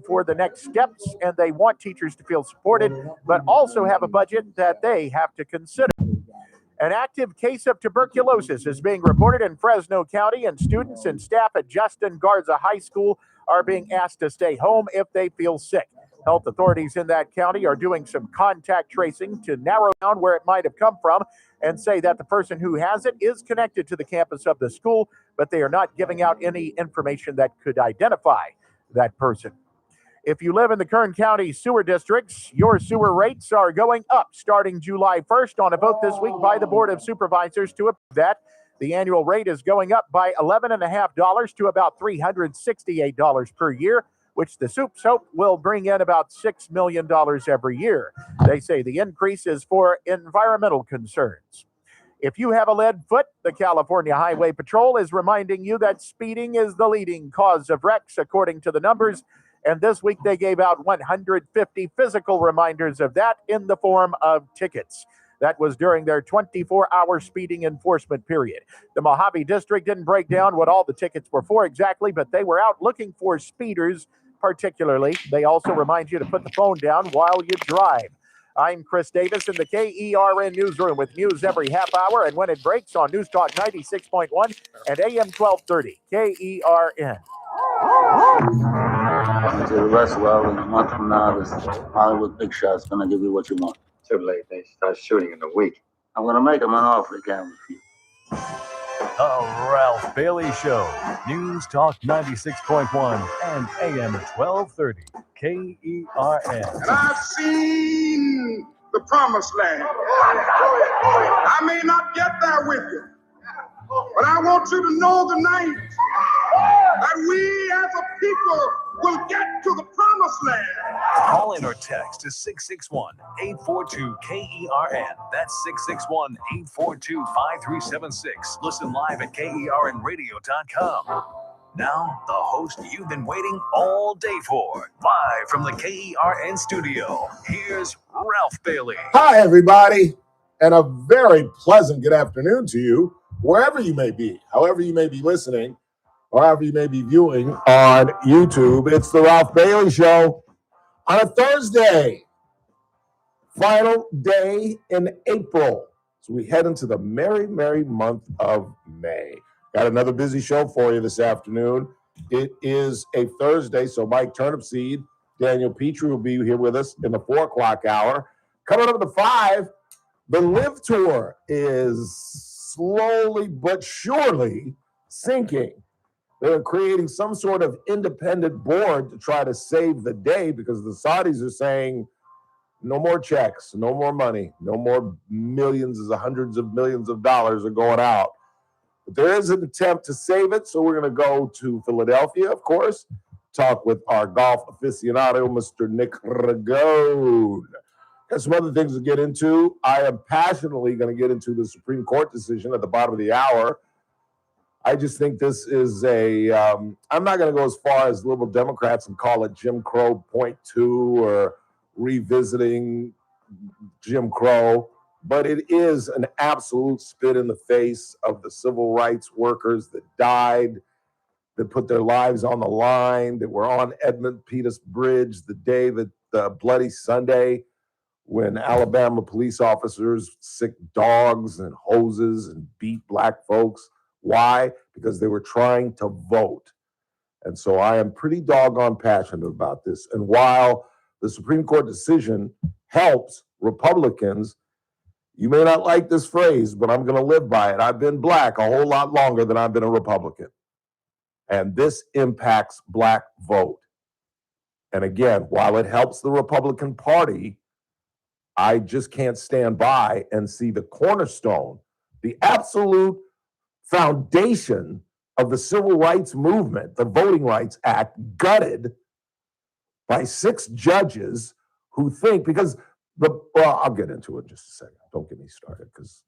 for the next steps, and they want teachers to feel supported, but also have a budget that they have to consider. An active case of tuberculosis is being reported in Fresno County, and students and staff at Justin Garza High School are being asked to stay home if they feel sick. Health authorities in that county are doing some contact tracing to narrow down where it might have come from and say that the person who has it is connected to the campus of the school, but they are not giving out any information that could identify that person. If you live in the Kern County sewer districts, your sewer rates are going up starting July 1st on a vote this week by the Board of Supervisors to approve that. The annual rate is going up by $11.50 to about $368 per year, which the soup soap will bring in about $6 million every year. They say the increase is for environmental concerns. If you have a lead foot, the California Highway Patrol is reminding you that speeding is the leading cause of wrecks, according to the numbers. And this week they gave out 150 physical reminders of that in the form of tickets. That was during their 24-hour speeding enforcement period. The Mojave District didn't break down what all the tickets were for exactly, but they were out looking for speeders particularly. They also remind you to put the phone down while you drive. I'm Chris Davis in the KERN newsroom with news every half hour and when it breaks on News Talk 96.1 and AM 1230 KERN. To the rest, well, in a month from now, this Hollywood big shot's gonna give you what you want. Too late. They start shooting in a week. I'm gonna make him an offer he can't refuse. The Ralph Bailey Show. News Talk 96.1 and AM 1230 KERN. And I've seen the promised land. I may not get there with you, but I want you to know tonight that we as a people will get to the promised land. Call in or text to 661-842-KERN. That's 661-842-5376. Listen live at KERNradio.com. Now, the host you've been waiting all day for. Live from the KERN studio, here's Ralph Bailey. Hi, everybody, and a very pleasant good afternoon to you, wherever you may be, however you may be listening, or however you may be viewing on YouTube. It's the Ralph Bailey Show on a Thursday, final day in April. So we head into the merry, merry month of May. Got another busy show for you this afternoon. It is a Thursday, so Mike Turnipseed, Daniel Petrie will be here with us in the 4 o'clock hour. Coming up at the 5, the Live Tour is slowly but surely sinking. They're creating some sort of independent board to try to save the day because the Saudis are saying no more checks, no more money, no more millions, hundreds of millions of dollars are going out. But there is an attempt to save it, so we're going to go to Philadelphia, of course, talk with our golf aficionado, Mr. Nick Ragone. Got some other things to get into. I am passionately going to get into the Supreme Court decision at the bottom of the hour. I just think this is I'm not going to go as far as liberal Democrats and call it Jim Crow .2 or revisiting Jim Crow, but it is an absolute spit in the face of the civil rights workers that died, that put their lives on the line, that were on Edmund Pettus Bridge the day that the Bloody Sunday, when Alabama police officers sick dogs and hoses and beat black folks. Why? Because they were trying to vote. And so I am pretty doggone passionate about this. And while the Supreme Court decision helps Republicans, you may not like this phrase, but I'm going to live by it. I've been black a whole lot longer than I've been a Republican. And this impacts black vote. And again, while it helps the Republican Party, I just can't stand by and see the cornerstone, the absolute foundation of the civil rights movement, the Voting Rights Act, gutted by 6 judges who think, because I'll get into it in just a second. Don't get me started because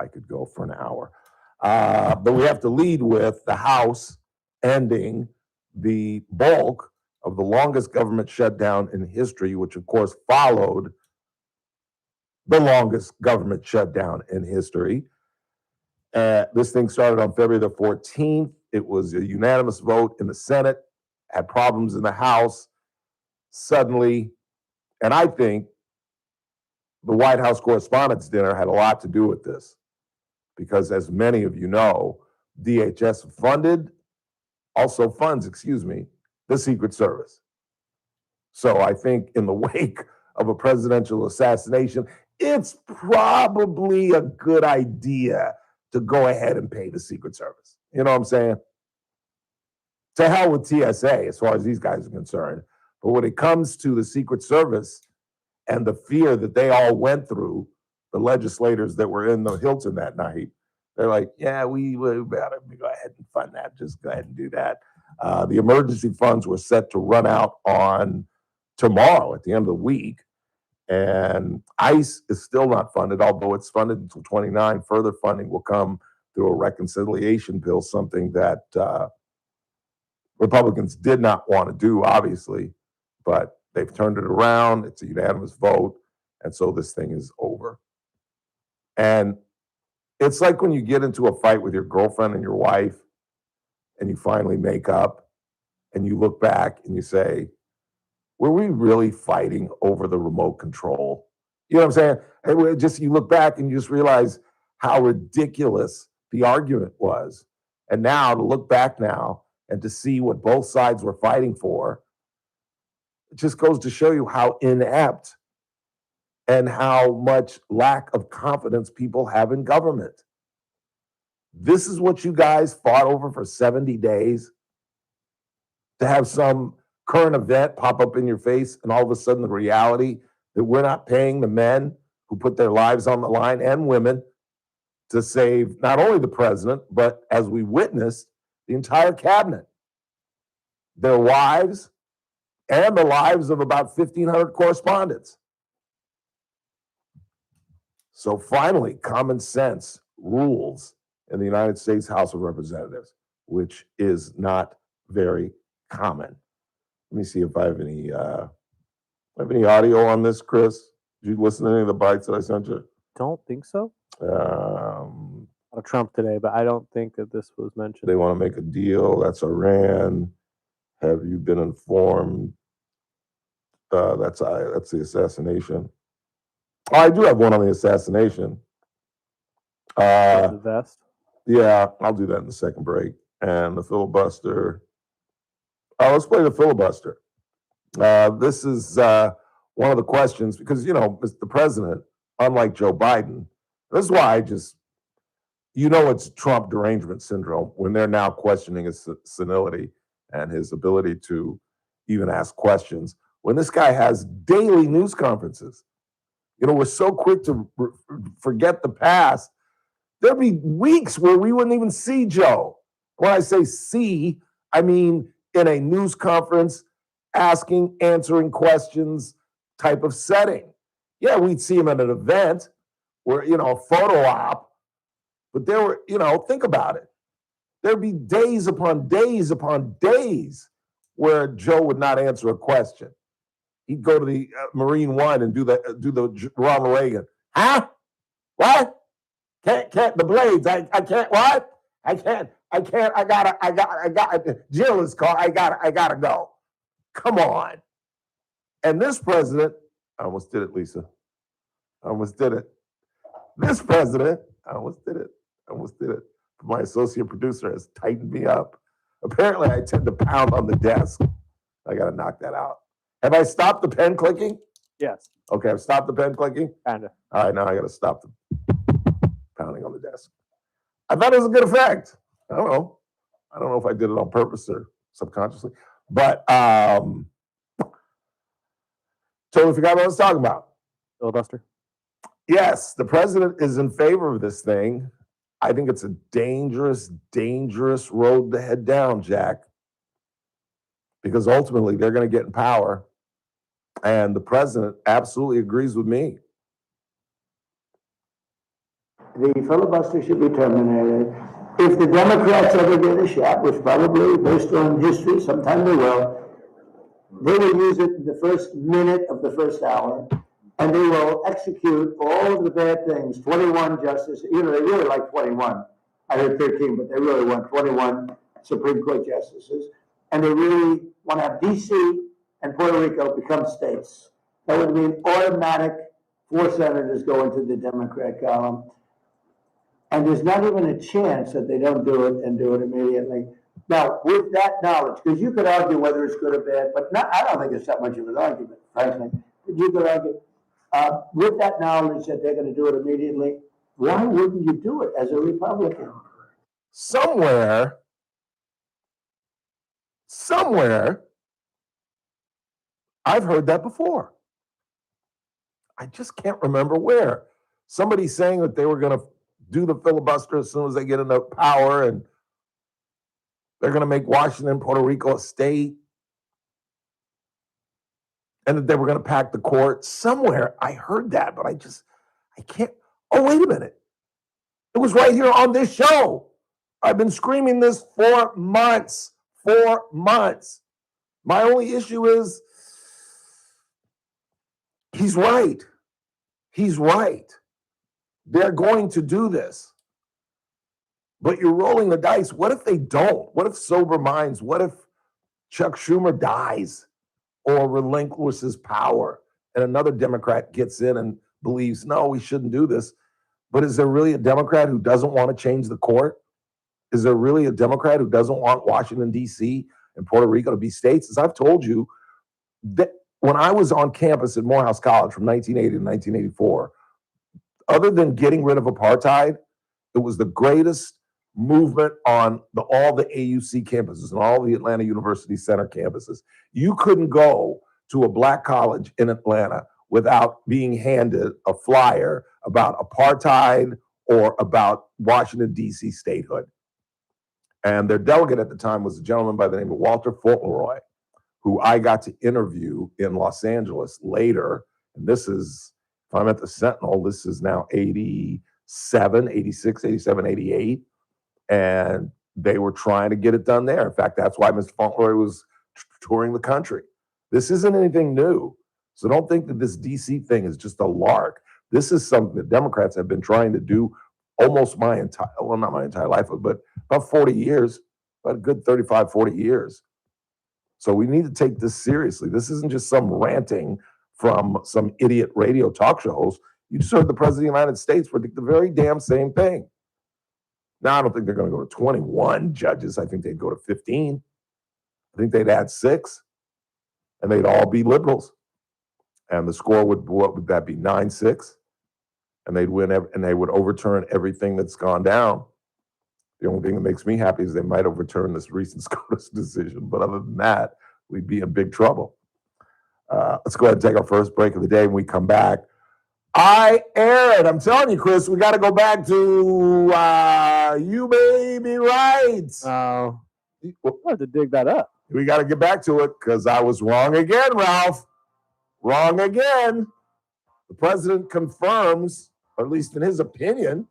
I could go for an hour. But we have to lead with the House ending the bulk of the longest government shutdown in history, which of course followed the longest government shutdown in history. This thing started on February the 14th. It was a unanimous vote in the Senate, had problems in the House. suddenly, and I think the White House Correspondents' Dinner had a lot to do with this, because as many of you know, DHS also funds, the Secret Service. So I think in the wake of a presidential assassination, it's probably a good idea to go ahead and pay the Secret Service. You know what I'm saying? To hell with TSA as far as these guys are concerned. But when it comes to the Secret Service and the fear that they all went through, the legislators that were in the Hilton that night, they're like, yeah, we better go ahead and fund that. Just go ahead and do that. The emergency funds were set to run out on tomorrow at the end of the week. And ICE is still not funded, although it's funded until 29. Further funding will come through a reconciliation bill, something that Republicans did not want to do, obviously, but they've turned it around. It's a unanimous vote. And so this thing is over. And it's like when you get into a fight with your girlfriend and your wife and you finally make up and you look back and you say, were we really fighting over the remote control? You know what I'm saying? And just you look back and you just realize how ridiculous the argument was. And now to look back now and to see what both sides were fighting for, it just goes to show you how inept and how much lack of confidence people have in government. This is what you guys fought over for 70 days? To have some current event pop up in your face and all of a sudden the reality that we're not paying the men who put their lives on the line and women to save not only the president, but as we witnessed, the entire cabinet, their wives, and the lives of about 1,500 correspondents. So finally, common sense rules in the United States House of Representatives, which is not very common. Let me see if I have any audio on this, Chris. Did you listen to any of the bites that I sent you? Don't think so. Trump today, but I don't think that this was mentioned. They want to make a deal. That's Iran. Have you been informed? That's the assassination. Oh, I do have one on the assassination. The vest. Yeah, I'll do that in the second break. And the filibuster. Let's play the filibuster. This is one of the questions because, you know, Mr. President, unlike Joe Biden, this is why it's Trump derangement syndrome when they're now questioning his senility and his ability to even ask questions. When this guy has daily news conferences, you know, we're so quick to forget the past. There'd be weeks where we wouldn't even see Joe. When I say see, I mean in a news conference, answering questions type of setting. Yeah, we'd see him at an event where, you know, a photo op, but there were, you know, think about it. There'd be days upon days upon days where Joe would not answer a question. He'd go to the Marine One and do the Ronald Reagan. Huh? What? Can't the blades. I can't what? I can't. I got Jill is called. I gotta go. Come on. And this president, I almost did it, Lisa. I almost did it. This president, I almost did it. My associate producer has tightened me up. Apparently, I tend to pound on the desk. I got to knock that out. Have I stopped the pen clicking? Yes. Okay, I've stopped the pen clicking? Kinda. All right, now I got to stop the pounding on the desk. I thought it was a good effect. I don't know if I did it on purpose or subconsciously. But totally forgot what I was talking about. Filibuster. Yes, the president is in favor of this thing. I think it's a dangerous, dangerous road to head down, Jack, because ultimately they're going to get in power. And the president absolutely agrees with me. The filibuster should be terminated. If the Democrats ever get a shot, which probably, based on history, sometime they will use it in the first minute of the first hour, and they will execute all of the bad things. 21 justices, you know, they really like 21. I heard 13, but they really want 21 Supreme Court justices. And they really want to have D.C. and Puerto Rico become states. That would mean automatic 4 senators go into the Democrat column. And there's not even a chance that they don't do it and do it immediately. Now, with that knowledge, because you could argue whether it's good or bad, but I don't think it's that much of an argument, frankly. But you could argue, with that knowledge that they're going to do it immediately, why wouldn't you do it as a Republican? Somewhere, I've heard that before. I just can't remember where. Somebody saying that they were going to do the filibuster as soon as they get enough power, and they're going to make Washington, Puerto Rico a state, and that they were going to pack the court. Somewhere I heard that, but I can't. Oh, wait a minute. It was right here on this show. I've been screaming this for months. 4 months. My only issue is he's right. He's right. They're going to do this. But you're rolling the dice. What if they don't? What if sober minds? What if Chuck Schumer dies or relinquishes power and another Democrat gets in and believes, no, we shouldn't do this? But is there really a Democrat who doesn't want to change the court? Is there really a Democrat who doesn't want Washington, D.C. and Puerto Rico to be states? As I've told you, that when I was on campus at Morehouse College from 1980 to 1984, other than getting rid of apartheid, it was the greatest movement on all the AUC campuses and all the Atlanta University Center campuses. You couldn't go to a black college in Atlanta without being handed a flyer about apartheid or about Washington, D.C. statehood. And their delegate at the time was a gentleman by the name of Walter Fauntleroy, who I got to interview in Los Angeles later. And this is, if I'm at the Sentinel, this is now 87, 86, 87, 88. And they were trying to get it done there. In fact, that's why Mr. Fauntleroy was touring the country. This isn't anything new. So don't think that this DC thing is just a lark. This is something that Democrats have been trying to do almost my entire, well, not my entire life, but about 40 years, about a good 35, 40 years. So we need to take this seriously. This isn't just some ranting from some idiot radio talk show host. You just heard the President of the United States predict the very damn same thing. Now, I don't think they're going to go to 21 judges. I think they'd go to 15. I think they'd add 6, and they'd all be liberals. And the score would, what would that be, 9-6? And they'd win, and they would overturn everything that's gone down. The only thing that makes me happy is they might overturn this recent SCOTUS decision. But other than that, we'd be in big trouble. Let's go ahead and take our first break of the day. When we come back, Aaron, I'm telling you, Chris, we got to go back to You May Be Right. Oh, we'll have to dig that up. We got to get back to it because I was wrong again, Ralph. Wrong again. The president confirms, or at least in his opinion,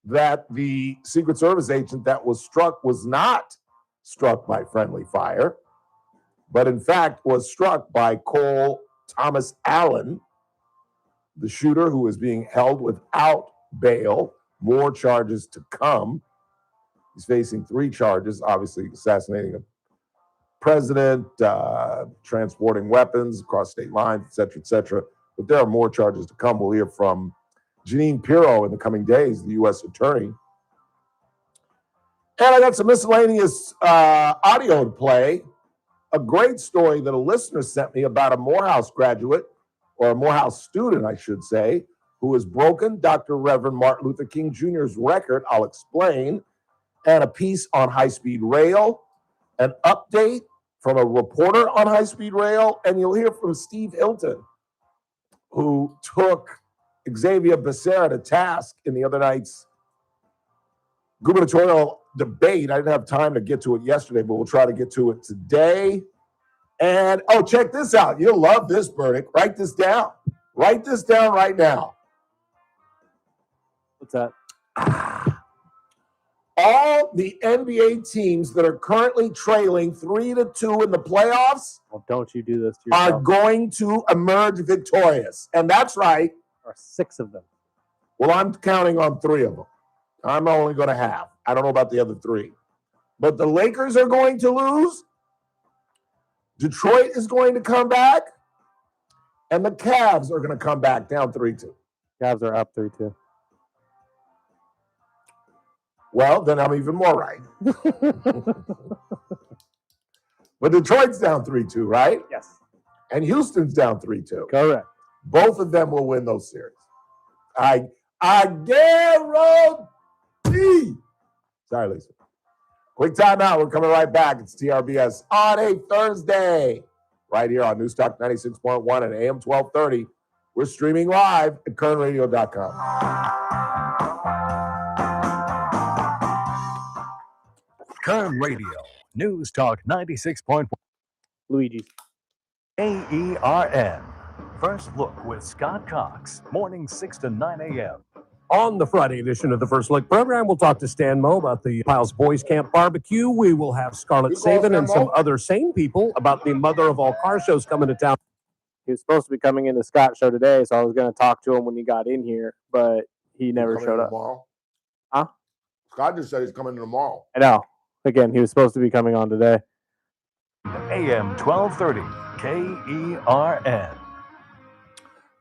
that the Secret Service agent that was struck was not struck by friendly fire, but in fact was struck by Cole Thomas Allen, the shooter who is being held without bail. More charges to come. He's facing 3 charges, obviously assassinating a president, transporting weapons across state lines, et cetera, et cetera. But there are more charges to come. We'll hear from Jeanine Pirro in the coming days, the U.S. attorney. And I got some miscellaneous audio to play. A great story that a listener sent me about a Morehouse graduate, or a Morehouse student, I should say, who has broken Dr. Reverend Martin Luther King Jr.'s record. I'll explain. And a piece on high-speed rail, an update from a reporter on high-speed rail, and you'll hear from Steve Hilton, who took Xavier Becerra to task in the other night's gubernatorial debate. I didn't have time to get to it yesterday, but we'll try to get to it today. And, oh, check this out. You'll love this, Burdick. Write this down. Write this down right now. What's that? All the NBA teams that are currently trailing 3-2 in the playoffs Well, don't you do this to are yourself. going to emerge victorious. And that's right. There are 6 of them. Well, I'm counting on 3 of them. I'm only going to have. I don't know about the other 3. But the Lakers are going to lose. Detroit is going to come back, and the Cavs are going to come back down 3-2. Cavs are up 3-2. Well, then I'm even more right. But Detroit's down 3-2, right? Yes. And Houston's down 3-2. Correct. Both of them will win those series. I guarantee. Sorry, Lisa. Quick timeout. We're coming right back. It's TRBS on a Thursday, right here on Newstalk 96.1 and AM 1230. We're streaming live at kernradio.com. Kern Radio, News Talk 96.1. Luigi's. AERN. First Look with Scott Cox. Mornings 6 to 9 a.m. On the Friday edition of the First Look program, we'll talk to Stan Moe about the Piles Boys Camp barbecue. We will have Scarlett Saban and some other sane people about the mother of all car shows coming to town. He was supposed to be coming into Scott's show today, so I was going to talk to him when he got in here, but he never showed up. Tomorrow? Huh? Scott just said he's coming tomorrow. I know. Again, he was supposed to be coming on today. AM 1230, KERN.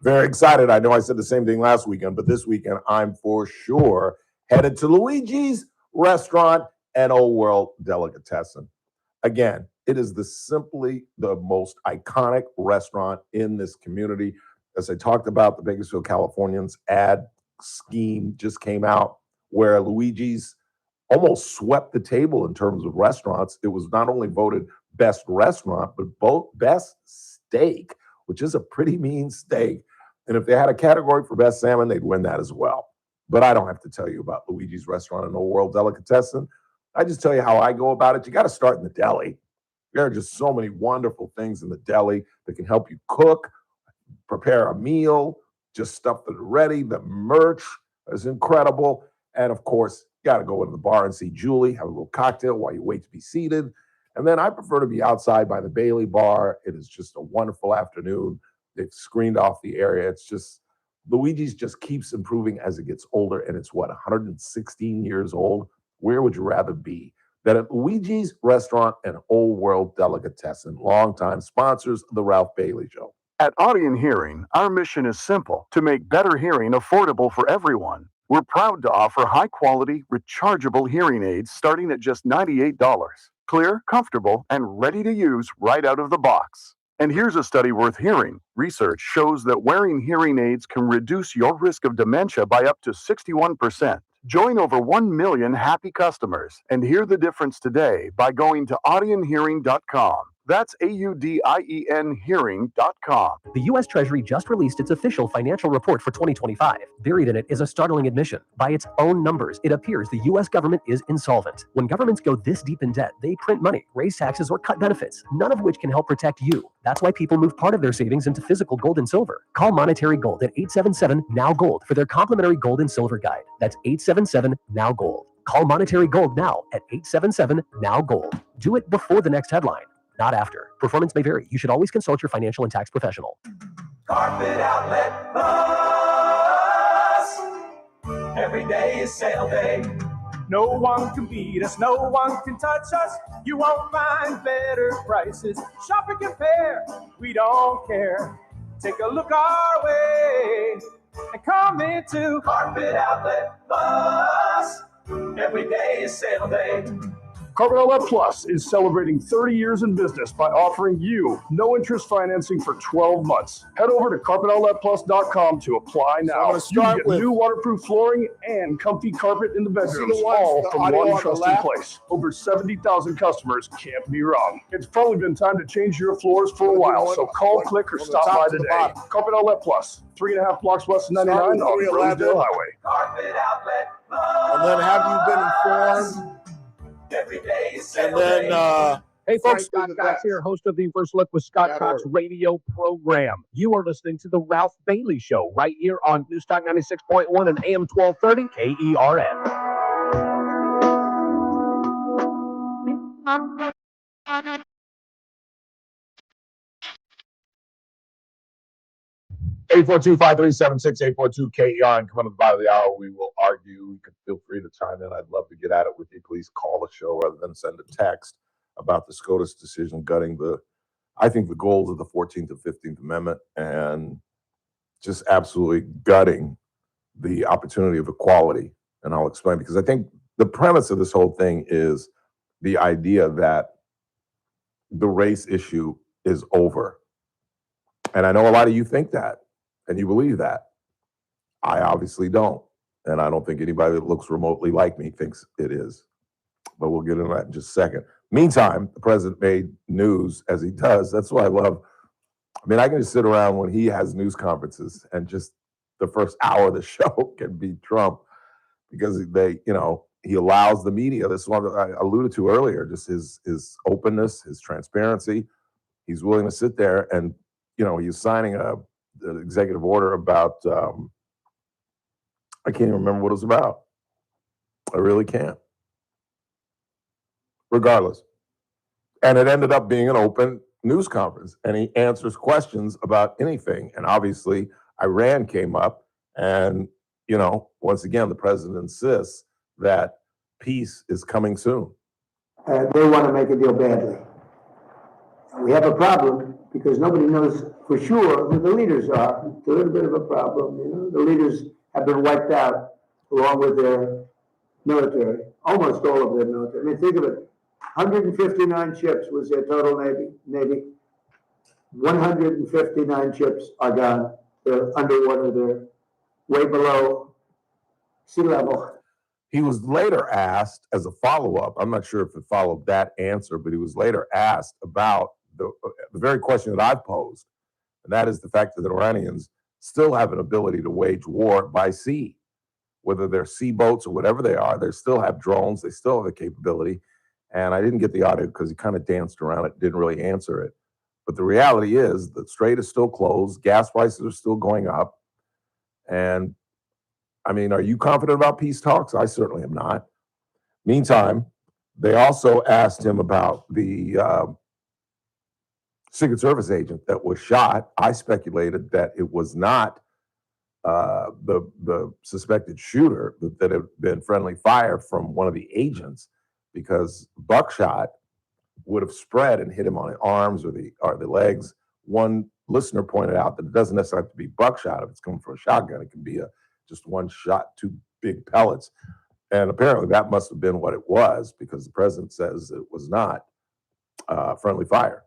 Very excited. I know I said the same thing last weekend, but this weekend I'm for sure headed to Luigi's Restaurant and Old World Delicatessen. Again, it is simply the most iconic restaurant in this community. As I talked about, the Bakersfield Californians ad scheme just came out where Luigi's almost swept the table in terms of restaurants. It was not only voted best restaurant, but both best steak, which is a pretty mean steak. And if they had a category for best salmon, they'd win that as well. But I don't have to tell you about Luigi's Restaurant and Old World Delicatessen. I just tell you how I go about it. You got to start in the deli. There are just so many wonderful things in the deli that can help you cook, prepare a meal, just stuff that are ready. The merch is incredible. And of course, you got to go into the bar and see Julie, have a little cocktail while you wait to be seated. And then I prefer to be outside by the Bailey Bar. It is just a wonderful afternoon. They've screened off the area. It's just, Luigi's just keeps improving as it gets older. And it's 116 years old. Where would you rather be than at Luigi's Restaurant and Old World Delicatessen, longtime sponsors of the Ralph Bailey Show. At Audion Hearing, our mission is simple: to make better hearing affordable for everyone. We're proud to offer high-quality, rechargeable hearing aids starting at just $98. Clear, comfortable, and ready to use right out of the box. And here's a study worth hearing. Research shows that wearing hearing aids can reduce your risk of dementia by up to 61%. Join over 1 million happy customers and hear the difference today by going to audionhearing.com. That's AUDIEN hearing.com. The U.S. Treasury just released its official financial report for 2025. Buried in it is a startling admission. By its own numbers, it appears the U.S. government is insolvent. When governments go this deep in debt, they print money, raise taxes, or cut benefits, none of which can help protect you. That's why people move part of their savings into physical gold and silver. Call Monetary Gold at 877-NOW-GOLD for their complimentary gold and silver guide. That's 877-NOW-GOLD. Call Monetary Gold now at 877-NOW-GOLD. Do it before the next headline, not after. Performance may vary. You should always consult your financial and tax professional. Carpet Outlet Plus. Every day is sale day. No one can beat us. No one can touch us. You won't find better prices. Shop and compare. We don't care. Take a look our way and come into Carpet Outlet Plus. Every day is sale day. Carpet Outlet Plus is celebrating 30 years in business by offering you no interest financing for 12 months. Head over to carpetoutletplus.com to apply now. You can get new waterproof flooring and comfy carpet in the bedrooms, all from one trusted place. Over 70,000 customers can't be wrong. It's probably been time to change your floors for a while, so call, click, or stop by today. Carpet Outlet Plus, 3.5 blocks west of 99 on Rosedale Highway. Carpet Outlet Plus. And then have you been informed? Every day is And sale then, day. hey folks, Scott Cox here, host of the First Look with Scott Cox radio program. You are listening to the Ralph Bailey Show right here on Newstalk 96.1 and AM 1230 KERN. 842-537-6842 Come on to the bottom of the hour. We will argue. You can feel free to chime in. I'd love to get at it with you. Please call the show rather than send a text about the SCOTUS decision gutting the I think the goals of the 14th and 15th Amendment and just absolutely gutting the opportunity of equality. And I'll explain, because I think the premise of this whole thing is the idea that the race issue is over. And I know a lot of you think that and you believe that. I obviously don't. And I don't think anybody that looks remotely like me thinks it is. But we'll get into that in just a second. Meantime, the president made news, as he does. That's what I love. I mean, I can just sit around when he has news conferences and just the first hour of the show can be Trump, because he allows the media. This is what I alluded to earlier, just his openness, his transparency. He's willing to sit there and, he's signing an executive order about, I can't even remember what it was about. I really can't. Regardless. And it ended up being an open news conference, and he answers questions about anything. And obviously, Iran came up, and, once again, the president insists that peace is coming soon. They want to make a deal badly. We have a problem because nobody knows for sure who the leaders are. It's a little bit of a problem. The leaders have been wiped out along with their military, almost all of their military. I mean, think of it. 159 ships was their total Navy. 159 ships are gone. They're underwater. They're way below sea level. He was later asked as a follow-up, I'm not sure if it followed that answer, but he was later asked about the very question that I've posed, and that is the fact that the Iranians still have an ability to wage war by sea. Whether they're sea boats or whatever they are, they still have drones, they still have the capability. And I didn't get the audio because he kind of danced around it, didn't really answer it. But the reality is the strait is still closed, gas prices are still going up. And I mean, are you confident about peace talks? I certainly am not. Meantime, they also asked him about the Secret Service agent that was shot. I speculated that it was not the suspected shooter, that had been friendly fire from one of the agents, because buckshot would have spread and hit him on the arms or the legs. One listener pointed out that it doesn't necessarily have to be buckshot if it's coming from a shotgun. It can be just one shot, two big pellets. And apparently that must have been what it was, because the president says it was not friendly fire.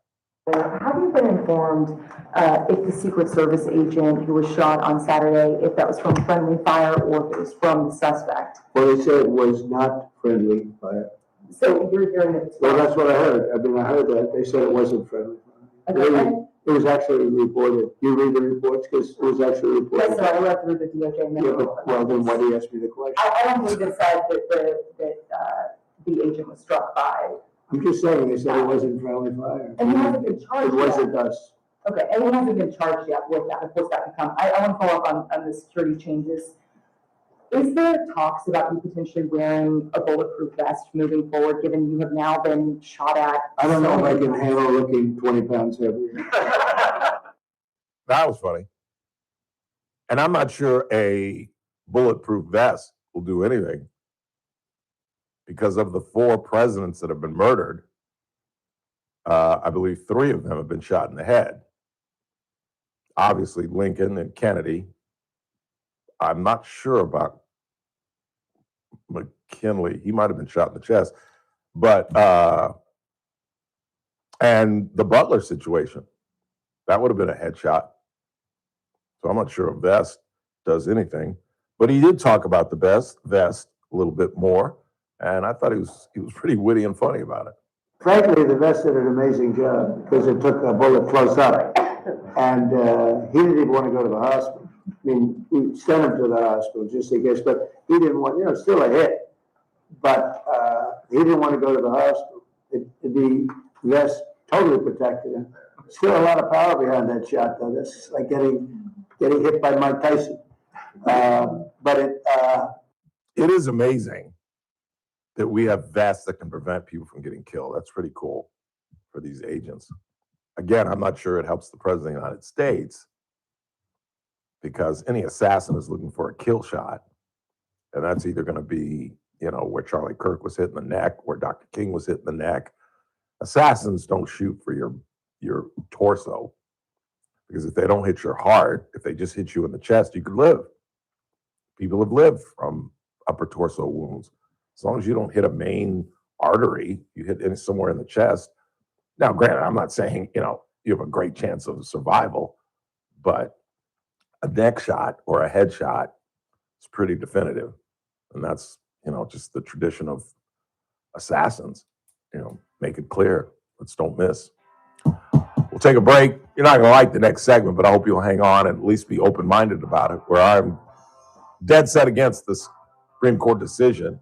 Have you been informed if the Secret Service agent who was shot on Saturday, if that was from friendly fire or if it was from the suspect? Well, they said it was not friendly fire. So you're hearing that it's Well, that's what I heard. I mean, I heard that. They said it wasn't friendly fire. Okay. It was actually reported. You read the reports because it was actually reported. Yes, sir. I read through the DOJ memo. Yeah, but, well, then why do you ask me the question? I don't believe it said that the agent was struck by. I'm just saying, they said it wasn't friendly fire. And he hasn't been charged It wasn't us. Okay, and he hasn't been charged yet with that. Of course, that could come. I want to follow up on the security changes. Is there talks about you potentially wearing a bulletproof vest moving forward, given you have now been shot at? I don't know if I can handle looking 20 pounds heavier. That was funny. And I'm not sure a bulletproof vest will do anything, because of the 4 presidents that have been murdered, I believe 3 of them have been shot in the head. Obviously, Lincoln and Kennedy. I'm not sure about McKinley. He might have been shot in the chest. But, and the Butler situation, that would have been a headshot. So I'm not sure a vest does anything. But he did talk about the vest a little bit more. And I thought he was pretty witty and funny about it. Frankly, the vest did an amazing job because it took a bullet close up. And he didn't even want to go to the hospital. I mean, we sent him to the hospital just in case, but he didn't want, still a hit. But he didn't want to go to the hospital. The vest totally protected him. Still a lot of power behind that shot, though. That's like getting hit by Mike Tyson. But it is amazing that we have vests that can prevent people from getting killed. That's pretty cool for these agents. Again, I'm not sure it helps the president of the United States, because any assassin is looking for a kill shot. And that's either going to be, where Charlie Kirk was hit in the neck, where Dr. King was hit in the neck. Assassins don't shoot for your, your torso. Because if they don't hit your heart, if they just hit you in the chest, you could live. People have lived from upper torso wounds. As long as you don't hit a main artery, you hit somewhere in the chest. Now, granted, I'm not saying, you have a great chance of survival, but a neck shot or a head shot is pretty definitive. And that's, just the tradition of assassins. Make it clear. Let's don't miss. We'll take a break. You're not going to like the next segment, but I hope you'll hang on and at least be open-minded about it, where I'm dead set against the Supreme Court decision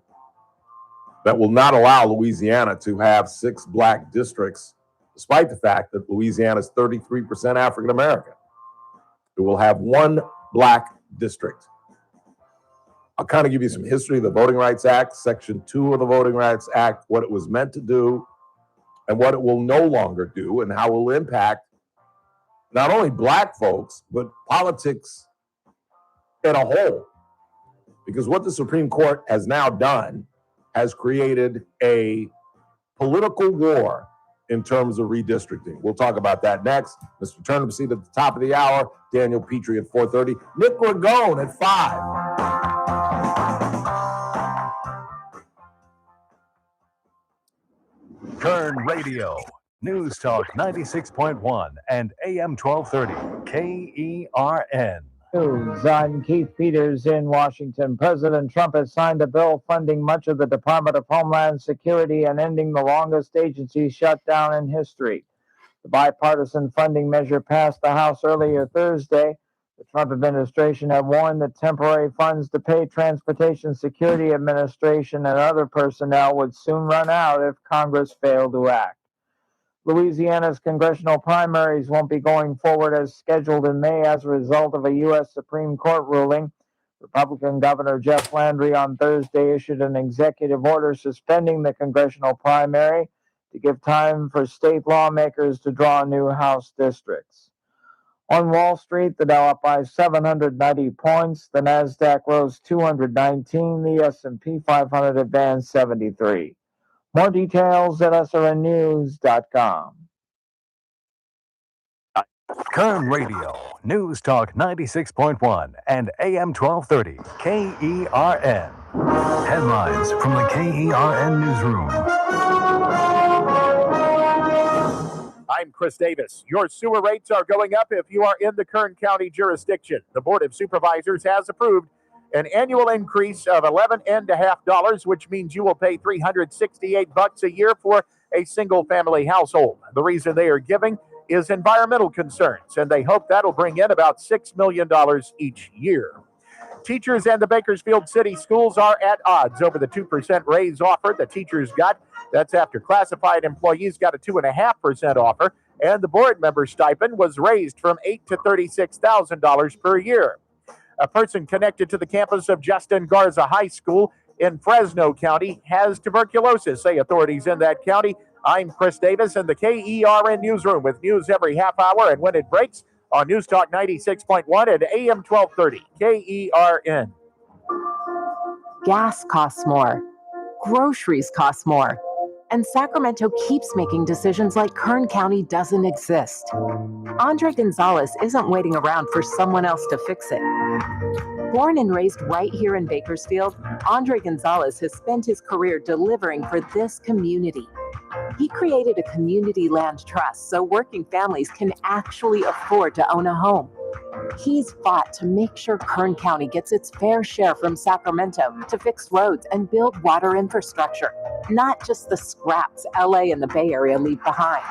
that will not allow Louisiana to have 6 black districts, despite the fact that Louisiana is 33% African-American. It will have 1 black district. I'll kind of give you some history of the Voting Rights Act, Section 2 of the Voting Rights Act, what it was meant to do, and what it will no longer do, and how it will impact not only black folks, but politics in a whole. Because what the Supreme Court has now done has created a political war in terms of redistricting. We'll talk about that next. Mr. Turnipseed at the top of the hour, Daniel Petrie at 4:30, Nick Ragone at 5. Kern Radio, News Talk 96.1 and AM 1230, KERN. News. I'm Keith Peters in Washington. President Trump has signed a bill funding much of the Department of Homeland Security and ending the longest agency shutdown in history. The bipartisan funding measure passed the House earlier Thursday. The Trump administration had warned that temporary funds to pay Transportation Security Administration and other personnel would soon run out if Congress failed to act. Louisiana's congressional primaries won't be going forward as scheduled in May as a result of a U.S. Supreme Court ruling. Republican Governor Jeff Landry on Thursday issued an executive order suspending the congressional primary to give time for state lawmakers to draw new House districts. On Wall Street, the Dow up by 790 points, the Nasdaq rose 219, the S&P 500 advanced 73. More details at srnnews.com. Kern Radio, News Talk 96.1 and AM 1230, KERN. Headlines from the KERN Newsroom. I'm Chris Davis. Your sewer rates are going up if you are in the Kern County jurisdiction. The Board of Supervisors has approved an annual increase of $11.50, which means you will pay $368 a year for a single-family household. The reason they are giving is environmental concerns, and they hope that'll bring in about $6 million each year. Teachers and the Bakersfield City Schools are at odds over the 2% raise offer the teachers got. That's after classified employees got a 2.5% offer, and the board member stipend was raised from $8,000 to $36,000 per year. A person connected to the campus of Justin Garza High School in Fresno County has tuberculosis, say authorities in that county. I'm Chris Davis in the KERN Newsroom with news every half hour and when it breaks on News Talk 96.1 and AM 1230, KERN. Gas costs more. Groceries cost more. And Sacramento keeps making decisions like Kern County doesn't exist. Andre Gonzalez isn't waiting around for someone else to fix it. Born and raised right here in Bakersfield, Andre Gonzalez has spent his career delivering for this community. He created a community land trust so working families can actually afford to own a home. He's fought to make sure Kern County gets its fair share from Sacramento to fix roads and build water infrastructure, not just the scraps LA and the Bay Area leave behind.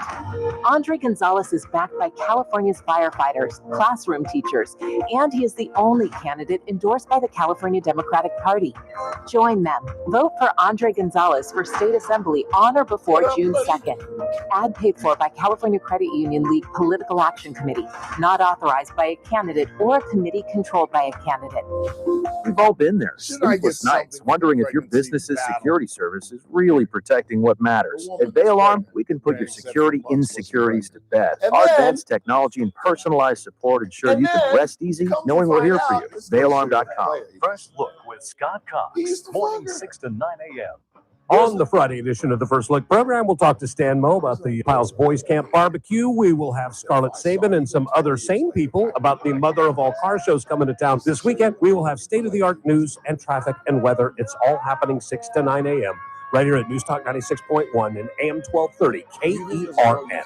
Andre Gonzalez is backed by California's firefighters, classroom teachers, and he is the only candidate endorsed by the California Democratic Party. Join them. Vote for Andre Gonzalez for State Assembly on or before June 2nd. Ad paid for by California Credit Union League Political Action Committee, not authorized by a candidate or a committee controlled by a candidate. We've all been there, sleepless nights, wondering if your business's security service is really protecting what matters. At Bail-On, we can put your security insecurities to bed. Our advanced technology and personalized support ensure you can rest easy knowing we're here for you. Bailon.com. First Look with Scott Cox, morning 6 to 9 a.m. On the Friday edition of the First Look program, we'll talk to Stan Moe about the Piles Boys Camp barbecue. We will have Scarlett Sabin and some other sane people about the mother of all car shows coming to town this weekend. We will have state-of-the-art news and traffic and weather. It's all happening 6 to 9 a.m. right here at News Talk 96.1 and AM 1230 KERN.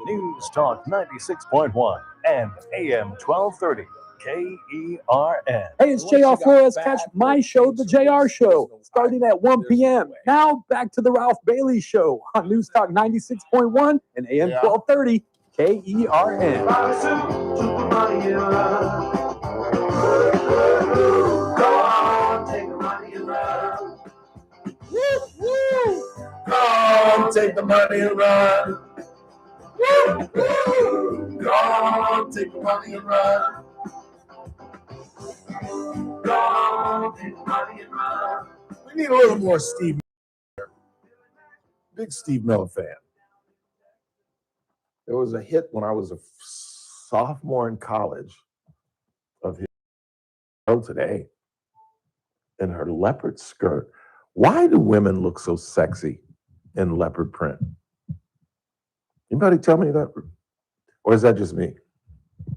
News Talk 96.1 and AM 1230 KERN. Hey, it's JR Flores. Catch my show, The JR Show, starting at 1 p.m. Now back to the Ralph Bailey Show on News Talk 96.1 and AM 1230 KERN. Come take the money and run. Come take the money and run. We need a little more Steve Miller. Big Steve Miller fan. There was a hit when I was a sophomore in college of his show today in her leopard skirt. Why do women look so sexy in leopard print? Anybody tell me that? Or is that just me?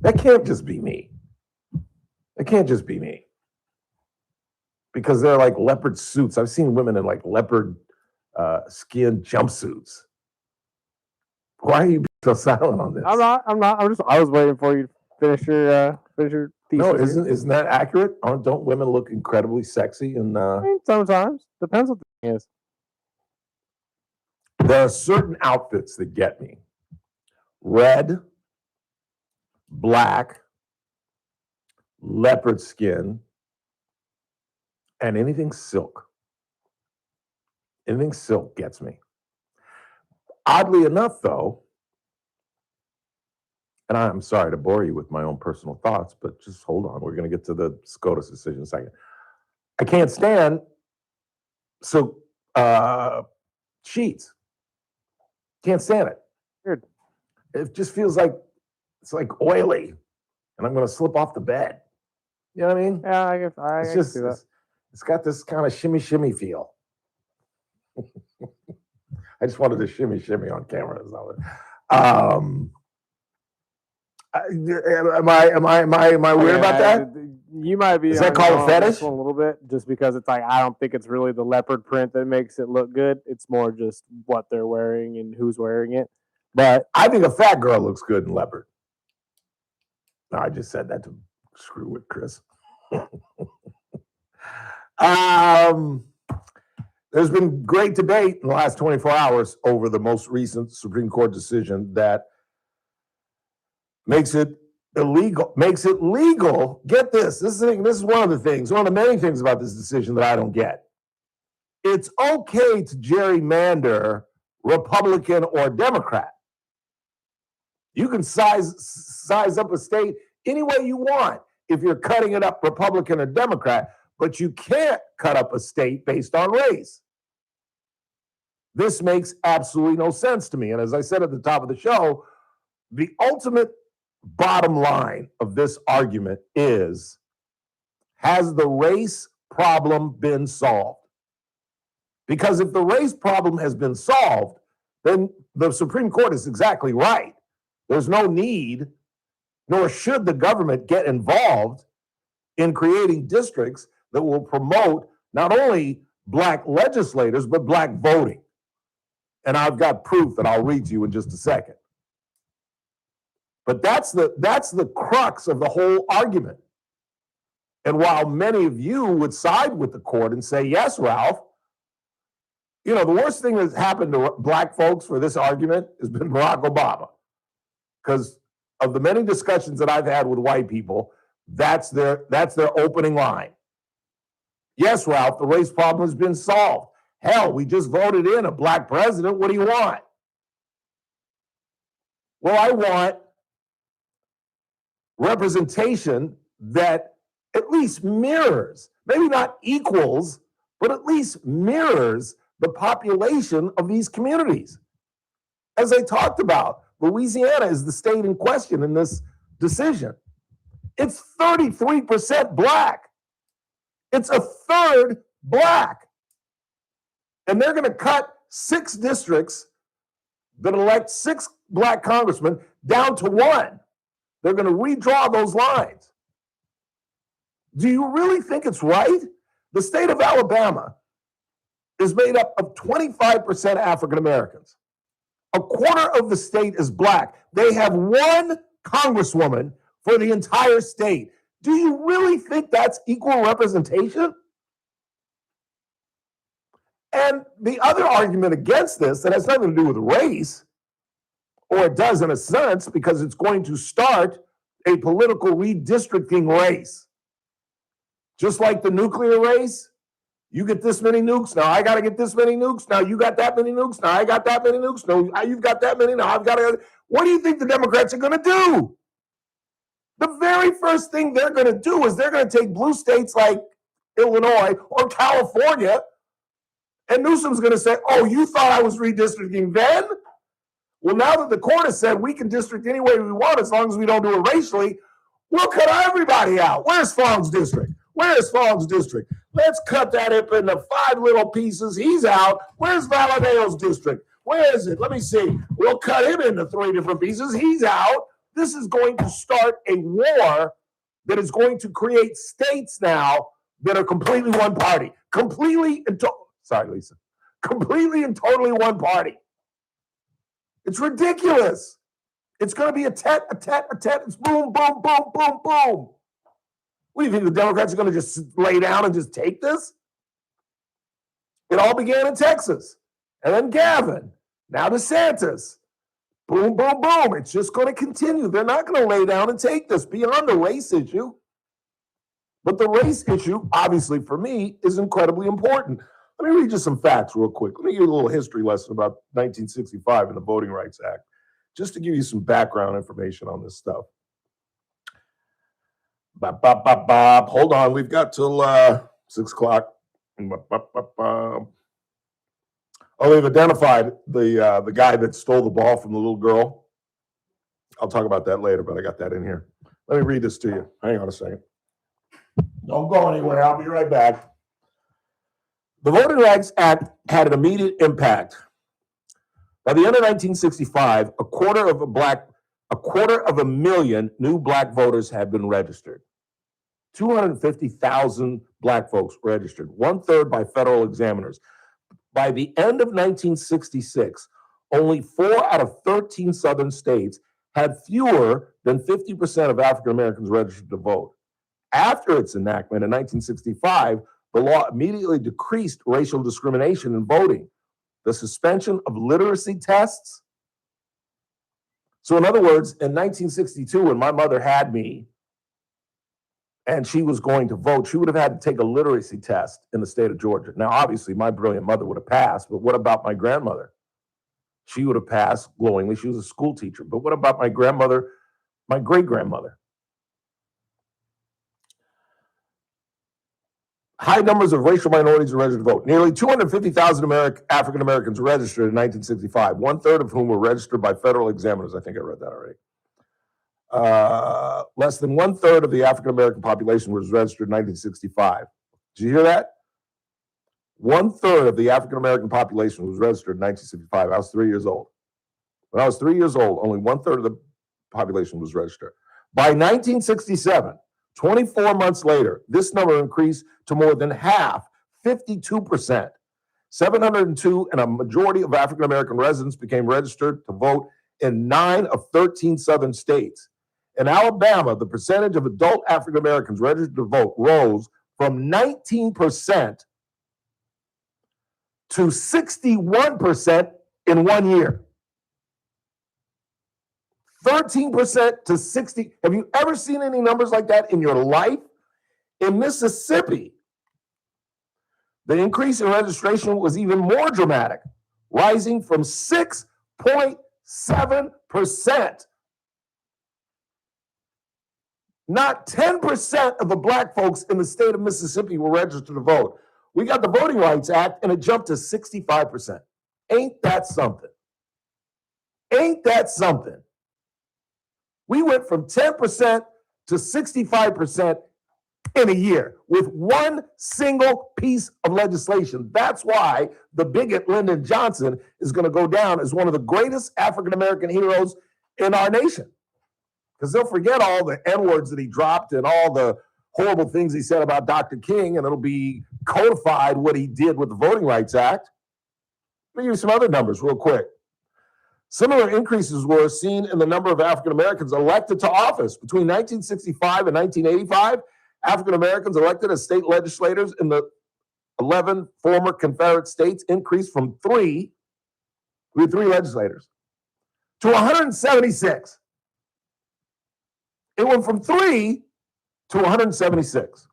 That can't just be me. It can't just be me. Because they're like leopard suits. I've seen women in like leopard skin jumpsuits. Why are you so silent on this? I'm not. I was waiting for you to finish your thesis. No, isn't that accurate? Don't women look incredibly sexy? And I mean, sometimes depends what the thing is. There are certain outfits that get me. Red, black, leopard skin, and anything silk. Anything silk gets me. Oddly enough, though, and I'm sorry to bore you with my own personal thoughts, but just hold on. We're going to get to the SCOTUS decision in a second. I can't stand silk sheets. Can't stand it. Weird. It just feels like it's like oily, and I'm going to slip off the bed. You know what I mean? Yeah, I guess I It's can just see that. it's got this kind of shimmy feel. I just wanted to shimmy on camera. Am I weird about that? You might be. Is that called a fetish? A little bit, just because it's like I don't think it's really the leopard print that makes it look good. It's more just what they're wearing and who's wearing it. But I think a fat girl looks good in leopard. No, I just said that to screw with Chris. There's been great debate in the last 24 hours over the most recent Supreme Court decision that makes it illegal. Get this. This is one of the things, one of the many things about this decision that I don't get. It's okay to gerrymander Republican or Democrat. You can size up a state any way you want if you're cutting it up Republican or Democrat, but you can't cut up a state based on race. This makes absolutely no sense to me. And as I said at the top of the show, the ultimate bottom line of this argument is, has the race problem been solved? Because if the race problem has been solved, then the Supreme Court is exactly right. There's no need, nor should the government get involved in creating districts that will promote not only black legislators, but black voting. And I've got proof that I'll read to you in just a second. But that's the crux of the whole argument. And while many of you would side with the court and say, yes, Ralph, you know, the worst thing that's happened to black folks for this argument has been Barack Obama. Because of the many discussions that I've had with white people, that's their opening line. Yes, Ralph, the race problem has been solved. Hell, we just voted in a black president. What do you want? Well, I want representation that at least mirrors, maybe not equals, but at least mirrors the population of these communities. As I talked about, Louisiana is the state in question in this decision. It's 33% black. It's a third black. And they're going to cut 6 districts that elect 6 black congressmen down to 1. They're going to redraw those lines. Do you really think it's right? The state of Alabama is made up of 25% African Americans. A quarter of the state is black. They have 1 congresswoman for the entire state. Do you really think that's equal representation? And the other argument against this that has nothing to do with race, or it does in a sense, because it's going to start a political redistricting race. Just like the nuclear race, you get this many nukes, now I got to get this many nukes, now you got that many nukes, now I got that many nukes, no, you've got that many, now I've got to. What do you think the Democrats are going to do? The very first thing they're going to do is they're going to take blue states like Illinois or California, and Newsom's going to say, oh, you thought I was redistricting then? Well, now that the court has said we can district any way we want as long as we don't do it racially, we'll cut everybody out. Where's Fong's district? Where's Fong's district? Let's cut that up into 5 little pieces. He's out. Where's Valadeo's district? Where is it? Let me see. We'll cut him into 3 different pieces. He's out. This is going to start a war that is going to create states now that are completely one party. Completely and totally one party. It's ridiculous. It's going to be a tet. It's boom, boom, boom, boom, boom. What do you think, the Democrats are going to just lay down and just take this? It all began in Texas. And then Gavin. Now DeSantis. Boom, boom, boom. It's just going to continue. They're not going to lay down and take this beyond the race issue. But the race issue, obviously, for me, is incredibly important. Let me read you some facts real quick. Let me give you a little history lesson about 1965 and the Voting Rights Act, just to give you some background information on this stuff. Hold on, we've got till 6 o'clock. Oh, they've identified the guy that stole the ball from the little girl. I'll talk about that later, but I got that in here. Let me read this to you. Hang on a second. Don't go anywhere. I'll be right back. The Voting Rights Act had an immediate impact. By the end of 1965, a quarter of a million new black voters had been registered. 250,000 black folks registered, 1/3 by federal examiners. By the end of 1966, only 4 out of 13 southern states had fewer than 50% of African Americans registered to vote. After its enactment in 1965, the law immediately decreased racial discrimination in voting. The suspension of literacy tests. So in other words, in 1962, when my mother had me and she was going to vote, she would have had to take a literacy test in the state of Georgia. Now, obviously, my brilliant mother would have passed, but what about my grandmother? She would have passed glowingly. She was a school teacher. But what about my grandmother, my great-grandmother? High numbers of racial minorities are registered to vote. Nearly 250,000 African Americans registered in 1965, 1/3 of whom were registered by federal examiners. I think I read that already. Less than 1/3 of the African American population was registered in 1965. Did you hear that? 1/3 of the African American population was registered in 1965. I was 3 years old. When I was 3 years old, only 1/3 of the population was registered. By 1967, 24 months later, this number increased to more than half, 52%. 702 and a majority of African American residents became registered to vote in 9 of 13 southern states. In Alabama, the percentage of adult African Americans registered to vote rose from 19% to 61% in 1 year. 13% to 60. Have you ever seen any numbers like that in your life? In Mississippi, the increase in registration was even more dramatic, rising from 6.7%. Not 10% of the black folks in the state of Mississippi were registered to vote. We got the Voting Rights Act and it jumped to 65%. Ain't that something? Ain't that something? We went from 10% to 65% in a year with one single piece of legislation. That's why the bigot Lyndon Johnson is going to go down as one of the greatest African-American heroes in our nation. Because they'll forget all the N-words that he dropped and all the horrible things he said about Dr. King, and it'll be codified what he did with the Voting Rights Act. Let me give you some other numbers real quick. Similar increases were seen in the number of African Americans elected to office. Between 1965 and 1985, African Americans elected as state legislators in the 11 former Confederate states increased from three legislators, to 176. It went from 3 to 176.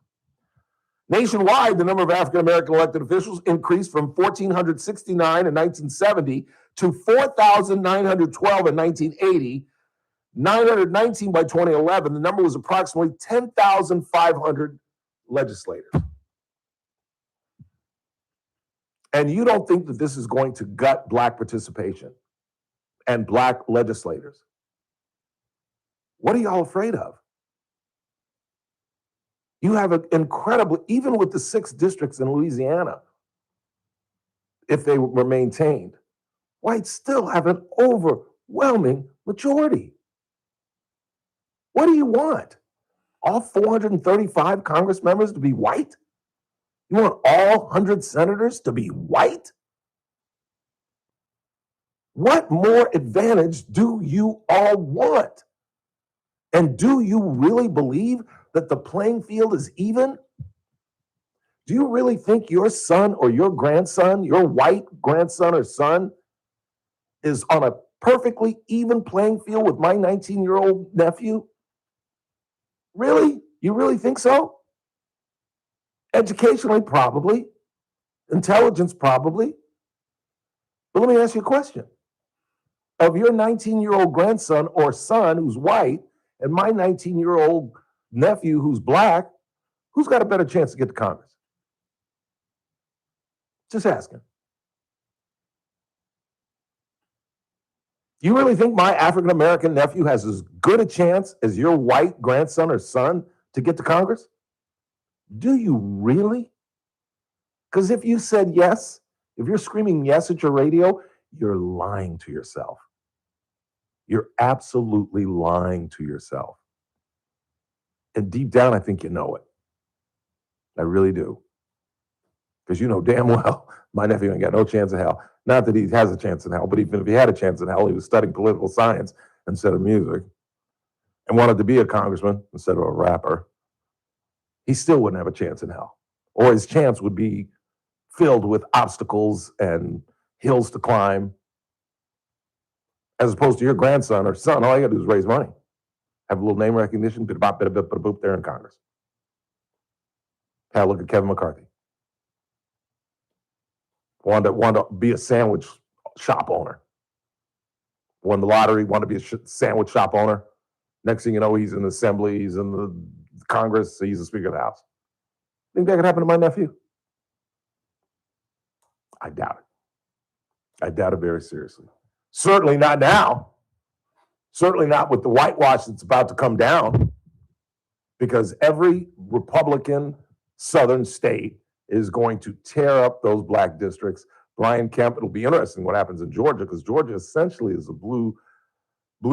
Nationwide, the number of African American elected officials increased from 1,469 in 1970 to 4,912 in 1980, 919 by 2011. The number was approximately 10,500 legislators. And you don't think that this is going to gut Black participation and Black legislators? What are y'all afraid of? You have an incredible, even with the 6 districts in Louisiana, if they were maintained, whites still have an overwhelming majority. What do you want? All 435 Congress members to be white? You want all 100 senators to be white? What more advantage do you all want? And do you really believe that the playing field is even? Do you really think your son or your grandson, your white grandson or son, is on a perfectly even playing field with my 19-year-old nephew? Really? You really think so? Educationally, probably. Intelligence, probably. But let me ask you a question. Of your 19-year-old grandson or son who's white and my 19-year-old nephew who's Black, who's got a better chance to get to Congress? Just asking. You really think my African-American nephew has as good a chance as your white grandson or son to get to Congress? Do you really? Because if you said yes, if you're screaming yes at your radio, you're lying to yourself. You're absolutely lying to yourself. And deep down, I think you know it. I really do. Because you know damn well my nephew ain't got no chance in hell. Not that he has a chance in hell, but even if he had a chance in hell, he was studying political science instead of music and wanted to be a congressman instead of a rapper. He still wouldn't have a chance in hell. Or his chance would be filled with obstacles and hills to climb. As opposed to your grandson or son, all you gotta do is raise money. Have a little name recognition, bit-a-bop, bit-a-bip, bit-a-boop, there in Congress. Hell, look at Kevin McCarthy. Wanted to be a sandwich shop owner. Won the lottery, wanted to be a sandwich shop owner. Next thing you know, he's in the assembly, he's in the Congress, he's the Speaker of the House. Think that could happen to my nephew? I doubt it. I doubt it very seriously. Certainly not now. Certainly not with the whitewash that's about to come down, because every Republican Southern state is going to tear up those Black districts. Brian Kemp, it'll be interesting what happens in Georgia, because Georgia essentially is a blue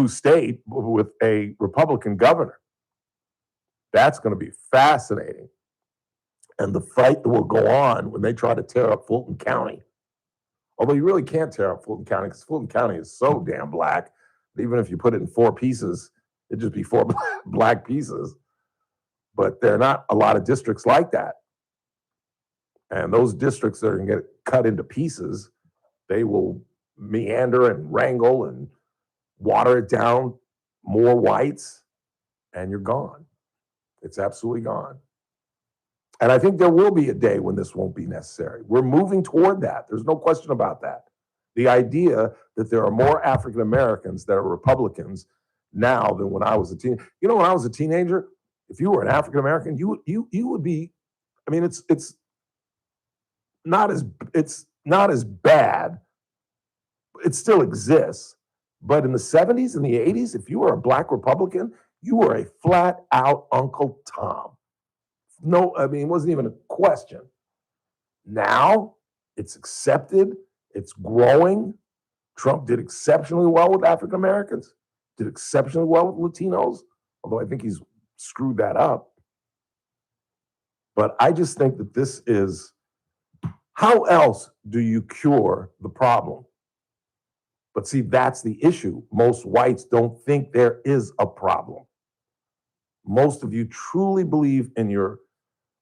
state with a Republican governor. That's going to be fascinating. And the fight that will go on when they try to tear up Fulton County. Although you really can't tear up Fulton County, because Fulton County is so damn Black, that even if you put it in 4 pieces, it'd just be 4 Black pieces. But there are not a lot of districts like that. And those districts that are going to get cut into pieces, they will meander and wrangle and water it down, more whites, and you're gone. It's absolutely gone. And I think there will be a day when this won't be necessary. We're moving toward that. There's no question about that. The idea that there are more African Americans that are Republicans now than when I was a teenager. You know, when I was a teenager, if you were an African American, you would be. I mean, it's not as bad. It still exists, but in the 70s and the 80s, if you were a Black Republican, you were a flat out Uncle Tom. it wasn't even a question. Now it's accepted. It's growing. Trump did exceptionally well with African Americans, did exceptionally well with Latinos, although I think he's screwed that up. But I just think that this is, how else do you cure the problem? But see, that's the issue. Most whites don't think there is a problem. Most of you truly believe in your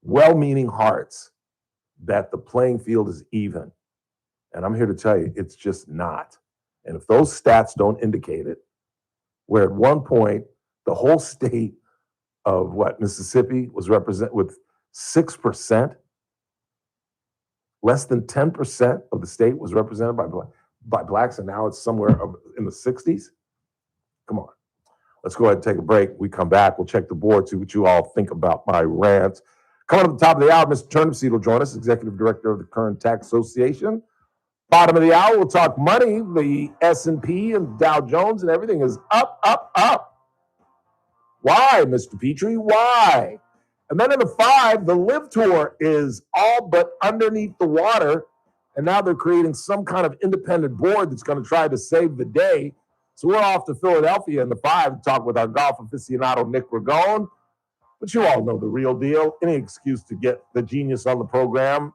well-meaning hearts that the playing field is even. And I'm here to tell you, it's just not. And if those stats don't indicate it, where at one point, the whole state of Mississippi was represented with 6%, less than 10% of the state was represented by blacks, and now it's somewhere in the 60s. Come on. Let's go ahead and take a break. We come back. We'll check the board, see what you all think about my rants. Coming up at the top of the hour, Mr. Turnipseed will join us, Executive Director of the Current Tax Association. Bottom of the hour, we'll talk money. The S&P and Dow Jones and everything is up, up, up. Why, Mr. Petrie? Why? And then in the 5, the Live Tour is all but underneath the water, and now they're creating some kind of independent board that's going to try to save the day. So we're off to Philadelphia in the 5 to talk with our golf aficionado, Nick Ragone. But you all know the real deal. Any excuse to get the genius on the program,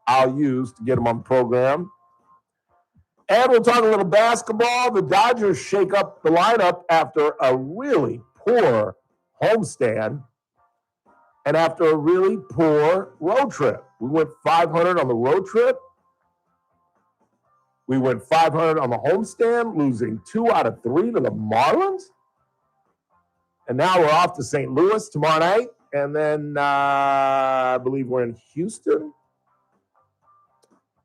I'll use to get him on the program. And we'll talk a little basketball. The Dodgers shake up the lineup after a really poor homestand and after a really poor road trip. We went 500 on the road trip. We went 500 on the homestand, losing 2 out of 3 to the Marlins. And now we're off to St. Louis tomorrow night. And then I believe we're in Houston.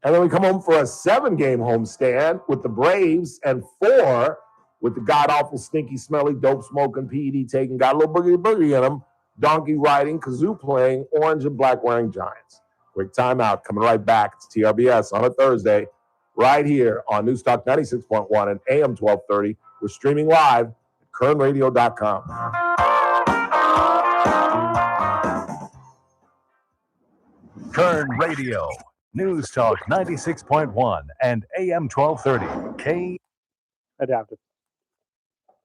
And then we come home for a 7-game homestand with the Braves and 4 with the god-awful, stinky, smelly, dope-smoking, PED taking, got a little boogie in them, donkey riding, kazoo playing, orange and black wearing Giants. Quick timeout. Coming right back. It's TRBS on a Thursday right here on Newstalk 96.1 and AM 1230. We're streaming live at kernradio.com. Kern Radio, News Talk 96.1 and AM 1230. K. Adaptive.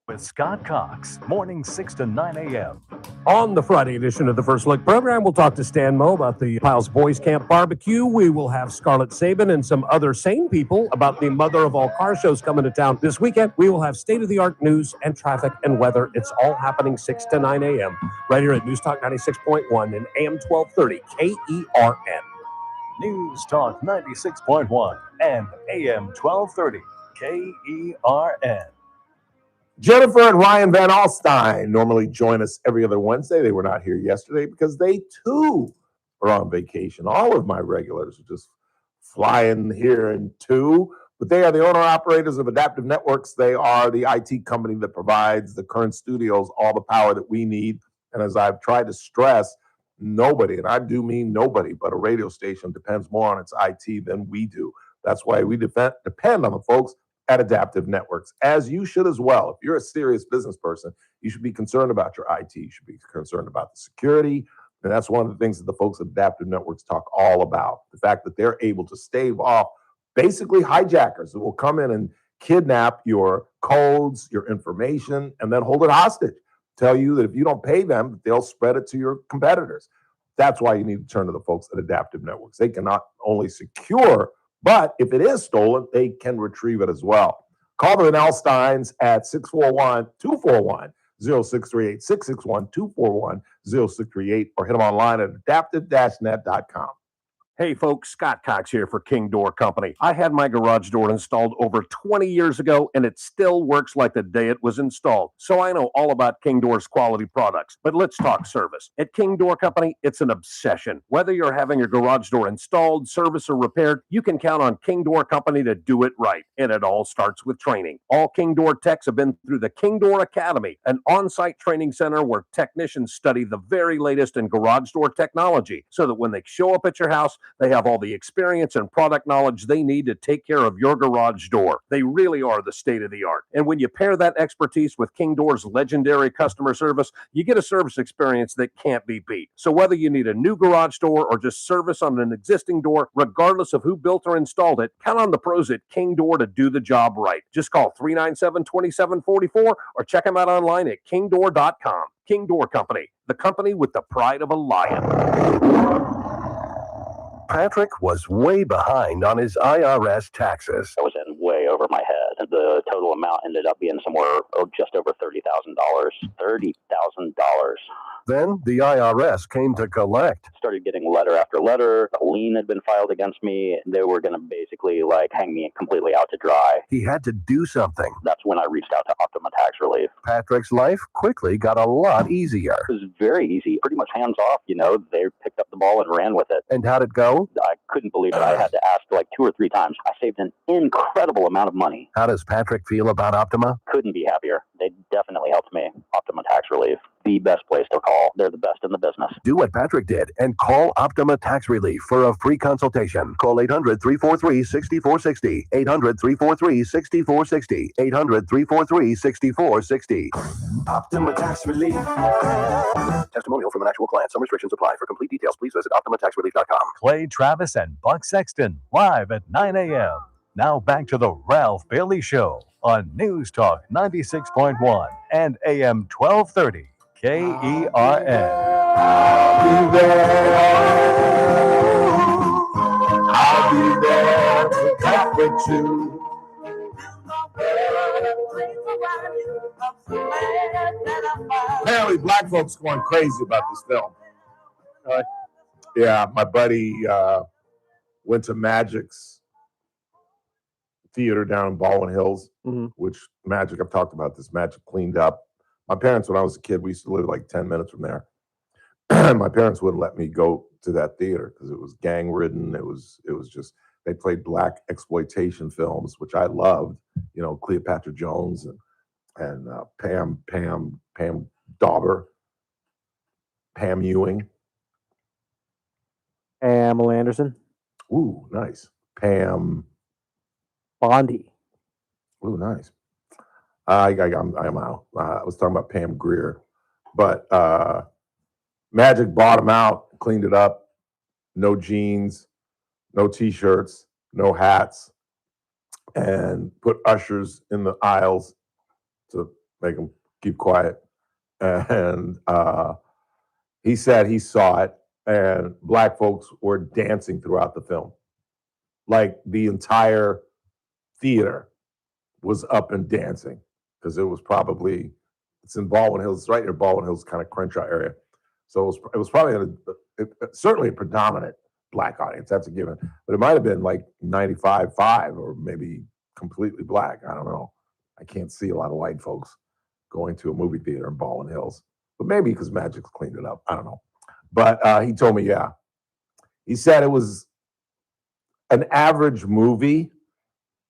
With Scott Cox, morning 6 to 9 a.m. On the Friday edition of the First Look program, we'll talk to Stan Moe about the Piles Boys Camp barbecue. We will have Scarlett Sabin and some other sane people about the mother of all car shows coming to town this weekend. We will have state-of-the-art news and traffic and weather. It's all happening 6 to 9 a.m. right here at News Talk 96.1 and AM 1230 KERN. News Talk 96.1 and AM 1230 KERN. Jennifer and Ryan Van Alstyne normally join us every other Wednesday. They were not here yesterday because they, too, are on vacation. All of my regulars are just flying here in 2. But they are the owner-operators of Adaptive Networks. They are the IT company that provides the Current Studios all the power that we need. And as I've tried to stress, nobody, and I do mean nobody, but a radio station depends more on its IT than we do. That's why we depend on the folks at Adaptive Networks, as you should as well. If you're a serious business person, you should be concerned about your IT. You should be concerned about the security. And that's one of the things that the folks at Adaptive Networks talk all about. The fact that they're able to stave off basically hijackers that will come in and kidnap your codes, your information, and then hold it hostage. Tell you that if you don't pay them, they'll spread it to your competitors. That's why you need to turn to the folks at Adaptive Networks. They can not only secure, but if it is stolen, they can retrieve it as well. Call the Alstynes at 641-241-0638, 661-241-0638, or hit them online at adaptive-net.com. Hey folks, Scott Cox here for King Door Company. I had my garage door installed over 20 years ago and it still works like the day it was installed. So I know all about King Door's quality products, but let's talk service. At King Door Company, it's an obsession. Whether you're having your garage door installed, serviced, or repaired, you can count on King Door Company to do it right. And it all starts with training. All King Door techs have been through the King Door Academy, an on-site training center where technicians study the very latest in garage door technology so that when they show up at your house, They have all the experience and product knowledge they need to take care of your garage door. They really are the state of the art. And when you pair that expertise with King Door's legendary customer service, you get a service experience that can't be beat. So whether you need a new garage door or just service on an existing door, regardless of who built or installed it, count on the pros at King Door to do the job right. Just call 397-2744 or check them out online at kingdoor.com. King Door Company, the company with the pride of a lion. Patrick was way behind on his IRS taxes. I was in way over my head. The total amount ended up being somewhere just over $30,000. $30,000. Then the IRS came to collect. Started getting letter after letter. A lien had been filed against me. They were going to basically hang me completely out to dry. He had to do something. That's when I reached out to Optima Tax Relief. Patrick's life quickly got a lot easier. It was very easy, pretty much hands off. They picked up the ball and ran with it. And how'd it go? I couldn't believe it. I had to ask 2 or 3 times. I saved an incredible amount of money. How does Patrick feel about Optima? Couldn't be happier. They definitely helped me. Optima Tax Relief, the best place to call. They're the best in the business. Do what Patrick did and call Optima Tax Relief for a free consultation. Call 800-343-6460. 800-343-6460. 800-343-6460. Optima Tax Relief. Testimonial from an actual client. Some restrictions apply. For complete details, please visit OptimaTaxRelief.com. Clay Travis and Buck Sexton live at 9 a.m. Now back to the Ralph Bailey Show on News Talk 96.1 and AM 1230 KERN. I'll be there. I'll be there to talk with you. Apparently, black folks going crazy about this film. Yeah, my buddy went to Magic's theater down in Baldwin Hills, which Magic, I've talked about this, Magic cleaned up. My parents, when I was a kid, we used to live 10 minutes from there. My parents wouldn't let me go to that theater because it was gang ridden. It was just, they played black exploitation films, which I loved, Cleopatra Jones and Pam Dauber, Pam Ewing. Pamela Anderson. Ooh, nice. Pam Bondi. Ooh, nice. I'm out. I was talking about Pam Grier, but Magic bought him out, cleaned it up. No jeans, no t-shirts, no hats, and put ushers in the aisles to make them keep quiet. And he said he saw it, and black folks were dancing throughout the film. Like the entire theater was up and dancing because it was probably, it's in Baldwin Hills, it's right near Baldwin Hills, kind of Crenshaw area. So it was probably certainly a predominant black audience, that's a given. But it might have been 95.5 or maybe completely black. I don't know. I can't see a lot of white folks going to a movie theater in Baldwin Hills. But maybe because Magic's cleaned it up. I don't know. But he told me, yeah. He said it was an average movie,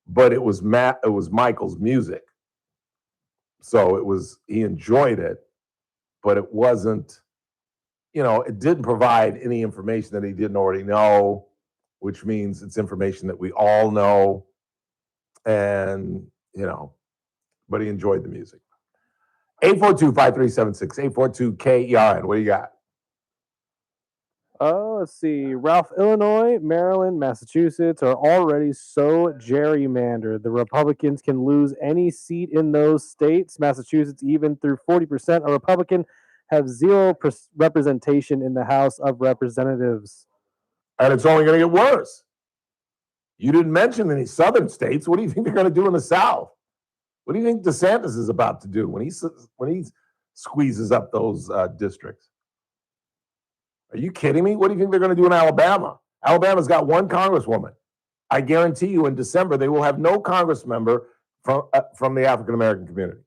but it was Michael's music. So he enjoyed it, but it wasn't, it didn't provide any information that he didn't already know, which means it's information that we all know. And, but he enjoyed the music. 842-5376, 842-KERN. What do you got? Let's see. Ralph, Illinois, Maryland, Massachusetts are already so gerrymandered. The Republicans can lose any seat in those states. Massachusetts, even through 40% are Republican, have 0% representation in the House of Representatives. And it's only going to get worse. You didn't mention any southern states. What do you think they're going to do in the South? What do you think DeSantis is about to do when he squeezes up those districts? Are you kidding me? What do you think they're going to do in Alabama? Alabama's got one congresswoman. I guarantee you in December, they will have no Congress member from the African-American community.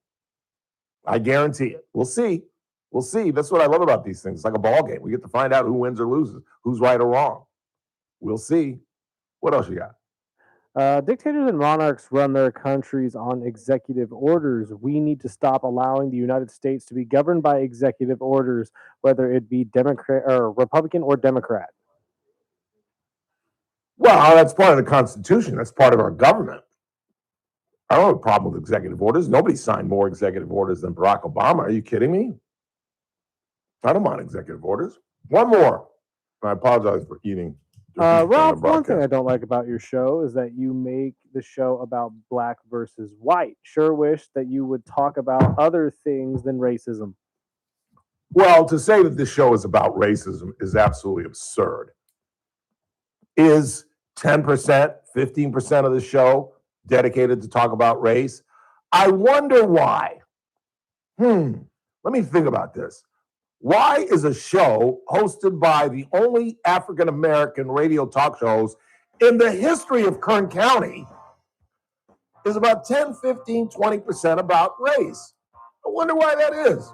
I guarantee it. We'll see. We'll see. That's what I love about these things. It's like a ball game. We get to find out who wins or loses, who's right or wrong. We'll see. What else you got? Dictators and monarchs run their countries on executive orders. We need to stop allowing the United States to be governed by executive orders, whether it be Democrat or Republican or Democrat. Well, that's part of the Constitution. That's part of our government. I don't have a problem with executive orders. Nobody signed more executive orders than Barack Obama. Are you kidding me? I don't mind executive orders. One more. I apologize for eating. Ralph, one thing I don't like about your show is that you make the show about black versus white. Sure wish that you would talk about other things than racism. Well, to say that this show is about racism is absolutely absurd. Is 10%, 15% of the show dedicated to talk about race? I wonder why. Let me think about this. Why is a show hosted by the only African-American radio talk shows in the history of Kern County is about 10, 15, 20% about race? I wonder why that is.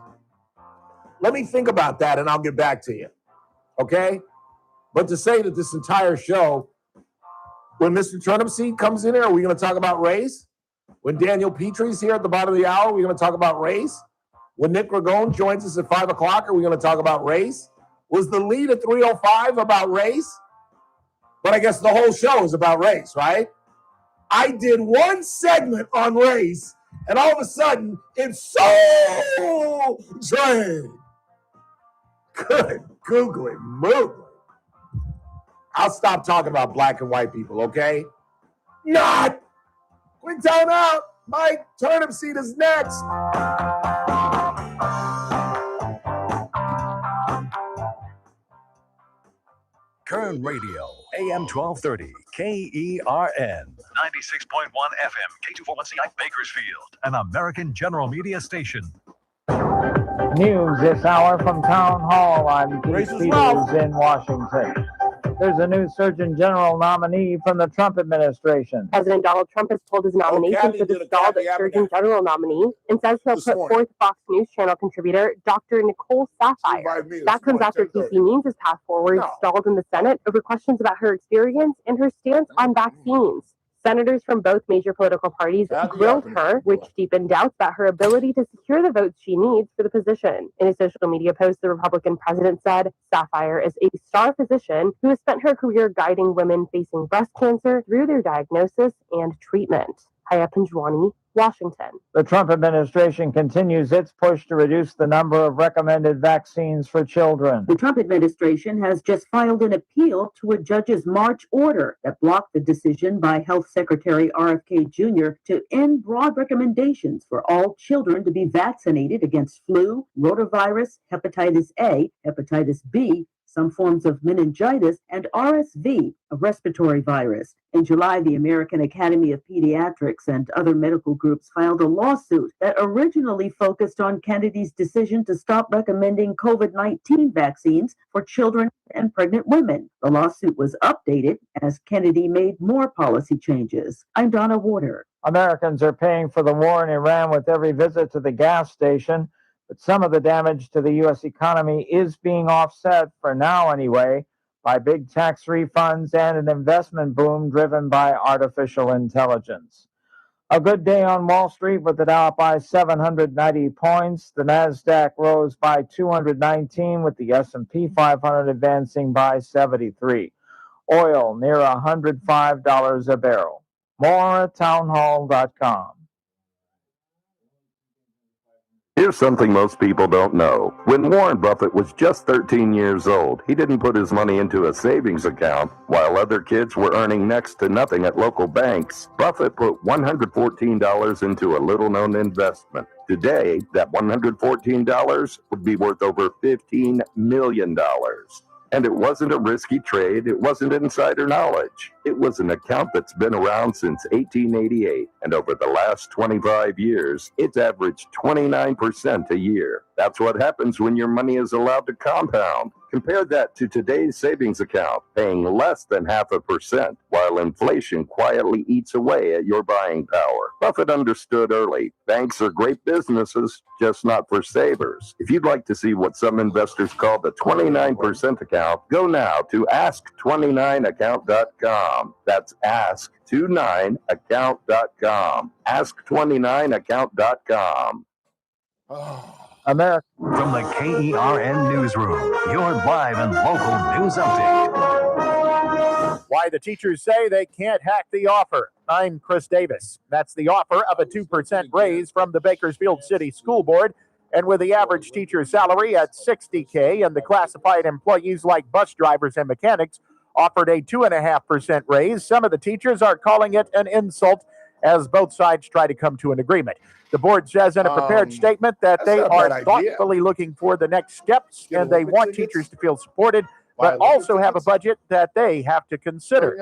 Let me think about that and I'll get back to you. Okay? But to say that this entire show, when Mr. Turnipseed comes in here, are we going to talk about race? When Daniel Petrie's here at the bottom of the hour, are we going to talk about race? When Nick Ragone joins us at 5 o'clock, are we going to talk about race? Was the lead at 3:05 about race? But I guess the whole show is about race, right? I did one segment on race, and all of a sudden, it's so drained. Good googly moogly. I'll stop talking about black and white people, okay? Not! Quick time out. Mike Turnipseed is next. Kern Radio, AM 1230, KERN. 96.1 FM, K241CI Bakersfield, an American General Media station. News this hour from Town Hall. I'm Keith Peters in Washington. There's a new Surgeon General nominee from the Trump administration. President Donald Trump has pulled his nomination for the stalled Surgeon General nominee and says he'll put forth Fox News Channel contributor Dr. Nicole Saphier. That comes after TC Means' path forward stalled in the Senate over questions about her experience and her stance on vaccines. Senators from both major political parties grilled her, which deepened doubts about her ability to secure the votes she needs for the position. In a social media post, the Republican president said Saphier is a star physician who has spent her career guiding women facing breast cancer through their diagnosis and treatment. Haya Panjwani, Washington. The Trump administration continues its push to reduce the number of recommended vaccines for children. The Trump administration has just filed an appeal to a judge's March order that blocked the decision by Health Secretary RFK Jr. to end broad recommendations for all children to be vaccinated against flu, rotavirus, hepatitis A, hepatitis B, some forms of meningitis, and RSV, a respiratory virus. In July, the American Academy of Pediatrics and other medical groups filed a lawsuit that originally focused on Kennedy's decision to stop recommending COVID-19 vaccines for children and pregnant women. The lawsuit was updated as Kennedy made more policy changes. I'm Donna Warder. Americans are paying for the war in Iran with every visit to the gas station, but some of the damage to the U.S. economy is being offset, for now anyway, by big tax refunds and an investment boom driven by artificial intelligence. A good day on Wall Street with the Dow up by 790 points. The NASDAQ rose by 219 with the S&P 500 advancing by 73. Oil near $105 a barrel. More at townhall.com. Here's something most people don't know. When Warren Buffett was just 13 years old, he didn't put his money into a savings account while other kids were earning next to nothing at local banks. Buffett put $114 into a little-known investment. Today, that $114 would be worth over $15 million. And it wasn't a risky trade. It wasn't insider knowledge. It was an account that's been around since 1888. And over the last 25 years, it's averaged 29% a year. That's what happens when your money is allowed to compound. Compare that to today's savings account, paying less than 0.5%, while inflation quietly eats away at your buying power. Buffett understood early. Banks are great businesses, just not for savers. If you'd like to see what some investors call the 29% account, go now to ask29account.com. That's ask29account.com. Ask29account.com. America. From the KERN Newsroom, your live and local news update. Why the teachers say they can't hack the offer. I'm Chris Davis. That's the offer of a 2% raise from the Bakersfield City School Board. And with the average teacher salary at $60K and the classified employees like bus drivers and mechanics offered a 2.5% raise, some of the teachers are calling it an insult as both sides try to come to an agreement. The board says in a prepared statement that they are thoughtfully looking for the next steps and they want teachers to feel supported, but also have a budget that they have to consider.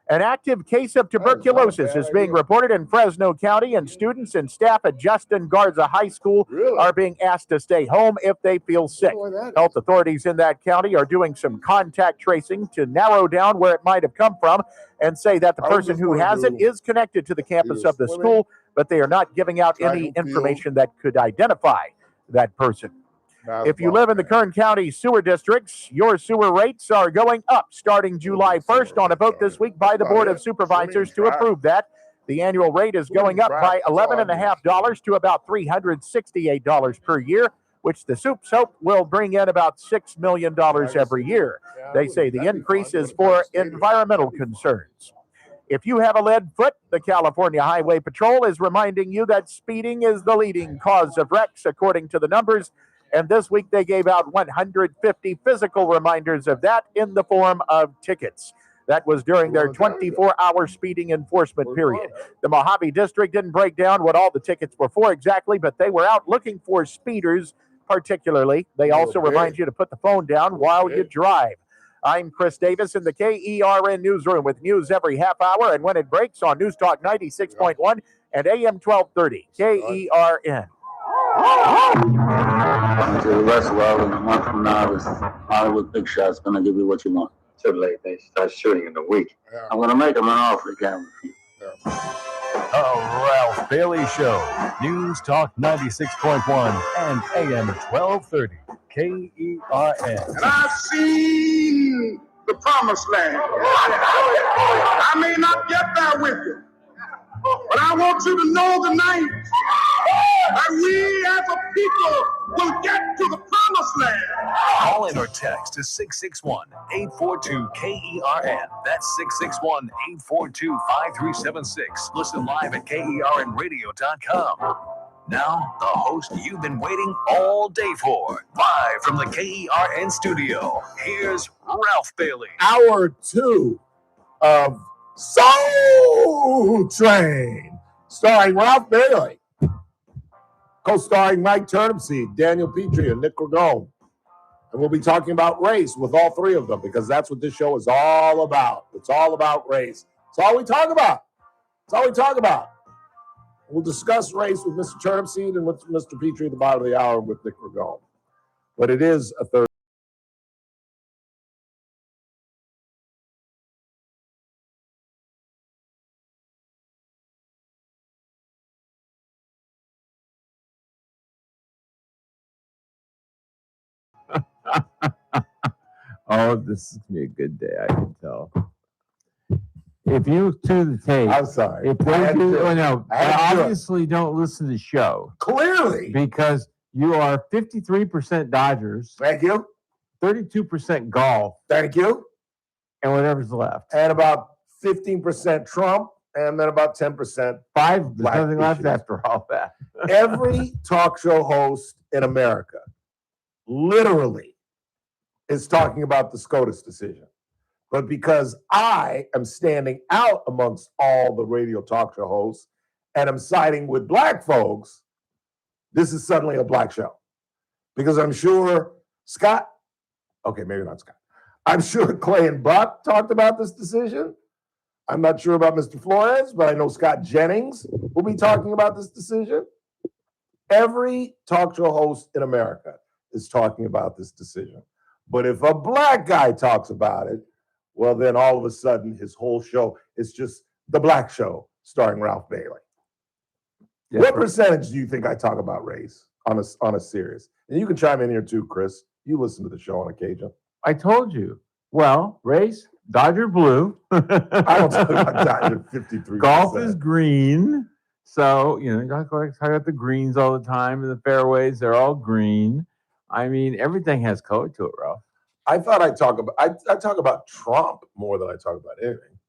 An active case of tuberculosis is being reported in Fresno County, and students and staff at Justin Garza High School are being asked to stay home if they feel sick. Health authorities in that county are doing some contact tracing to narrow down where it might have come from and say that the person who has it is connected to the campus of the school, but they are not giving out any information that could identify that person. If you live in the Kern County sewer districts, your sewer rates are going up starting July 1st on a vote this week by the Board of Supervisors to approve that. The annual rate is going up by $11.50 to about $368 per year, which the Soup Soap will bring in about $6 million every year. They say the increase is for environmental concerns. If you have a lead foot, the California Highway Patrol is reminding you that speeding is the leading cause of wrecks, according to the numbers. And this week they gave out 150 physical reminders of that in the form of tickets. That was during their 24-hour speeding enforcement period. The Mojave District didn't break down what all the tickets were for exactly, but they were out looking for speeders particularly. They also remind you to put the phone down while you drive. I'm Chris Davis in the KERN newsroom with news every half hour and when it breaks on News Talk 96.1 and AM 1230 KERN. To the rest of in a month from now, this Hollywood Big Shot's going to give you what you want. Too late. They start shooting in a week. I'm going to make them an offer again. The Ralph Bailey Show. News Talk 96.1 and AM 1230. KERN. And I've seen the promised land. I may not get there with you, but I want you to know tonight that we as a people will get to the promised land. Call in or text to 661-842-KERN. That's 661-842-5376. Listen live at KERNradio.com. Now, the host you've been waiting all day for. Live from the KERN studio, here's Ralph Bailey. Hour 2 of Soul Train, starring Ralph Bailey, co-starring Mike Turnipseed, Daniel Petrie, and Nick Ragone. And we'll be talking about race with all three of them because that's what this show is all about. It's all about race. It's all we talk about. It's all we talk about. We'll discuss race with Mr. Turnipseed and with Mr. Petrie at the bottom of the hour with Nick Ragone. But it is a third. Oh, this is going to be a good day, I can tell. If you tune the tape, I'm sorry. If they do, obviously don't listen to the show. Clearly. Because you are 53% Dodgers. Thank you. 32% golf. Thank you. And whatever's left. And about 15% Trump, and then about 10% There's black nothing left issues. after all that. Every talk show host in America literally is talking about the SCOTUS decision. But because I am standing out amongst all the radio talk show hosts and I'm siding with black folks, this is suddenly a black show. Because I'm sure Scott, okay, maybe not Scott. I'm sure Clay and Buck talked about this decision. I'm not sure about Mr. Flores, but I know Scott Jennings will be talking about this decision. Every talk show host in America is talking about this decision. But if a black guy talks about it, well, then all of a sudden his whole show is just the black show starring Ralph Bailey. Yeah, what percentage do you think I talk about race on a series? And you can chime in here too, Chris. You listen to the show on occasion. I told you. Well, race, Dodger blue. I don't talk about Dodger 53%. Golf is green. So, you talk about the greens all the time and the fairways, they're all green. I mean, everything has color to it, Ralph. I thought I talk about Trump more than I talk about anything.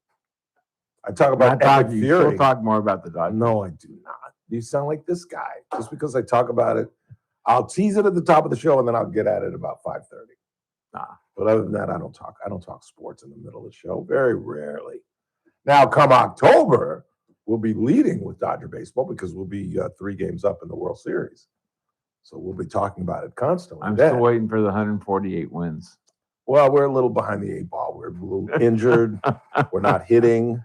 I talk about epic you fury. still talk more about the Dodgers. No, I do not. You sound like this guy. Just because I talk about it, I'll tease it at the top of the show and then I'll get at it about 5:30. But other than that, I don't talk sports in the middle of the show. Very rarely. Now, come October, we'll be leading with Dodger baseball because we'll be 3 games up in the World Series. So we'll be talking about it constantly. I'm still waiting for the 148 wins. Well, we're a little behind the 8 ball. We're a little injured. We're not hitting.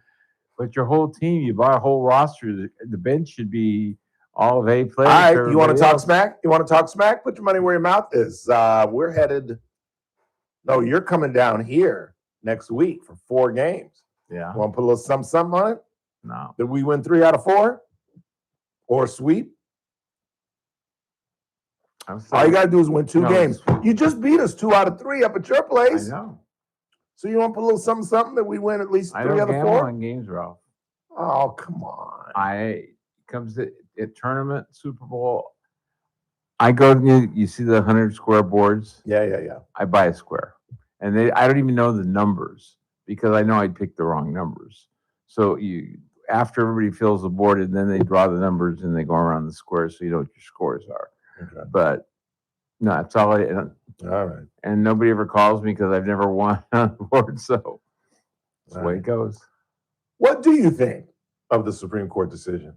But your whole team, you bought a whole roster. The bench should be all of A players. All right, you want to talk smack? You want to talk smack? Put your money where your mouth is. We're headed. No, you're coming down here next week for 4 games. Yeah. Want to put a little something on it? No. Did we win 3 out of 4? Or sweep? All you got to do is win 2 games. You just beat us 2 out of 3 up at your place. I know. So you want to put a little something that we win at least 3 out of 4? On games, Ralph. Oh, come on. Comes to at tournament, Super Bowl. I go to you see the 100 square boards? Yeah. I buy a square. And I don't even know the numbers because I know I'd pick the wrong numbers. So after everybody fills the board and then they draw the numbers and they go around the square so you know what your scores are. Okay. But no, it's all right. And nobody ever calls me because I've never won on the board. So that's the way it goes. What do you think of the Supreme Court decision?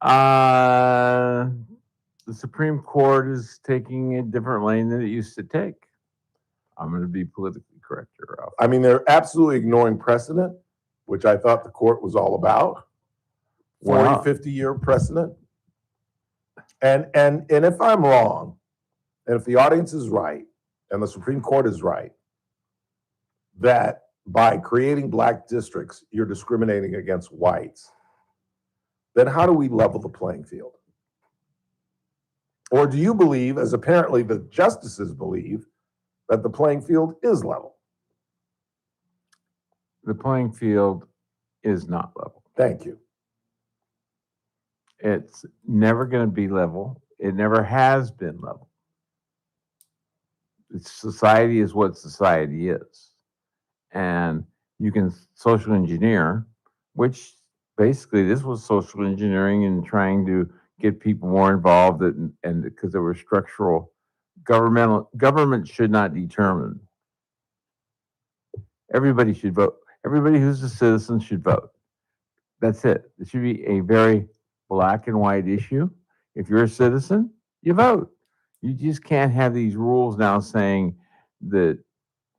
The Supreme Court is taking a different lane than it used to take. I'm going to be politically correct here, Ralph. I mean, they're absolutely ignoring precedent, which I thought the court was all about. 40, 50-year precedent. And if I'm wrong, and if the audience is right, and the Supreme Court is right, that by creating black districts, you're discriminating against whites, then how do we level the playing field? Or do you believe, as apparently the justices believe, that the playing field is level? The playing field is not level. Thank you. It's never going to be level. It never has been level. Society is what society is. And you can social engineer, which basically this was social engineering and trying to get people more involved and because there were structural government should not determine. Everybody should vote. Everybody who's a citizen should vote. That's it. It should be a very black and white issue. If you're a citizen, you vote. You just can't have these rules now saying that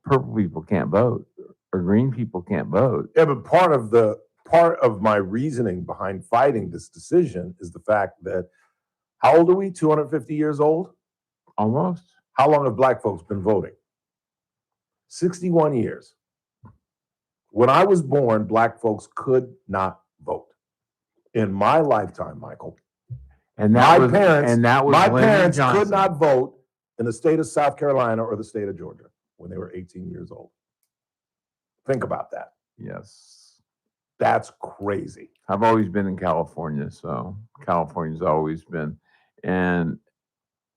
purple people can't vote or green people can't vote. Yeah, but part of my reasoning behind fighting this decision is the fact that how old are we? 250 years old? Almost. How long have black folks been voting? 61 years. When I was born, black folks could not vote. In my lifetime, Michael. And my parents could not vote in the state of South Carolina or the state of Georgia when they were 18 years old. Think about that. Yes. That's crazy. I've always been in California, so California's always been. And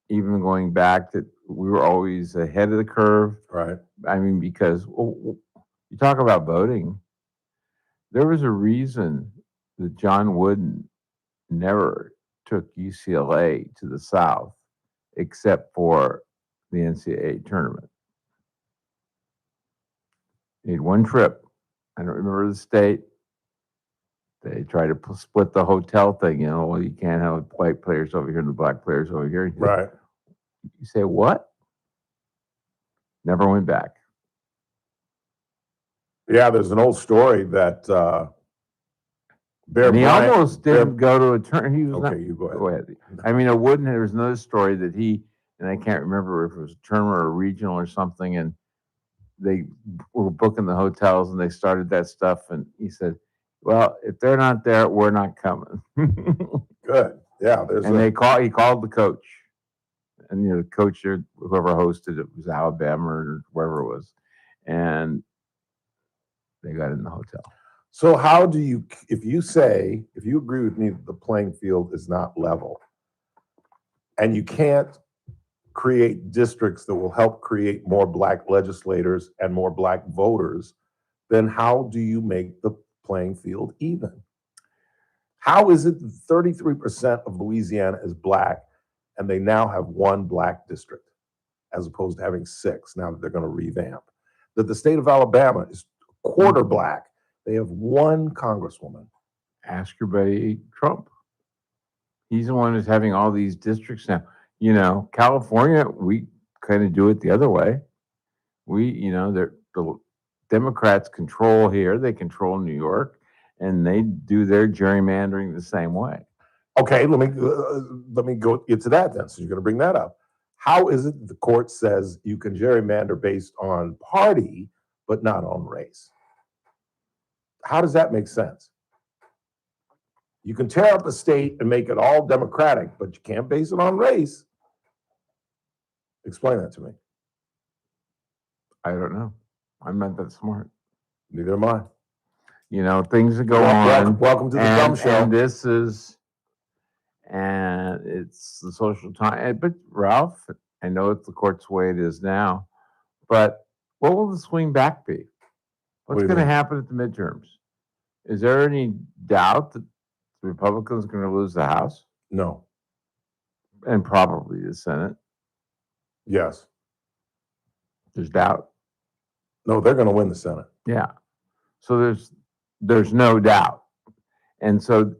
even going back that we were always ahead of the curve. Right. I mean, because you talk about voting, there was a reason that John Wooden never took UCLA to the South except for the NCAA tournament. He had one trip. I don't remember the state. They tried to split the hotel thing, well, you can't have white players over here and the black players over here. Right. You say, what? Never went back. Yeah, there's an old story that he almost didn't go to a tournament. He was okay, you go ahead. Go ahead. I mean, there was another story that and I can't remember if it was a tournament or a regional or something, and they were booking the hotels and they started that stuff, and he said, well, if they're not there, we're not coming. Good. Yeah. He called the coach. And the coach or whoever hosted it was Alabama or wherever it was. And they got in the hotel. So how do you, if you agree with me that the playing field is not level, and you can't create districts that will help create more black legislators and more black voters, then how do you make the playing field even? How is it that 33% of Louisiana is black and they now have one black district as opposed to having 6 now that they're going to revamp? That the state of Alabama is quarter black. They have one congresswoman. Ask your buddy Trump. He's the one who's having all these districts now. You know, California, we kind of do it the other way. The Democrats control here, they control New York, and they do their gerrymandering the same way. Okay, let me go into that then. So you're going to bring that up. How is it that the court says you can gerrymander based on party, but not on race? How does that make sense? You can tear up a state and make it all Democratic, but you can't base it on race. Explain that to me. I don't know. I'm not that smart. Neither am I. You know, things that go on. Welcome to the dumb show. And it's the social time. But Ralph, I know it's the court's way it is now, but what will the swing back be? What's going to happen at the midterms? Is there any doubt that the Republicans are going to lose the House? No. And probably the Senate? Yes. There's doubt. No, they're going to win the Senate. Yeah. So there's no doubt. And so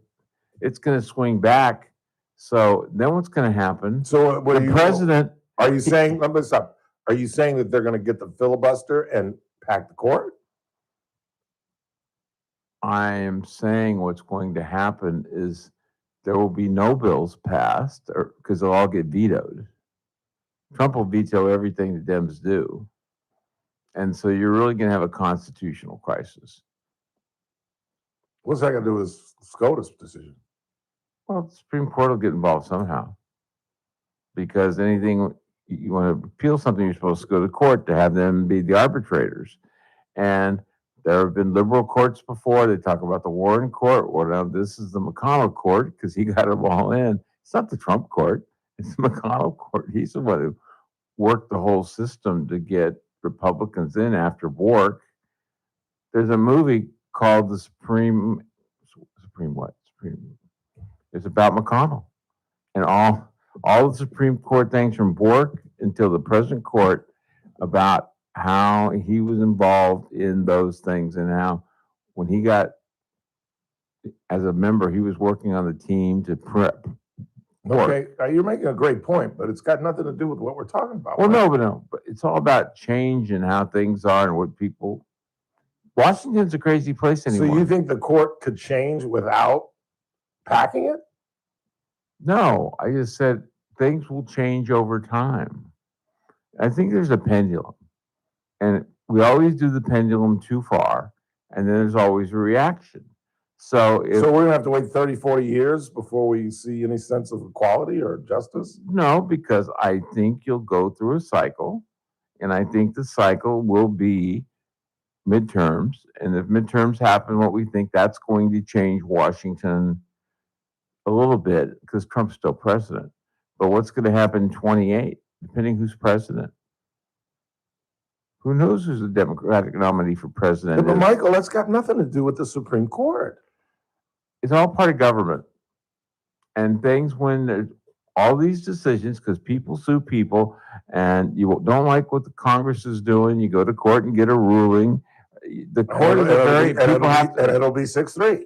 it's going to swing back. So then what's going to happen? So what the president. Are you saying, let me stop. Are you saying that they're going to get the filibuster and pack the court? I am saying what's going to happen is there will be no bills passed because they'll all get vetoed. Trump will veto everything the Dems do. And so you're really going to have a constitutional crisis. What's that going to do with SCOTUS decision? Well, the Supreme Court will get involved somehow. Because anything, you want to appeal something, you're supposed to go to court to have them be the arbitrators. And there have been liberal courts before. They talk about the Warren court. Well, now this is the McConnell court because he got them all in. It's not the Trump court. It's the McConnell court. He's the one who worked the whole system to get Republicans in after Bork. There's a movie called The Supreme what? Supreme. It's about McConnell. And all the Supreme Court things from Bork until the present court about how he was involved in those things and how when he got as a member, he was working on the team to prep. Okay, you're making a great point, but it's got nothing to do with what we're talking about. Well, no, but it's all about change and how things are and what people. Washington's a crazy place anymore. So you think the court could change without packing it? No, I just said things will change over time. I think there's a pendulum, and we always do the pendulum too far, and then there's always a reaction. So we're going to have to wait 30, 40 years before we see any sense of equality or justice? No, because I think you'll go through a cycle, and I think the cycle will be midterms. And if midterms happen, what we think that's going to change Washington a little bit because Trump's still president. But what's going to happen in 28, depending who's president? Who knows who's the Democratic nominee for president? Yeah, but Michael, that's got nothing to do with the Supreme Court. It's all part of government. And things when there's all these decisions, because people sue people, and you don't like what the Congress is doing, you go to court and get a ruling. The court is very and it'll be 6-3.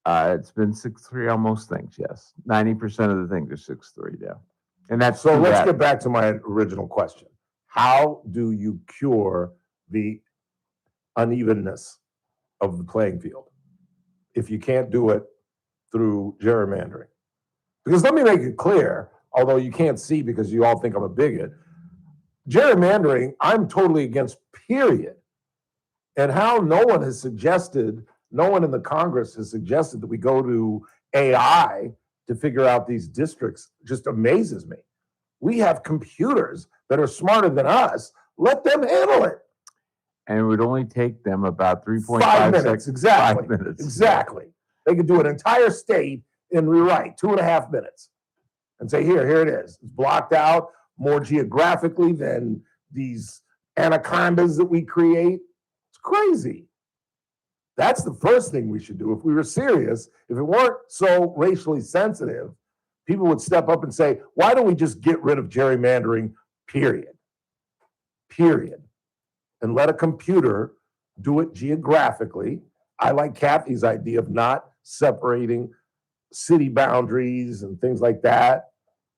It's been 6-3 on most things, yes. 90% of the things are 6-3 now. And that's so let's get back to my original question. How do you cure the unevenness of the playing field if you can't do it through gerrymandering? Because let me make it clear, although you can't see because you all think I'm a bigot, gerrymandering, I'm totally against, period. And how no one in the Congress has suggested that we go to AI to figure out these districts just amazes me. We have computers that are smarter than us. Let them handle it. And it would only take them about 3.5 minutes. Exactly. 5 minutes. Exactly. They could do an entire state and rewrite 2.5 minutes. and say, here it is. It's blocked out more geographically than these anacondas that we create. It's crazy. That's the first thing we should do. If we were serious, if it weren't so racially sensitive, people would step up and say, why don't we just get rid of gerrymandering, period? Period. And let a computer do it geographically. I like Kathy's idea of not separating city boundaries and things like that.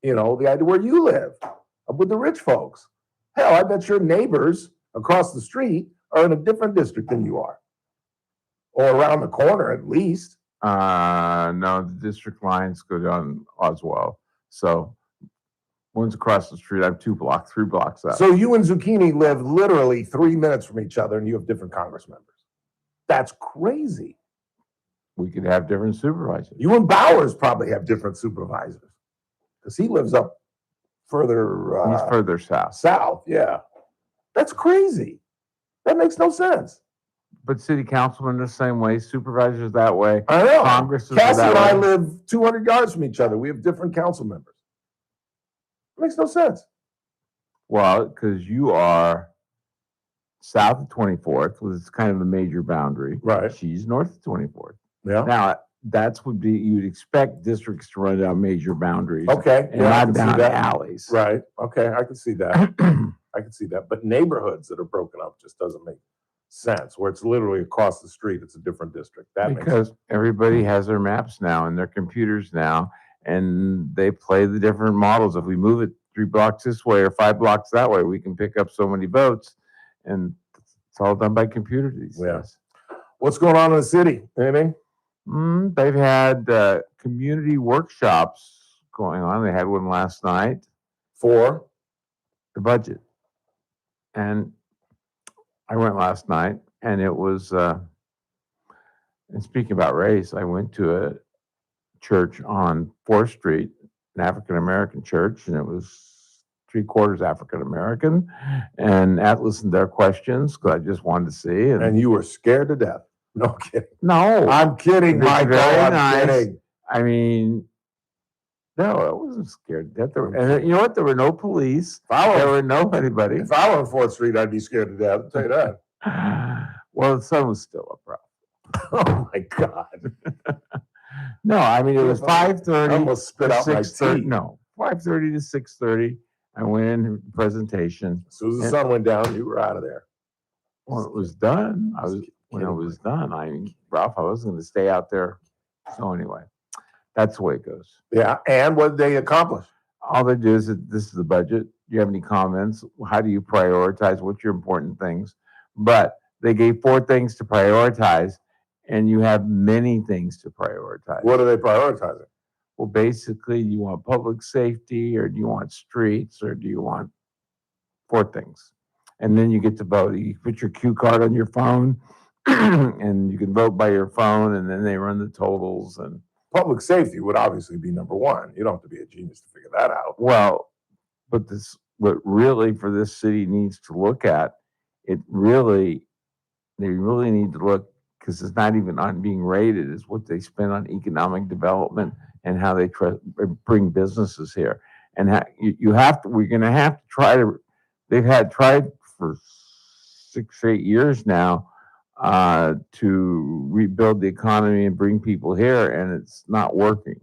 You know, the idea where you live, up with the rich folks. Hell, I bet your neighbors across the street are in a different district than you are. Or around the corner, at least. No, the district lines go down Oswell. So one's across the street. I have 3 blocks out. So you and Zucchini live literally 3 minutes from each other, and you have different Congress members. That's crazy. We could have different supervisors. You and Bowers probably have different supervisors, because he lives up further. He's further south. South, yeah. That's crazy. That makes no sense. But city councilmen the same way, supervisors that way. I know. Congress is Cassie that and I way. live 200 yards from each other. We have different council members. It makes no sense. Well, because you are south of 24th, which is kind of the major boundary. Right. She's north of 24th. Yeah. Now, that's would be, you'd expect districts to run down major boundaries. Okay. And I not can see down that. alleys. Right. Okay. I can see that. I can see that. But neighborhoods that are broken up just doesn't make sense. Where it's literally across the street, it's a different district. That makes Because sense. everybody has their maps now and their computers now, and they play the different models. If we move it 3 blocks this way or 5 blocks that way, we can pick up so many votes, and it's all done by computer these days. What's going on in the city? Anything? They've had community workshops going on. They had one last night for the budget, and I went last night, and it was. And speaking about race, I went to a church on 4th Street, an African American church, and it was 3/4 African American, and I listened to their questions because I just wanted to see. And you were scared to death. No kidding. No, I'm kidding, It's Michael. very I'm nice. kidding. I mean, no, I wasn't scared to death. And you know what? There were no police. There were no anybody. If I were on 4th Street, I'd be scared to death. I'll tell you that. Well, the sun was still up, bro. Oh my God. No, I mean, it was 5:30. I almost spit to out my 6:30. tea. No, 5:30 to 6:30. I went in presentation. As soon as the And- sun went down, you were out of there. When it was done, when it was done, Ralph, I was going to stay out there. So anyway, that's the way it goes. Yeah. And what did they accomplish? All they do is that this is the budget. Do you have any comments? How do you prioritize? What's your important things? But they gave 4 things to prioritize, and you have many things to prioritize. What are they prioritizing? Well, basically, you want public safety, or do you want streets, or do you want 4 things? And then you get to vote. You put your cue card on your phone, and you can vote by your phone, and then they run the totals. And Public safety would obviously be number one. You don't have to be a genius to figure that out. well, but what really for this city needs to look at, they really need to look, because it's not even on being rated, is what they spend on economic development and how they bring businesses here. And we're going to have to try to. They've tried for 6 or 8 years now to rebuild the economy and bring people here, and it's not working.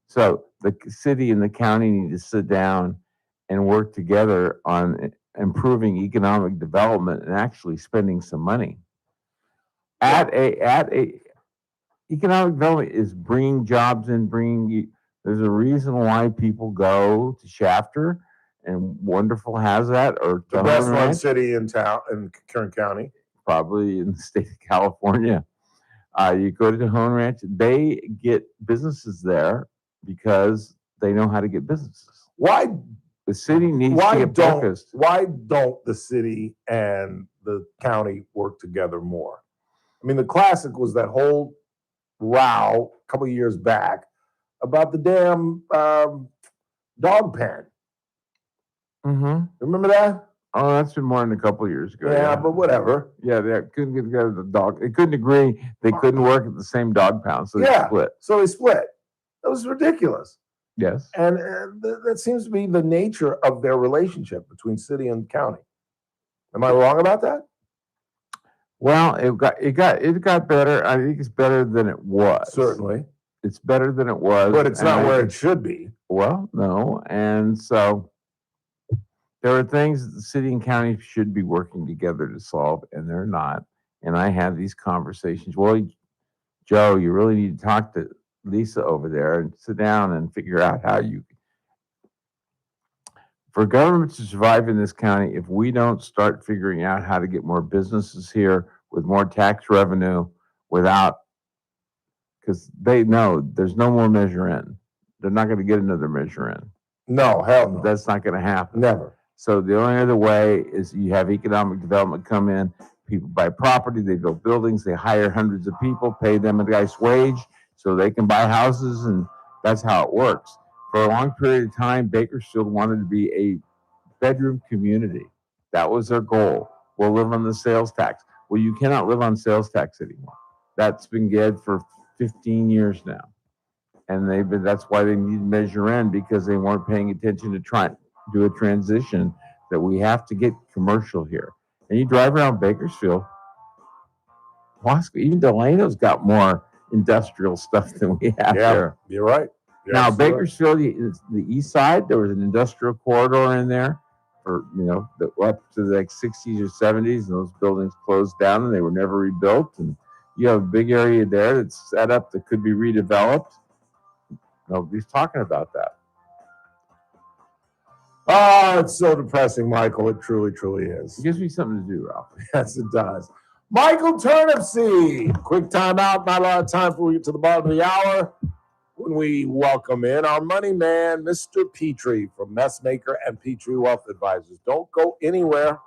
So the city and the county need to sit down and work together on improving economic development and actually spending some money. Economic development is bringing jobs in, there's a reason why people go to Shafter, and Wonderful has that, or The to best Home run Ranch, city in town, in Kern County. probably in the state of California. You go to Home Ranch, they get businesses there because they know how to get businesses. Why The city needs to get focused. Why don't the city and the county work together more? I mean, the classic was that whole row a couple of years back about the damn dog pen. Mm-hmm. Remember that? Oh, that's been more than a couple of years ago. Yeah, but whatever. Yeah, they couldn't get together the dog. They couldn't agree. They couldn't work at the same dog pound, so they split. So they split. That was ridiculous. Yes. And that seems to be the nature of their relationship between city and county. Am I wrong about that? Well, it got better. I think it's better than it was. Certainly. It's better than it was. But it's not where it should be. Well, no. And so there are things that the city and county should be working together to solve, and they're not. And I have these conversations. Well, Joe, you really need to talk to Lisa over there and sit down and figure out how you. For government to survive in this county, if we don't start figuring out how to get more businesses here with more tax revenue without, because they know there's no more Measure N. They're not going to get another Measure N. No, hell no. That's not going to happen. Never. So the only other way is you have economic development come in, people buy property, they build buildings, they hire hundreds of people, pay them a nice wage so they can buy houses, and that's how it works. For a long period of time, Bakersfield wanted to be a bedroom community. That was their goal. We'll live on the sales tax. Well, you cannot live on sales tax anymore. That's been dead for 15 years now. And that's why they need Measure N, because they weren't paying attention to try and do a transition that we have to get commercial here. And you drive around Bakersfield, even Delano's got more industrial stuff than we have here. You're right. Now, Bakersfield, the east side, there was an industrial corridor in there for, up to the 60s or 70s, and those buildings closed down and they were never rebuilt. And you have a big area there that's set up that could be redeveloped. Nobody's talking about that. Oh, it's so depressing, Michael. It truly, truly is. It gives me something to do, Ralph. Yes, it does. Michael Turnipseed. Quick time out. Not a lot of time before we get to the bottom of the hour. When we welcome in our money man, Mr. Petrie from Messmaker and Petrie Wealth Advisors. Don't go anywhere.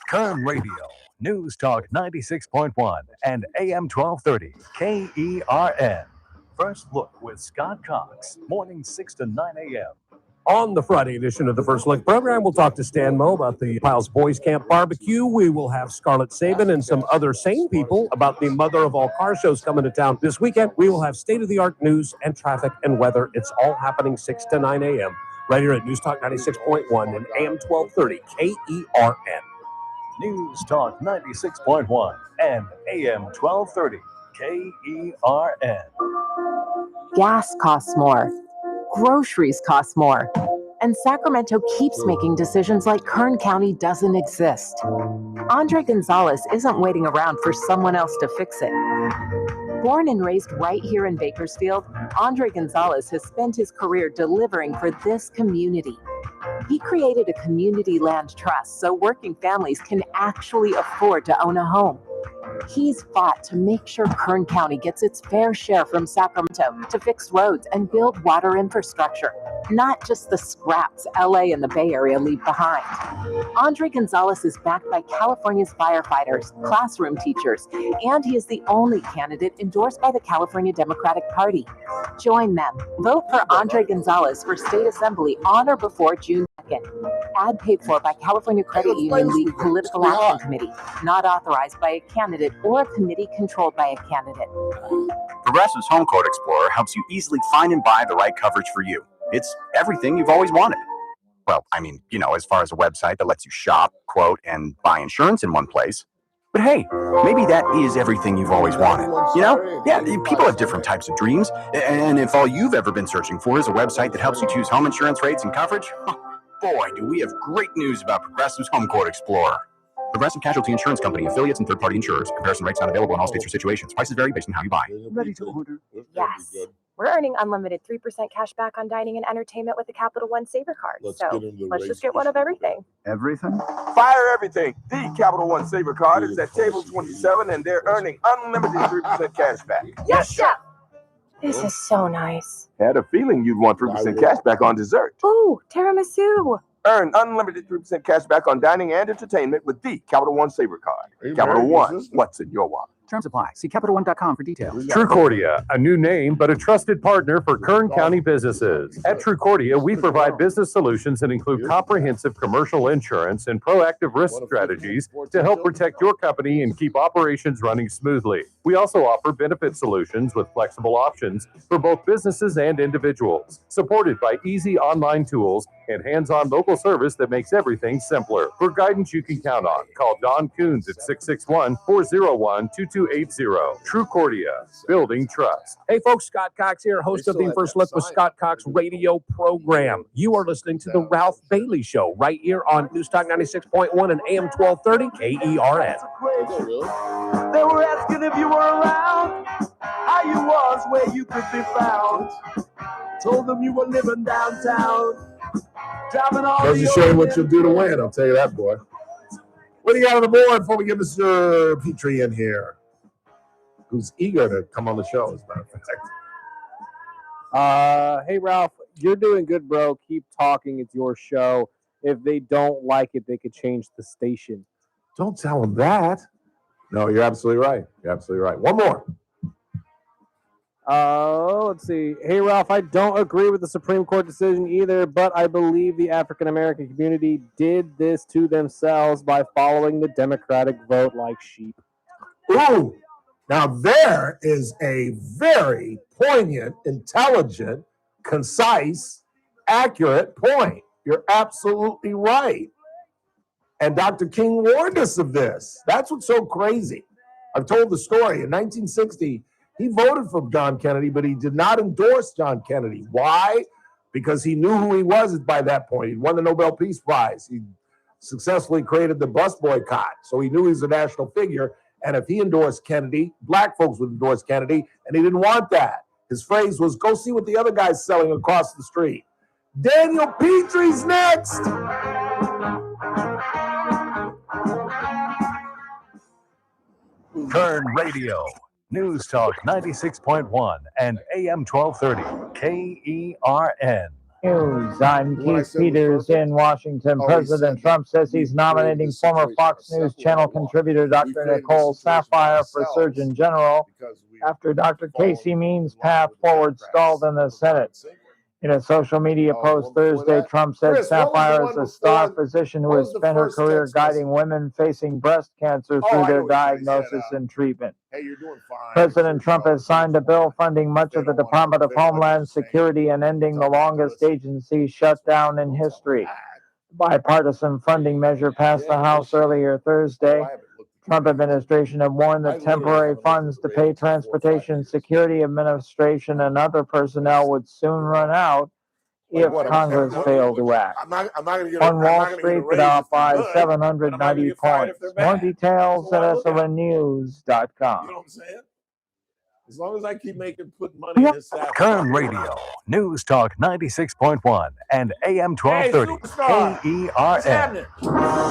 Kern Radio, News Talk 96.1 and AM 1230, KERN. First Look with Scott Cox, morning 6 to 9 a.m. On the Friday edition of the First Look program, we'll talk to Stan Moe about the Piles Boys Camp Barbecue. We will have Scarlett Sabin and some other sane people about the mother of all car shows coming to town this weekend. We will have state-of-the-art news and traffic and weather. It's all happening 6 to 9 a.m. right here at News Talk 96.1 and AM 1230 KERN. News Talk 96.1 and AM 1230 KERN. Gas costs more. Groceries cost more. And Sacramento keeps making decisions like Kern County doesn't exist. Andre Gonzalez isn't waiting around for someone else to fix it. Born and raised right here in Bakersfield, Andre Gonzalez has spent his career delivering for this community. He created a community land trust so working families can actually afford to own a home. He's fought to make sure Kern County gets its fair share from Sacramento to fix roads and build water infrastructure, not just the scraps LA and the Bay Area leave behind. Andre Gonzalez is backed by California's firefighters, classroom teachers, and he is the only candidate endorsed by the California Democratic Party. Join them. Vote for Andre Gonzalez for State Assembly on or before June 2nd. Ad paid for by California Credit Union League Political Action Committee, not authorized by a candidate or a committee controlled by a candidate. Progressive's Home Quote Explorer helps you easily find and buy the right coverage for you. It's everything you've always wanted. Well, I mean, as far as a website that lets you shop, quote, and buy insurance in one place. But hey, maybe that is everything you've always wanted. Yeah, people have different types of dreams. And if all you've ever been searching for is a website that helps you choose home insurance rates and coverage, boy, do we have great news about Progressive's Home Quote Explorer. Progressive Casualty Insurance Company, affiliates, and third-party insurers. Comparison rates not available in all states or situations. Prices vary based on how you buy. Ready to order? Yes. We're earning unlimited 3% cash back on dining and entertainment with the Capital One Saver Card. Let's just get one of everything. Everything? Fire everything. The Capital One Saver Card is at table 27, and they're earning unlimited 3% cash back. Yes, chef. This is so nice. Had a feeling you'd want 3% cash back on dessert. Ooh, tiramisu. Earn unlimited 3% cash back on dining and entertainment with the Capital One Saver Card. Capital One, what's in your wallet? Terms apply. See CapitalOne.com for details. Trucordia, a new name, but a trusted partner for Kern County businesses. At Trucordia, we provide business solutions that include comprehensive commercial insurance and proactive risk strategies to help protect your company and keep operations running smoothly. We also offer benefit solutions with flexible options for both businesses and individuals, supported by easy online tools and hands-on local service that makes everything simpler. For guidance you can count on, call Don Coons at 661-401-2280. Trucordia, building trust. Hey folks, Scott Cox here, host of the First Look with Scott Cox radio program. You are listening to the Ralph Bailey Show right here on News Talk 96.1 and AM 1230 KERN. They were asking if you were around, how you was, where you could be found. Told them you were living downtown. Doesn't show what you'll do to win, I'll tell you that, boy. What do you got on the board before we get Mr. Petrie in here, who's eager to come on the show, as a matter of fact? Hey, Ralph, you're doing good, bro. Keep talking. It's your show. If they don't like it, they could change the station. Don't tell them that. No, you're absolutely right. You're absolutely right. One more. Let's see. Hey, Ralph, I don't agree with the Supreme Court decision either, but I believe the African-American community did this to themselves by following the Democratic vote like sheep. Ooh, now there is a very poignant, intelligent, concise, accurate point. You're absolutely right. And Dr. King warned us of this. That's what's so crazy. I've told the story. In 1960, he voted for John Kennedy, but he did not endorse John Kennedy. Why? Because he knew who he was by that point. He won the Nobel Peace Prize. He successfully created the bus boycott. So he knew he was a national figure. And if he endorsed Kennedy, black folks would endorse Kennedy, and he didn't want that. His phrase was, go see what the other guy's selling across the street. Daniel Petrie's next. Kern Radio, News Talk 96.1 and AM 1230, KERN. News. I'm Keith Peters in Washington. President Trump says he's nominating former Fox News Channel contributor Dr. Nicole Saphier for Surgeon General after Dr. Casey Means' path forward stalled in the Senate. In a social media post Thursday, Trump said Saphier is a star physician who has spent her career guiding women facing breast cancer through their diagnosis and treatment. President Trump has signed a bill funding much of the Department of Homeland Security and ending the longest agency shutdown in history. The bipartisan funding measure passed the House earlier Thursday. Trump administration had warned that temporary funds to pay Transportation Security Administration and other personnel would soon run out if Congress failed to act. On Wall Street, the Dow by 790 points. More details at SRNnews.com. You know what I'm saying? As long as I keep putting money in this Sapphire. Kern Radio, News Talk 96.1 and AM 1230, KERN.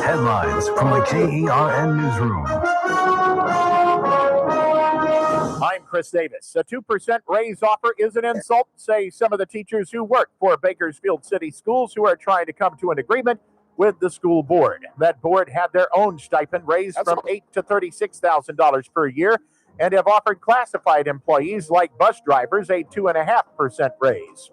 Headlines from the KERN newsroom. I'm Chris Davis. A 2% raise offer is an insult, say some of the teachers who work for Bakersfield City Schools who are trying to come to an agreement with the school board. That board had their own stipend raised from $8,000 to $36,000 per year and have offered classified employees like bus drivers a 2.5% raise.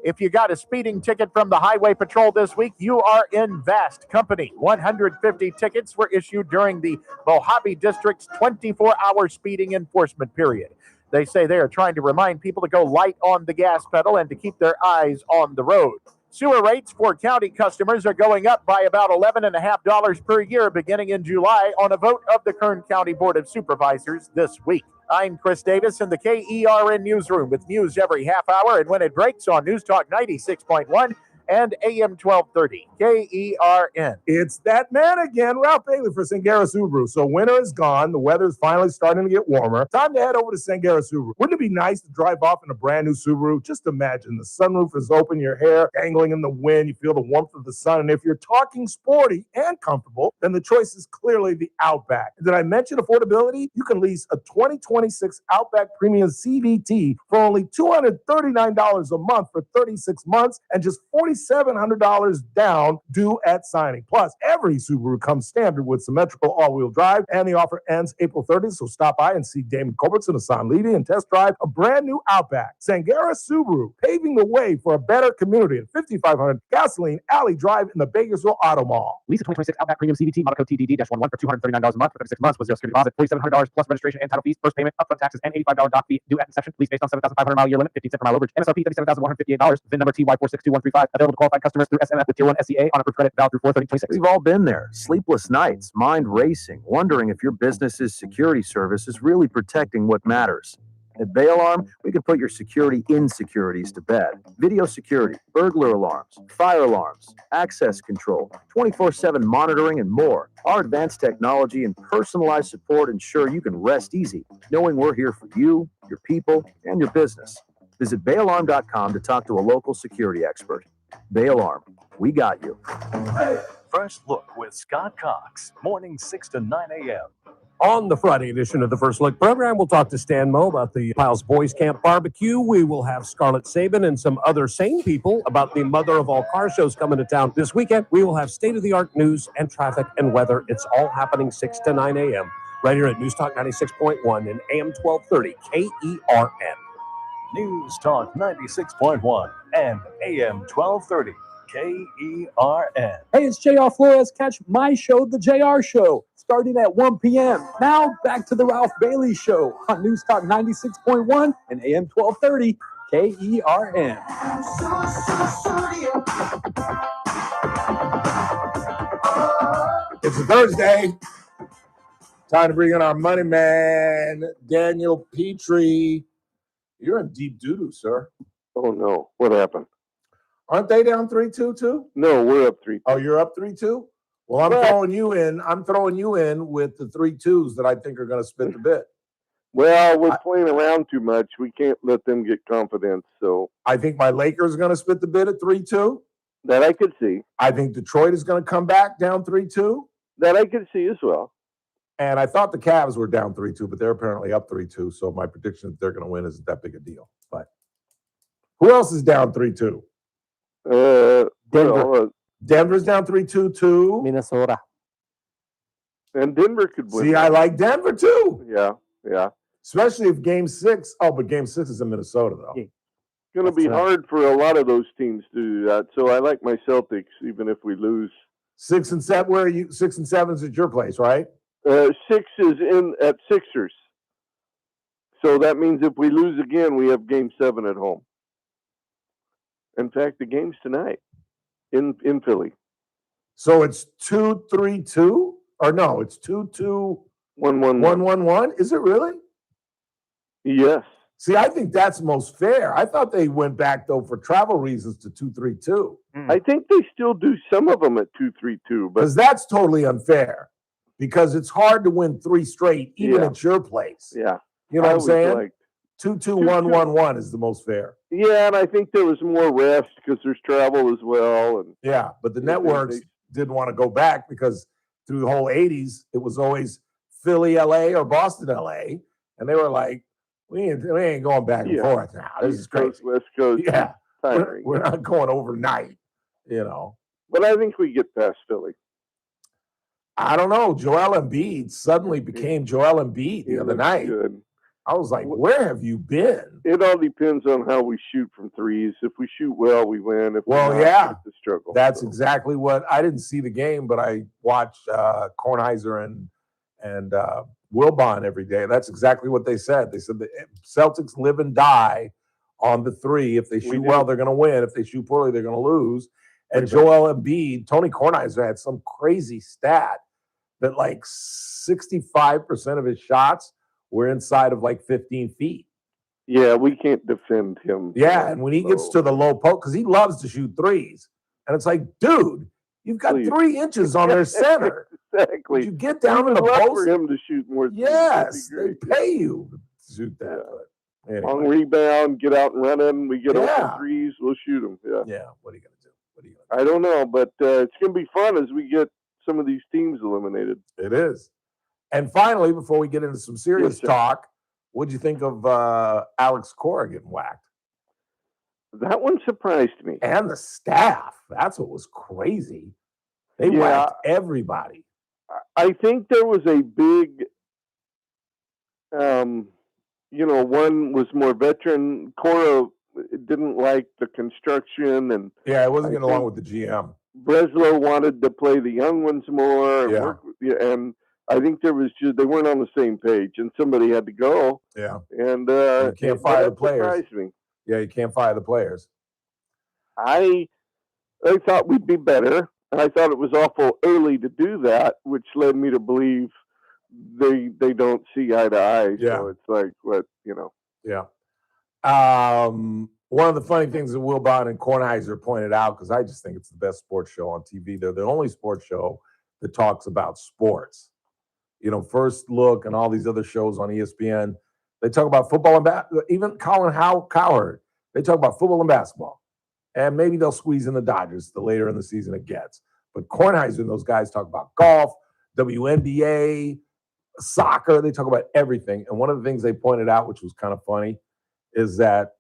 If you got a speeding ticket from the Highway Patrol this week, you are in vast company. 150 tickets were issued during the Mojave District's 24-hour speeding enforcement period. They say they are trying to remind people to go light on the gas pedal and to keep their eyes on the road. Sewer rates for county customers are going up by about $11.50 per year beginning in July on a vote of the Kern County Board of Supervisors this week. I'm Chris Davis in the KERN newsroom with news every half hour and when it breaks on News Talk 96.1 and AM 1230, KERN. It's that man again, Ralph Bailey for Sangera Subaru. So winter is gone. The weather's finally starting to get warmer. Time to head over to Sangera Subaru. Wouldn't it be nice to drive off in a brand new Subaru? Just imagine the sunroof is open, your hair dangling in the wind. You feel the warmth of the sun. And if you're talking sporty and comfortable, then the choice is clearly the Outback. Did I mention affordability? You can lease a 2026 Outback Premium CVT for only $239 a month for 36 months and just $40 only $700 down due at signing. Plus, every Subaru comes standard with symmetrical all-wheel drive, and the offer ends April 30th, so stop by and see Damon Culbertson, Hassan Levy, and test drive a brand new Outback. Sangera Subaru, paving the way for a better community at 5500 Gasoline Alley Drive in the Bakersville Auto Mall. Lease a 2026 Outback Premium CVT, Monaco TDD-11 for $239 a month for 36 months with zero security deposit, $4,700 plus registration and title fees, first payment, upfront taxes, and $85 doc fee due at inception. Lease based on 7,500 mile year limit, 15 cents per mile overage. MSRP $37,158. VIN number TY462135. Available to qualified customers through SMF with Tier 1 SCA on approved credit valid through 4/30/26. We've all been there. Sleepless nights, mind racing, wondering if your business's security service is really protecting what matters. At Bay Alarm, we can put your security insecurities to bed. Video security, burglar alarms, fire alarms, access control, 24/7 monitoring, and more. Our advanced technology and personalized support ensure you can rest easy, knowing we're here for you, your people, and your business. Visit bayalarm.com to talk to a local security expert. Bay Alarm, we got you. First Look with Scott Cox, mornings 6 to 9 a.m. On the Friday edition of the First Look program, we'll talk to Stan Moe about the Piles Boys Camp Barbecue. We will have Scarlett Sabin and some other sane people about the mother of all car shows coming to town this weekend. We will have state-of-the-art news and traffic and weather. It's all happening 6 to 9 a.m. right here at News Talk 96.1 and AM 1230 KERN. News Talk 96.1 and AM 1230 KERN. Hey, it's JR Flores. Catch my show, The JR Show, starting at 1 p.m. Now, back to the Ralph Bailey Show on News Talk 96.1 and AM 1230 KERN. It's a Thursday. Time to bring in our money man, Daniel Petrie. You're in deep doo-doo, sir. Oh, no. What happened? Aren't they down 3-2 too? No, we're up 3-2. Oh, you're up 3-2? Well, I'm throwing you in. I'm throwing you in with the 3-2s that I think are going to spit the bit. Well, we're playing around too much. We can't let them get confidence. So I think my Lakers are going to spit the bit at 3-2. That I could see. I think Detroit is going to come back down 3-2. That I could see as well. And I thought the Cavs were down 3-2, but they're apparently up 3-2. So my prediction that they're going to win isn't that big a deal. But who else is down 3-2? Denver. Well, Denver's down 3-2 too. Minnesota. And Denver could win. See, I like Denver too. Yeah. Especially if Game 6. Oh, but Game 6 is in Minnesota though. It's going to be hard for a lot of those teams to do that. So I like my Celtics, even if we lose. 6 and 7. Where are you? 6 and 7 is at your place, right? 6 is in at Sixers. So that means if we lose again, we have Game 7 at home. In fact, the game's tonight in Philly. So it's 2-3-2? Or no, it's 2-2. 1-1-1. Is it really? Yes. See, I think that's most fair. I thought they went back though for travel reasons to 2-3-2. I think they still do some of them at 2-3-2, because that's totally unfair. Because it's hard to win 3 straight, even at your place. Yeah. You know what I'm saying? 2-2-1-1-1 is the most fair. Yeah, and I think there was more rest because there's travel as well. And yeah, but the networks didn't want to go back because through the whole 80s, it was always Philly, LA, or Boston, LA. And they were like, we ain't going back and forth now. This is crazy. West Coast. Yeah. We're not going overnight, you know. But I think we get past Philly. I don't know. Joel Embiid suddenly became Joel Embiid the other night. Good. I was like, where have you been? It all depends on how we shoot from threes. If we shoot well, we win. If Well, not, yeah. it's a struggle. That's exactly what I didn't see the game, but I watched Kornheiser and Wilbon every day. That's exactly what they said. They said the Celtics live and die on the three. If they shoot well, they're going to win. If they shoot poorly, they're going to lose. And Joel Embiid, Tony Kornheiser had some crazy stat that like 65% of his shots were inside of like 15 feet. Yeah, we can't defend him. Yeah, and when he gets to the low post, because he loves to shoot threes. And it's like, dude, you've got 3 inches on their center. Exactly. Would you get down in the love post? for him to shoot more threes. Yes, That'd they be great. pay you to shoot that. But anyway. Long rebound, get out and running. We get open threes, we'll shoot them. Yeah, what are you going to do? I don't know, but it's going to be fun as we get some of these teams eliminated. It is. And finally, before we get into some serious talk, what'd you think of Alex Cora getting whacked? That one surprised me. And the staff. That's what was crazy. They whacked everybody. I think there was a big, one was more veteran. Cora didn't like the construction, and it wasn't getting along with the GM. Breslow wanted to play the young ones more, and I think they weren't on the same page, and somebody had to go. Yeah, and you can't fire the players. Surprised me. Yeah, you can't fire the players. I thought we'd be better, and I thought it was awful early to do that, which led me to believe they don't see eye to eye. Yeah. So it's like, Yeah. One of the funny things that Wilbon and Kornheiser pointed out, because I just think it's the best sports show on TV. They're the only sports show that talks about sports. First Look and all these other shows on ESPN, they talk about football and basketball. Even Colin Cowherd, they talk about football and basketball. And maybe they'll squeeze in the Dodgers the later in the season it gets. But Kornheiser and those guys talk about golf, WNBA, soccer. They talk about everything. And one of the things they pointed out, which was kind of funny, is that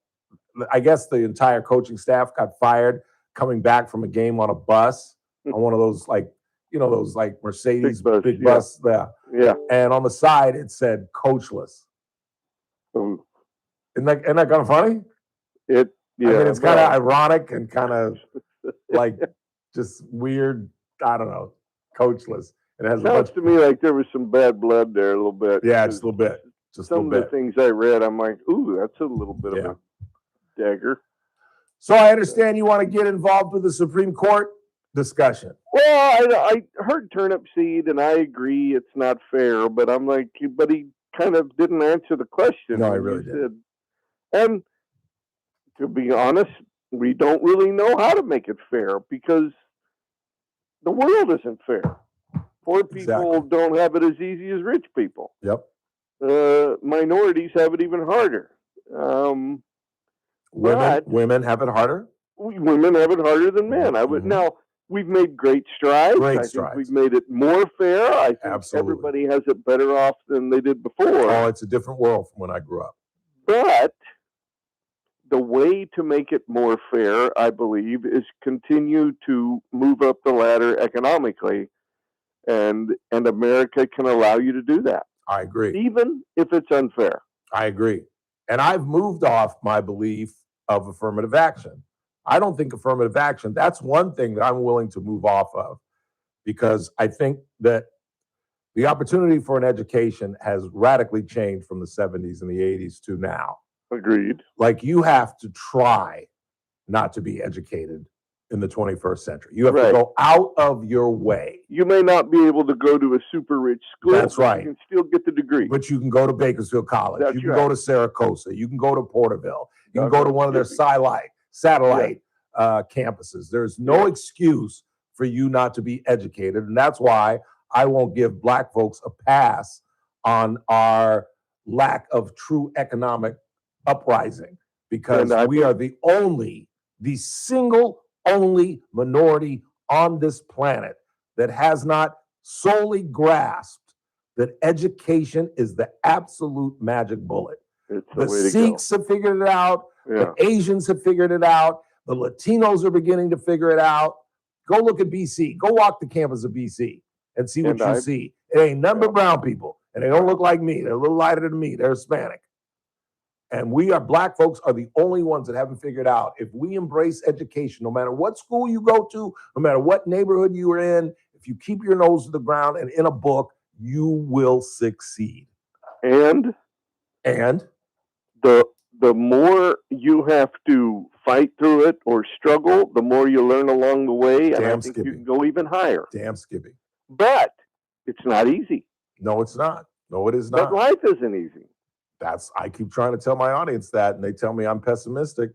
I guess the entire coaching staff got fired coming back from a game on a bus, on one of those those Mercedes big bus. Yeah. And on the side it said coachless. Isn't that kind of funny? I mean, it's kind of ironic and kind of like just weird. I don't know, coachless. It has sounds to me like there was some bad blood there a little bit. Yeah, just a little bit. Some of the things I read, I'm like, ooh, that's a little bit of a dagger. So I understand you want to get involved with the Supreme Court discussion. Well, I heard turnip seed, and I agree it's not fair, but I'm like, but he kind of didn't answer the question. No, I really did. And to be honest, we don't really know how to make it fair because the world isn't fair. Poor people don't have it as easy as rich people. Yep. Minorities have it even harder. Women have it harder? Women have it harder than men. Now, we've made great strides. I think we've made it more fair. I think everybody has it better off than they did before. Oh, it's a different world from when I grew up. But the way to make it more fair, I believe, is continue to move up the ladder economically, and America can allow you to do that. I agree. Even if it's unfair. I agree. And I've moved off my belief of affirmative action. I don't think affirmative action, that's one thing that I'm willing to move off of, because I think that the opportunity for an education has radically changed from the 70s and the 80s to now. Agreed. Like, you have to try not to be educated in the 21st century. You have to go out of your way. You may not be able to go to a super rich school. That's right. You can still get the degree. But you can go to Bakersfield College. That's you can go to Saracosa. You can go to Porterville. You can go to one of their satellite campuses. There's no excuse for you not to be educated. And that's why I won't give Black folks a pass on our lack of true economic uprising, because we are the single only minority on this planet that has not solely grasped that education is the absolute magic bullet. The Sikhs have figured it out. The Asians have figured it out. The Latinos are beginning to figure it out. Go look at BC. Go walk the campus of BC and see what you see. It ain't nothing but brown people, and they don't look like me. They're a little lighter than me. They're Hispanic. And Black folks are the only ones that haven't figured out, if we embrace education, no matter what school you go to, no matter what neighborhood you are in, if you keep your nose to the ground and in a book, you will succeed. And the more you have to fight through it or struggle, the more you learn along the way. And I think you can go even higher. Damn Skippy. But it's not easy. No, it's not. No, it is not. But life isn't easy. I keep trying to tell my audience that, and they tell me I'm pessimistic.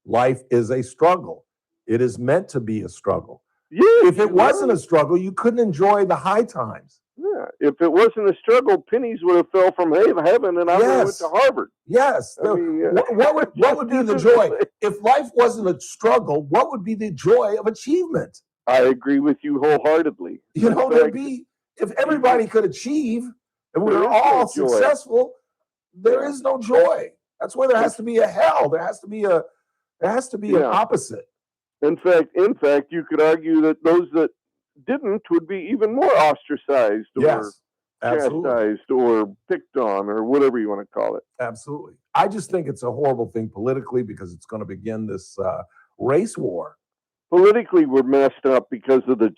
Life is a struggle. It is meant to be a struggle. Yeah, if it wasn't a struggle, you couldn't enjoy the high times. Yeah, if it wasn't a struggle, pennies would have fell from heaven, and I would have went to Harvard. Yes. What would be the joy? If life wasn't a struggle, what would be the joy of achievement? I agree with you wholeheartedly. You know, if everybody could achieve and we were all successful, there is no joy. That's why there has to be a hell. There has to be There has to be an opposite. In fact, you could argue that those that didn't would be even more ostracized or chastised or picked on or whatever you want to call it. Absolutely. I just think it's a horrible thing politically because it's going to begin this race war. Politically, we're messed up because of the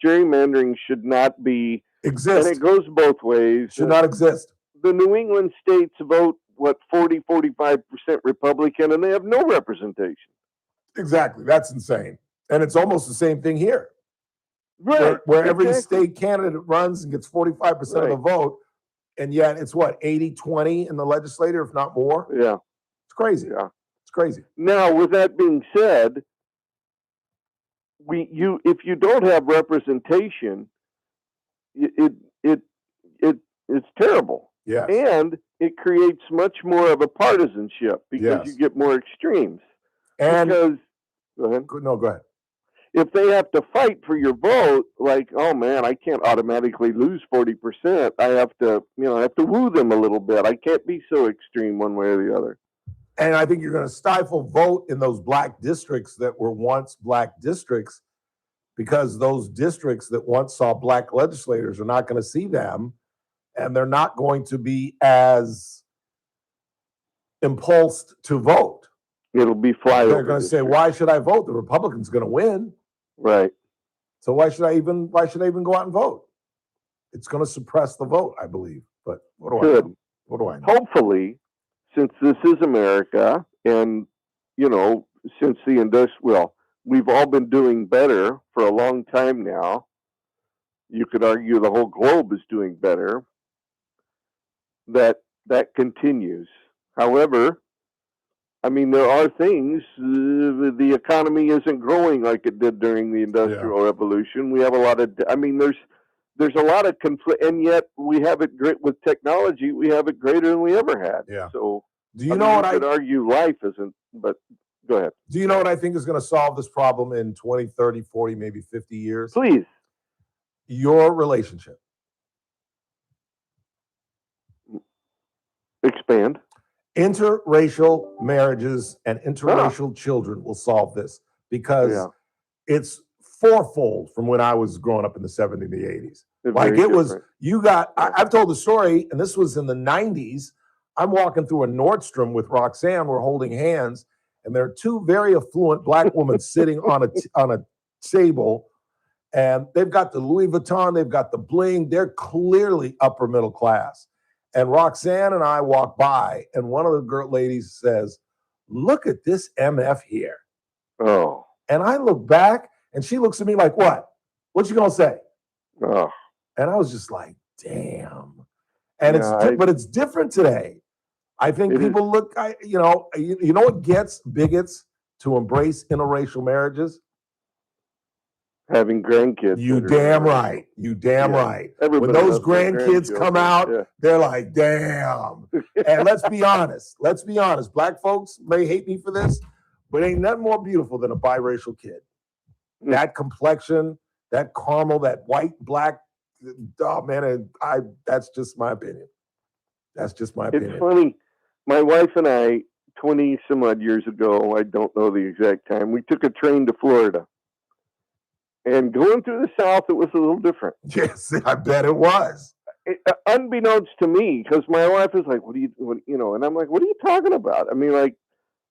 gerrymandering should not be exist. And it goes both ways. Should not exist. The New England states vote, 45% Republican, and they have no representation. Exactly. That's insane. And it's almost the same thing here. Right. Where every state candidate runs and gets 45% of the vote, and yet it's 80-20 in the legislature, if not more? Yeah. It's crazy. Yeah. It's crazy. Now, with that being said, if you don't have representation, it's terrible. Yes. And it creates much more of a partisanship because you get more extremes. And because, go ahead. No, go ahead. If they have to fight for your vote, like, oh man, I can't automatically lose 40%. I have to woo them a little bit. I can't be so extreme one way or the other. And I think you're going to stifle vote in those black districts that were once black districts, because those districts that once saw black legislators are not going to see them, and they're not going to be as impulsed to vote. It'll be flyover. They're going to say, "Why should I vote? The Republican's going to win." Right. So why should I even go out and vote? It's going to suppress the vote, I believe. But what do I know? What do I know? Hopefully, since this is America, and since we've all been doing better for a long time now. You could argue the whole globe is doing better. That continues. However, I mean, there are things. The economy isn't growing like it did during the Industrial Revolution. We have a lot of. I mean, there's a lot of conflict, and yet we have it great with technology. We have it greater than we ever had. Yeah. So, do you know what I could argue life isn't? But go ahead. Do you know what I think is going to solve this problem in 20, 30, 40, maybe 50 years? Please. Your relationship. Expand. Interracial marriages and interracial children will solve this, because it's fourfold from when I was growing up in the 70s and the 80s. Like it was, I've told the story, and this was in the 90s. I'm walking through a Nordstrom with Roxanne. We're holding hands, and there are two very affluent black women sitting on a table, and they've got the Louis Vuitton, they've got the bling. They're clearly upper middle class. And Roxanne and I walk by, and one of the ladies says, "Look at this MF here." Oh. And I look back, and she looks at me like, "What? What you gonna say?" Oh. And I was just like, "Damn." And but it's different today. I think people look. You know what gets bigots to embrace interracial marriages? Having grandkids. You damn right. You damn right. When those grandkids come out, they're like, "Damn." And let's be honest. Let's be honest. Black folks may hate me for this, but ain't nothing more beautiful than a biracial kid. That complexion, that caramel, that white, black. Oh man, and that's just my opinion. That's just my opinion. It's funny. My wife and I, 20 some odd years ago, I don't know the exact time, we took a train to Florida. And going through the South, it was a little different. Yes, I bet it was. Unbeknownst to me, because my wife is like, and I'm like, "What are you talking about?" I mean, like,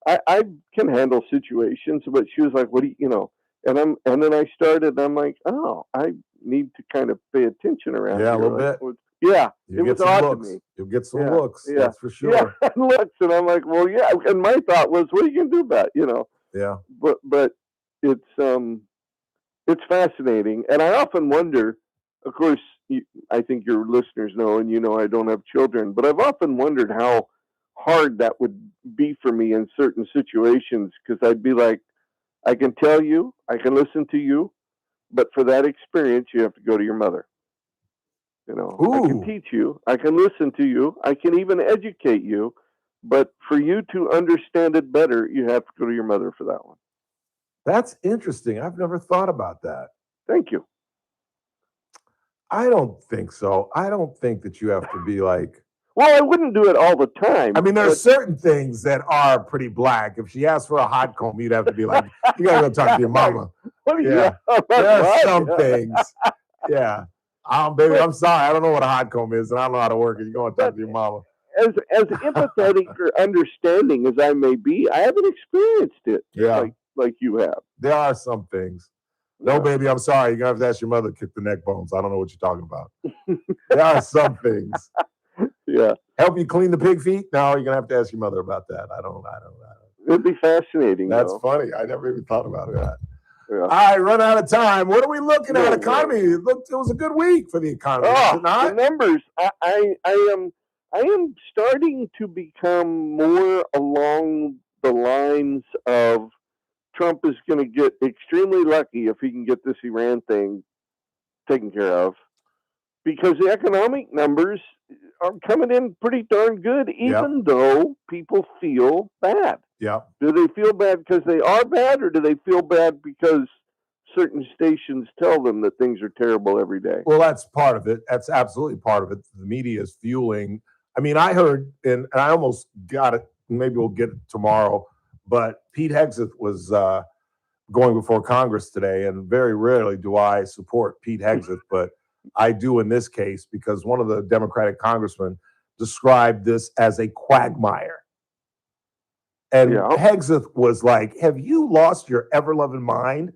I can handle situations, but she was like, "What do you?" And then I started, and I'm like, "Oh, I need to kind of pay attention around here." Yeah, a little bit. Yeah, it was odd to me. You'll get some looks, that's for sure. Yeah, looks, and I'm like, "Well, yeah." And my thought was, "What are you gonna do about it?" Yeah. But it's fascinating, and I often wonder. Of course, I think your listeners know, and I don't have children, but I've often wondered how hard that would be for me in certain situations, because I'd be like, I can tell you, I can listen to you, but for that experience, you have to go to your mother. I can teach you, I can listen to you, I can even educate you, but for you to understand it better, you have to go to your mother for that one. That's interesting. I've never thought about that. Thank you. I don't think so. I don't think that you have to be like, Well, I wouldn't do it all the time. I mean, there are certain things that are pretty black. If she asked for a hot comb, you'd have to be like, you gotta go talk to your mama. Yeah. There are some things. Yeah. Baby, I'm sorry. I don't know what a hot comb is, and I don't know how to work it. You go and talk to your mama. As empathetic or understanding as I may be, I haven't experienced it like you have. There are some things. No, baby, I'm sorry. You're going to have to ask your mother to kick the neck bones. I don't know what you're talking about. There are some things. Yeah. Help you clean the pig feet? No, you're going to have to ask your mother about that. I don't. It'd be fascinating. That's funny. I never even thought about that. Yeah. All right, run out of time. What are we looking at? Economy. It was a good week for the economy. Oh, the numbers. I am starting to become more along the lines of Trump is going to get extremely lucky if he can get this Iran thing taken care of, because the economic numbers are coming in pretty darn good, even though people feel bad. Yeah. Do they feel bad because they are bad, or do they feel bad because certain stations tell them that things are terrible every day? Well, that's part of it. That's absolutely part of it. The media is fueling. I mean, I heard, and I almost got it. Maybe we'll get it tomorrow. But Pete Hegseth was going before Congress today, and very rarely do I support Pete Hegseth, but I do in this case because one of the Democratic congressmen described this as a quagmire. And Hegseth was like, have you lost your ever-loving mind?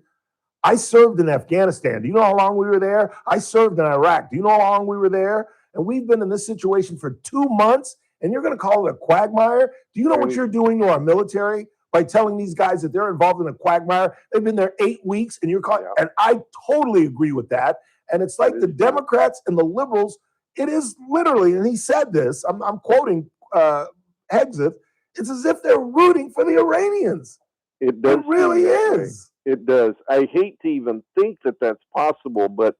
I served in Afghanistan. Do you know how long we were there? I served in Iraq. Do you know how long we were there? And we've been in this situation for 2 months, and you're going to call it a quagmire? Do you know what you're doing to our military by telling these guys that they're involved in a quagmire? They've been there 8 weeks, and you're calling. And I totally agree with that. And it's like the Democrats and the liberals. It is literally, and he said this. I'm quoting Hegseth. It's as if they're rooting for the Iranians. It does. It really is. It does. I hate to even think that that's possible, but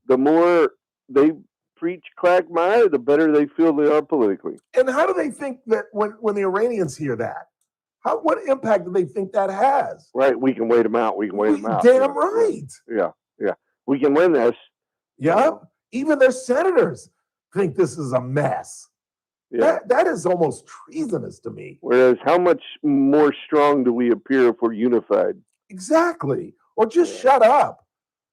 the more they preach quagmire, the better they feel they are politically. And how do they think that when the Iranians hear that? What impact do they think that has? Right. We can wait them out. Damn right. Yeah. We can win this. Yeah. Even their senators think this is a mess. Yeah. That is almost treasonous to me. Whereas how much more strong do we appear if we're unified? Exactly. Or just shut up.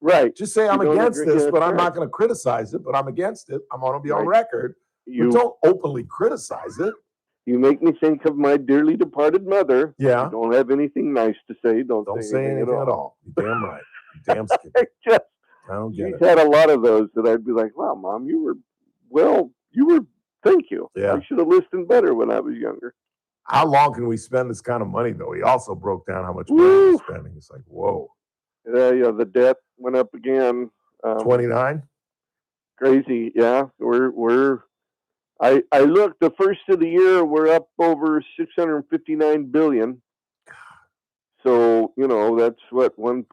Right. Just say I'm against this, but I'm not going to criticize it, but I'm against it. I'm going to be on record. You don't openly criticize it. You make me think of my dearly departed mother. Yeah. You don't have anything nice to say. Don't say anything at all. You're damn right. You're damn scared. I don't get it. She's had a lot of those that I'd be like, wow, Mom, thank you. Yeah. I should have listened better when I was younger. How long can we spend this kind of money, though? He also broke down how much money we're spending. It's like, whoa. Yeah, the debt went up again. 29? Crazy, yeah. I looked, the first of the year, we're up over $659 billion. So, that's what, we're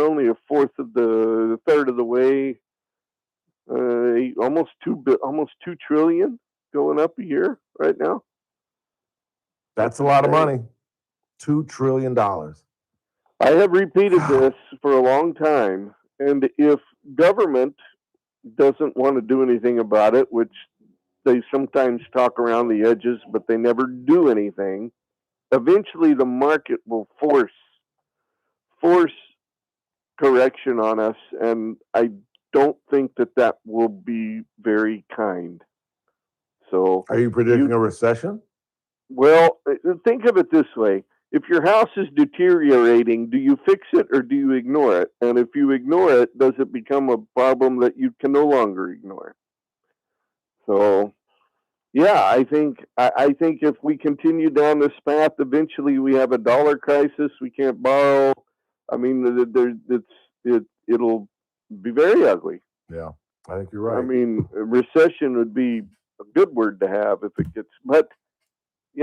only a third of the way. Almost $2 trillion going up a year right now. That's a lot of money. $2 trillion. I have repeated this for a long time, and if government doesn't want to do anything about it, which they sometimes talk around the edges, but they never do anything, eventually the market will force correction on us, and I don't think that will be very kind. So, are you predicting a recession? Well, think of it this way. If your house is deteriorating, do you fix it or do you ignore it? And if you ignore it, does it become a problem that you can no longer ignore? So, yeah, I think if we continue down this path, eventually we have a dollar crisis. We can't borrow. I mean, it'll be very ugly. Yeah, I think you're right. I mean, a recession would be a good word to have if it gets, but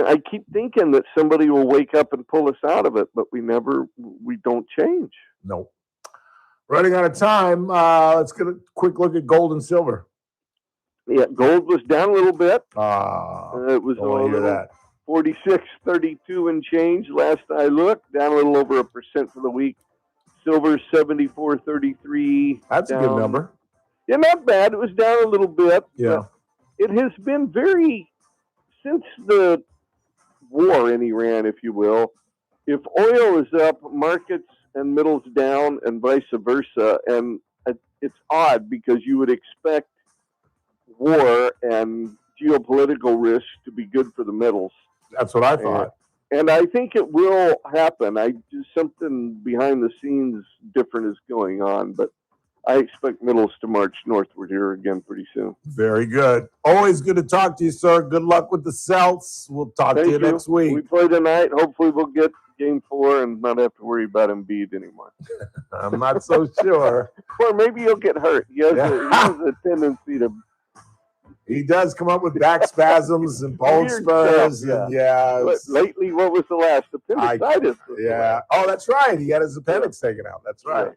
I keep thinking that somebody will wake up and pull us out of it, but we don't change. No. Running out of time. Let's get a quick look at gold and silver. Yeah, gold was down a little bit. It was a 46.32 and change last I looked, down a little over 1% for the week. Silver 74.33. That's a good number. Yeah, not bad. It was down a little bit. Yeah. it has been since the war in Iran, if you will, if oil is up, markets and middles down, and vice versa. And it's odd because you would expect war and geopolitical risk to be good for the middles. That's what I thought. And I think it will happen. Something behind the scenes different is going on, but I expect middles to march northward here again pretty soon. Very good. Always good to talk to you, sir. Good luck with the Celts. We'll talk to you next week. We play tonight. Hopefully we'll get game 4 and not have to worry about Embiid anymore. I'm not so sure. Or maybe he'll get hurt. He has a tendency to. He does come up with back spasms and bone spurs. And But lately, what was the last? Appendicitis. Yeah. Oh, that's right. He had his appendix taken out. That's right.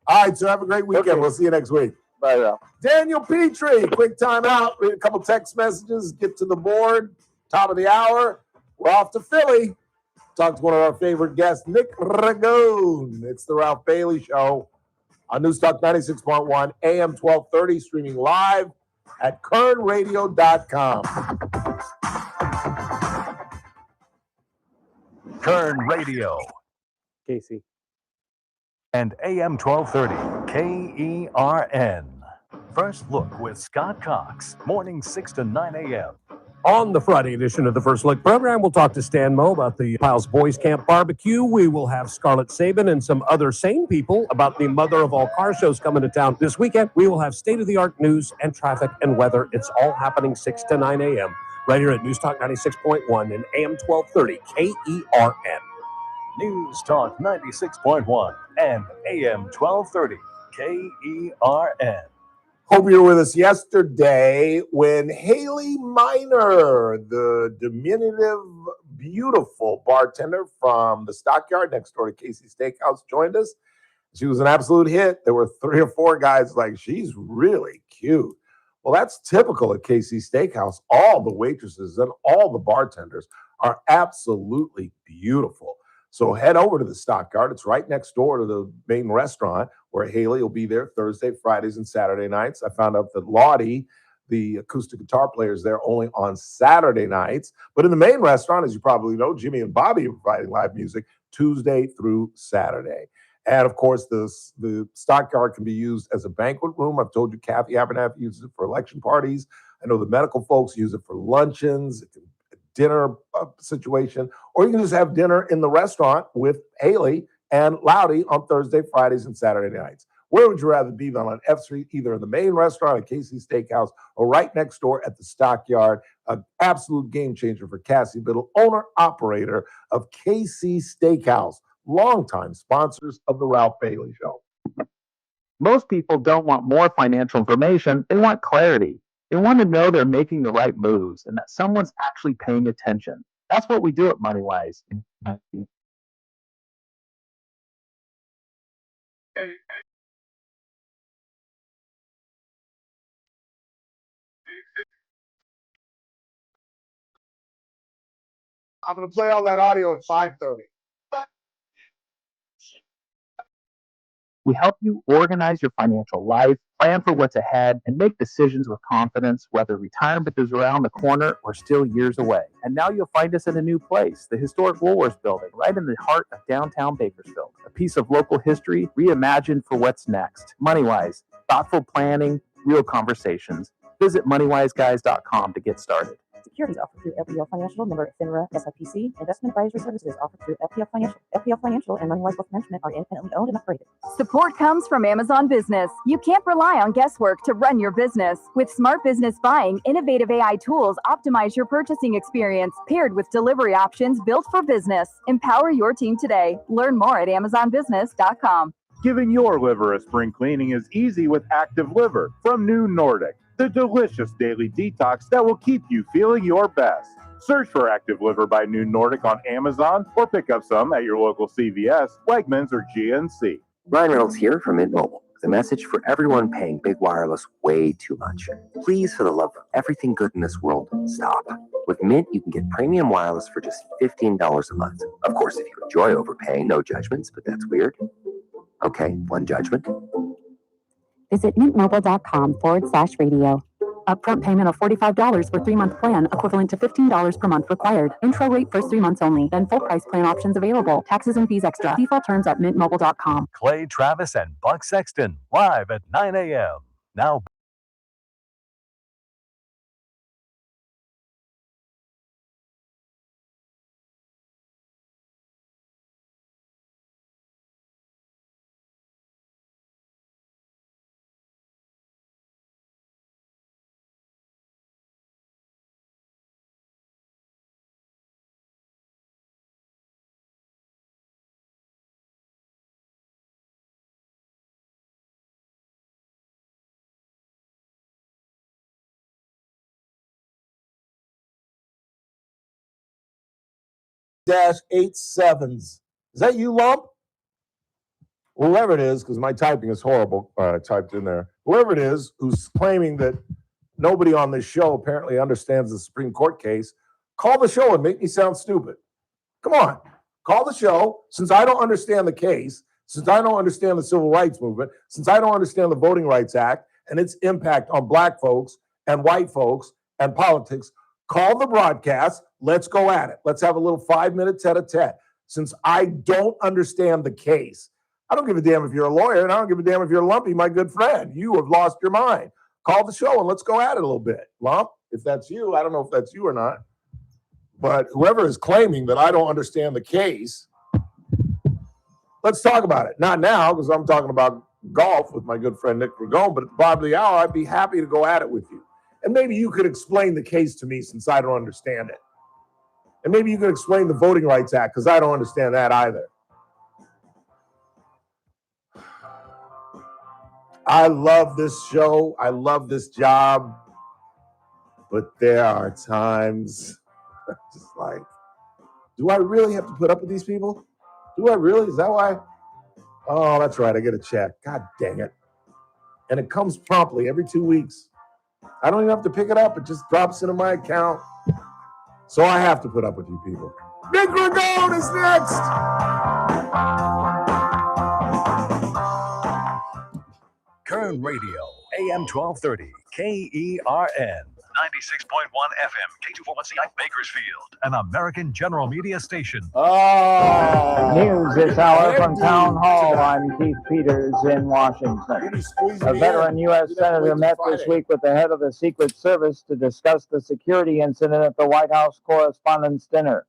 All right, so have a great weekend. Okay. We'll see you next week. Bye now. Daniel Petrie, quick time out. Read a couple text messages. Get to the board. Top of the hour. We're off to Philly. Talk to one of our favorite guests, Nick Ragone. It's the Ralph Bailey Show on News Talk 96.1, AM 1230, streaming live at kernradio.com. Kern Radio. Casey. And AM 1230, KERN. First Look with Scott Cox, morning 6 to 9 a.m. On the Friday edition of the First Look program, we'll talk to Stan Moe about the Piles Boys Camp Barbecue. We will have Scarlett Sabin and some other sane people about the mother of all car shows coming to town this weekend. We will have state-of-the-art news and traffic and weather. It's all happening 6 to 9 a.m. right here at News Talk 96.1 and AM 1230 KERN. News Talk 96.1 and AM 1230 KERN. Hope you were with us yesterday when Haley Miner, the diminutive, beautiful bartender from the Stockyard next door to Casey Steakhouse, joined us. She was an absolute hit. There were 3 or 4 guys like, she's really cute. Well, that's typical at Casey Steakhouse. All the waitresses and all the bartenders are absolutely beautiful. So head over to the Stockyard. It's right next door to the main restaurant where Haley will be there Thursday, Fridays, and Saturday nights. I found out that Lottie, the acoustic guitar player, is there only on Saturday nights. But in the main restaurant, as you probably know, Jimmy and Bobby are providing live music Tuesday through Saturday. And, of course, the Stockyard can be used as a banquet room. I've told you Kathy Abernathy uses it for election parties. I know the medical folks use it for luncheons. It can dinner situation, or you can just have dinner in the restaurant with Haley and Loudy on Thursday, Fridays, and Saturday nights. Where would you rather be than on F Street, either in the main restaurant at Casey Steakhouse or right next door at the Stockyard? An absolute game changer for Cassie Biddle, owner-operator of Casey Steakhouse, longtime sponsors of the Ralph Bailey Show. Most people don't want more financial information. They want clarity. They want to know they're making the right moves and that someone's actually paying attention. That's what we do at MoneyWise. I'm going to play all that audio at 5:30. We help you organize your financial life, plan for what's ahead, and make decisions with confidence, whether retirement is around the corner or still years away. And now you'll find us in a new place, the historic Woolworths building, right in the heart of downtown Bakersfield. A piece of local history reimagined for what's next. MoneyWise, thoughtful planning, real conversations. Visit moneywiseguys.com to get started. Securities offered through LPL Financial, member FINRA, SIPC. Investment advisory services offered through LPL Financial. LPL Financial and MoneyWise Wealth Management are independently owned and operated. Support comes from Amazon Business. You can't rely on guesswork to run your business. With Smart Business Buying, innovative AI tools optimize your purchasing experience, paired with delivery options built for business. Empower your team today. Learn more at amazonbusiness.com. Giving your liver a spring cleaning is easy with Active Liver from New Nordic, the delicious daily detox that will keep you feeling your best. Search for Active Liver by New Nordic on Amazon or pick up some at your local CVS, Wegmans, or GNC. Ryan Reynolds here from Mint Mobile with a message for everyone paying big wireless way too much. Please, for the love of everything good in this world, stop. With Mint, you can get premium wireless for just $15 a month. Of course, if you enjoy overpaying, no judgments, but that's weird. Okay, one judgment. Visit mintmobile.com/radio. Upfront payment of $45 for 3-month plan, equivalent to $15 per month required. Intro rate first 3 months only. Then full price plan options available. Taxes and fees extra. Default terms at mintmobile.com. Clay Travis and Buck Sexton live at 9 a.m. Now. -87s. Is that you, Lump? Whoever it is, because my typing is horrible, typed in there. Whoever it is who's claiming that nobody on this show apparently understands the Supreme Court case, call the show and make me sound stupid. Come on, call the show. Since I don't understand the case, since I don't understand the civil rights movement, since I don't understand the Voting Rights Act and its impact on black folks and white folks and politics, call the broadcast. Let's go at it. Let's have a little 5-minute tete-a-tete. Since I don't understand the case, I don't give a damn if you're a lawyer, and I don't give a damn if you're Lumpy, my good friend. You have lost your mind. Call the show and let's go at it a little bit. Lump, if that's you, I don't know if that's you or not, but whoever is claiming that I don't understand the case, let's talk about it. Not now, because I'm talking about golf with my good friend Nick Ragone, but at the bottom of the hour, I'd be happy to go at it with you. And maybe you could explain the case to me since I don't understand it. And maybe you could explain the Voting Rights Act because I don't understand that either. I love this show. I love this job. But there are times just like, do I really have to put up with these people? Do I really? Is that why? Oh, that's right. I get a check. God dang it. And it comes promptly every 2 weeks. I don't even have to pick it up. It just drops into my account. So I have to put up with you people. Nick Ragone is next. Kern Radio, AM 1230, KERN. 96.1 FM, K241CI, Bakersfield, an American General Media station. News this hour from Town Hall. I'm Keith Peters in Washington. A veteran U.S. Senator met this week with the head of the Secret Service to discuss the security incident at the White House Correspondents' Dinner.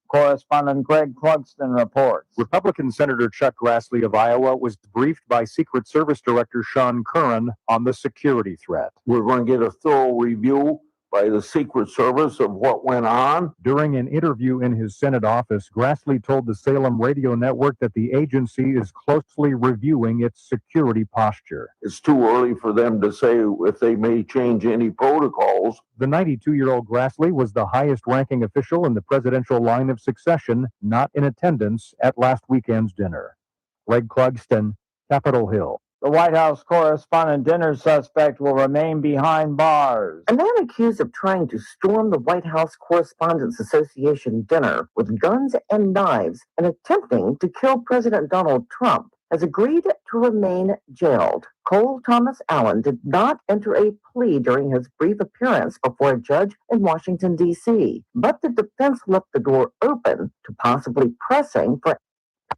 Correspondent Greg Clugston reports. Republican Senator Chuck Grassley of Iowa was briefed by Secret Service Director Sean Curran on the security threat. We're going to get a thorough review by the Secret Service of what went on. During an interview in his Senate office, Grassley told the Salem radio network that the agency is closely reviewing its security posture. It's too early for them to say if they may change any protocols. The 92-year-old Grassley was the highest-ranking official in the presidential line of succession, not in attendance at last weekend's dinner. Greg Clugston, Capitol Hill. The White House Correspondent Dinner suspect will remain behind bars. A man accused of trying to storm the White House Correspondents Association dinner with guns and knives and attempting to kill President Donald Trump has agreed to remain jailed. Cole Thomas Allen did not enter a plea during his brief appearance before a judge in Washington, D.C., but the defense left the door open to possibly pressing for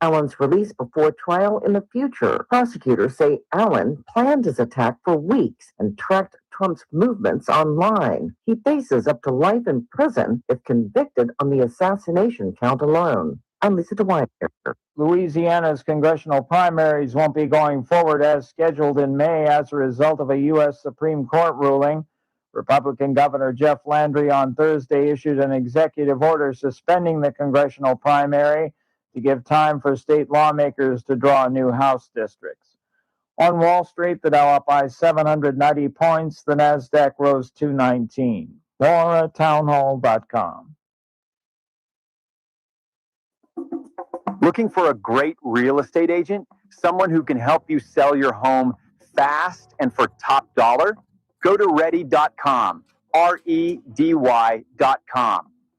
Allen's release before trial in the future. Prosecutors say Allen planned his attack for weeks and tracked Trump's movements online. He faces up to life in prison if convicted on the assassination count alone. I'm Lisa DeWine. Louisiana's congressional primaries won't be going forward as scheduled in May as a result of a U.S. Supreme Court ruling. Republican Governor Jeff Landry on Thursday issued an executive order suspending the congressional primary to give time for state lawmakers to draw new House districts. On Wall Street, the Dow up by 790 points. The Nasdaq rose 219. More at townhall.com. Looking for a great real estate agent? Someone who can help you sell your home fast and for top dollar? Go to ready.com, REDY.com.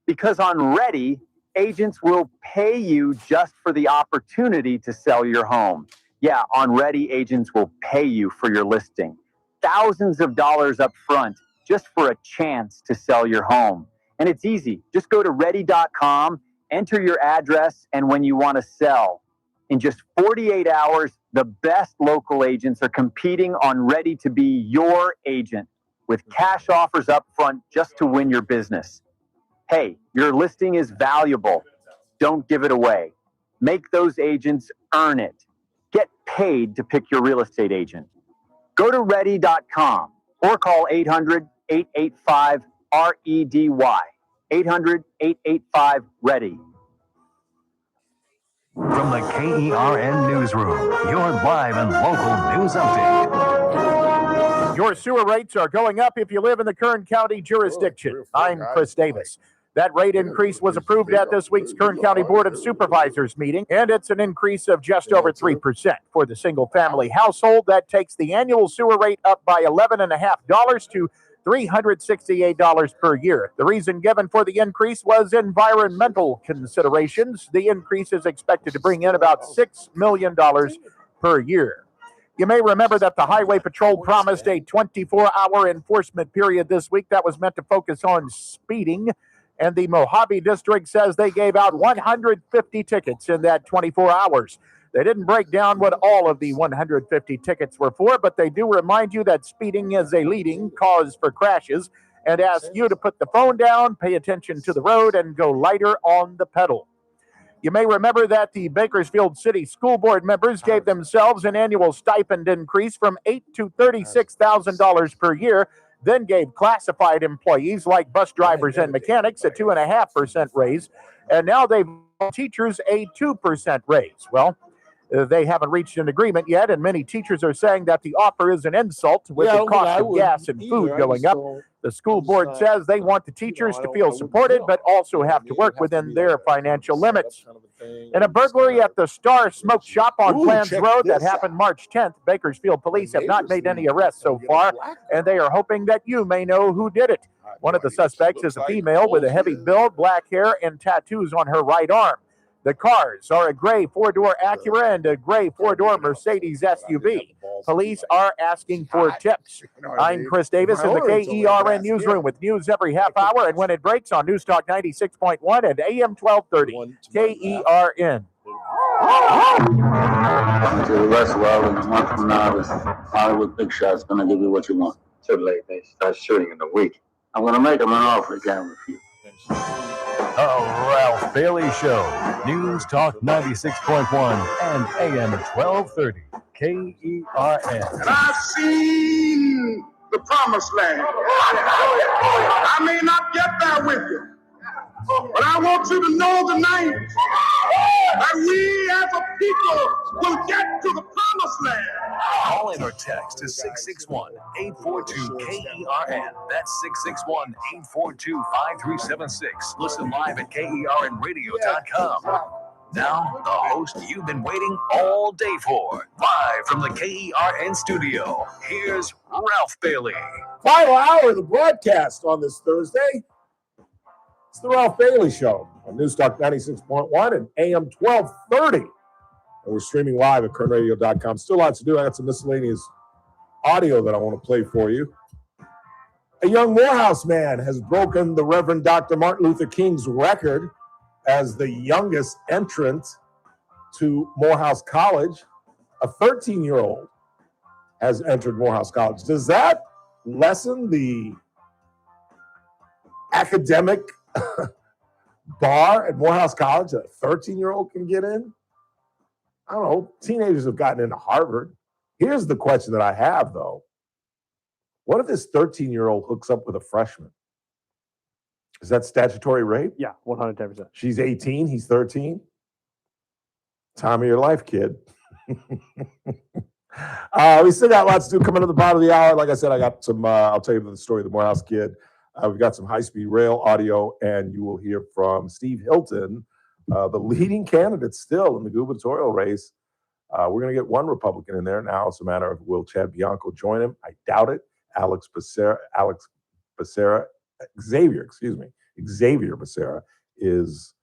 Because on Ready, agents will pay you just for the opportunity to sell your home. Yeah, on Ready, agents will pay you for your listing. Thousands of dollars up front just for a chance to sell your home. And it's easy. Just go to ready.com, enter your address, and when you want to sell. In just 48 hours, the best local agents are competing on Ready to be your agent with cash offers up front just to win your business. Hey, your listing is valuable. Don't give it away. Make those agents earn it. Get paid to pick your real estate agent. Go to ready.com or call 800-885-REDY. 800-885-READY. From the KERN Newsroom, your live and local news update. Your sewer rates are going up if you live in the Kern County jurisdiction. I'm Chris Davis. That rate increase was approved at this week's Kern County Board of Supervisors meeting, and it's an increase of just over 3%. For the single-family household, that takes the annual sewer rate up by $11.50 to $368 per year. The reason given for the increase was environmental considerations. The increase is expected to bring in about $6 million per year. You may remember that the Highway Patrol promised a 24-hour enforcement period this week that was meant to focus on speeding, and the Mojave District says they gave out 150 tickets in that 24 hours. They didn't break down what all of the 150 tickets were for, but they do remind you that speeding is a leading cause for crashes and ask you to put the phone down, pay attention to the road, and go lighter on the pedal. You may remember that the Bakersfield City School Board members gave themselves an annual stipend increase from $8,000 to $36,000 per year, then gave classified employees like bus drivers and mechanics a 2.5% raise, and now they've given teachers a 2% raise. Well, they haven't reached an agreement yet, and many teachers are saying that the offer is an insult with the cost of gas and food going up. The school board says they want the teachers to feel supported, but also have to work within their financial limits. In a burglary at the Star Smoke Shop on Plans Road that happened March 10th, Bakersfield police have not made any arrests so far, and they are hoping that you may know who did it. One of the suspects is a female with a heavy build, black hair, and tattoos on her right arm. The cars are a gray four-door Acura and a gray four-door Mercedes SUV. Police are asking for tips. I'm Chris Davis in the KERN Newsroom with news every half hour and when it breaks on News Talk 96.1 and AM 1230. KERN. To the rest of the world, in a month from now, this Hollywood big shot's gonna give you what you want. Too late. They start shooting in a week. I'm gonna make them an offer again with you. The Ralph Bailey Show. News Talk 96.1 and AM 1230. KERN. And I've seen the promised land. I may not get there with you, but I want you to know tonight that we as a people will get to the promised land. Call in or text to 661-842-KERN. That's 661-842-5376. Listen live at KERNradio.com. Now, the host you've been waiting all day for. Live from the KERN studio, here's Ralph Bailey. Final hour of the broadcast on this Thursday. It's the Ralph Bailey Show on News Talk 96.1 and AM 1230. And we're streaming live at KERNradio.com. Still lots to do. I got some miscellaneous audio that I want to play for you. A young Morehouse man has broken the Reverend Dr. Martin Luther King's record as the youngest entrant to Morehouse College. A 13-year-old has entered Morehouse College. Does that lessen the academic bar at Morehouse College that a 13-year-old can get in? I don't know. Teenagers have gotten into Harvard. Here's the question that I have, though. What if this 13-year-old hooks up with a freshman? Is that statutory rape? Yeah, 110%. She's 18, he's 13. Time of your life, kid. We still got lots to do coming to the bottom of the hour. Like I said, I got some, I'll tell you the story of the Morehouse kid. We've got some high-speed rail audio, and you will hear from Steve Hilton, the leading candidate still in the gubernatorial race. We're going to get one Republican in there. Now it's a matter of will Chad Bianco join him? I doubt it. Xavier Becerra is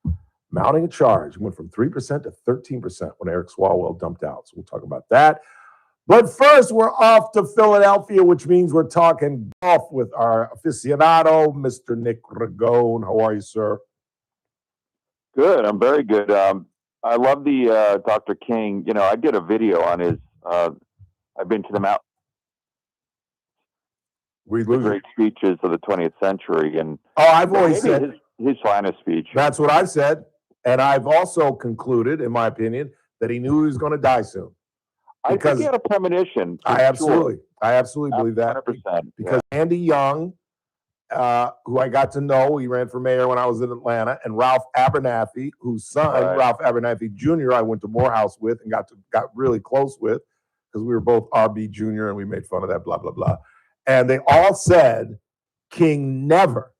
mounting a charge. He went from 3% to 13% when Eric Swalwell dumped out. So we'll talk about that. But first, we're off to Philadelphia, which means we're talking golf with our aficionado, Mr. Nick Ragone. How are you, sir? Good. I'm very good. I love the Dr. King. You know, I did a video on his. I've been to the mountain. The great speeches of the 20th century, and I've always said his finest speech. That's what I've said, and I've also concluded, in my opinion, that he knew he was going to die soon. I think he had a premonition. I absolutely believe that. 100%. Because Andy Young, who I got to know, he ran for mayor when I was in Atlanta, and Ralph Abernathy, whose son, Ralph Abernathy Jr., I went to Morehouse with and got really close with, because we were both RB Jr. and we made fun of that, blah, blah, blah. And they all said King never,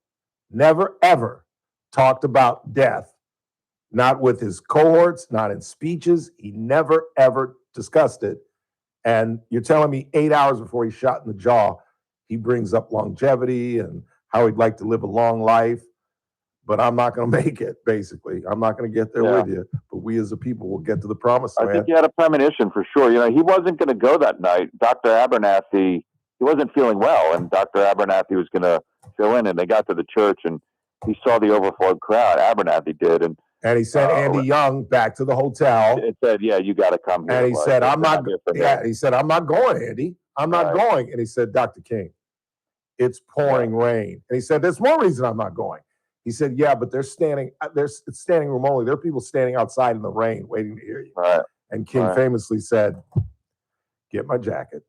ever talked about death, not with his cohorts, not in speeches. He never, ever discussed it. And you're telling me 8 hours before he's shot in the jaw, he brings up longevity and how he'd like to live a long life. But I'm not going to make it, basically. I'm not going to get there with you. But we as a people will get to the promised land. I think he had a premonition for sure. You know, he wasn't going to go that night. Dr. Abernathy, he wasn't feeling well, and Dr. Abernathy was going to fill in, and they got to the church, and he saw the overflowed crowd. Abernathy did, and he sent Andy Young back to the hotel. It said, "Yeah, you got to come here." And he said, "I'm not." Yeah, he said, "I'm not going, Andy. I'm not going." And he said, "Dr. King, it's pouring rain." And he said, "There's more reason I'm not going." He said, "Yeah, but it's standing room only. There are people standing outside in the rain waiting to hear you." Right. And King famously said, "Get my jacket."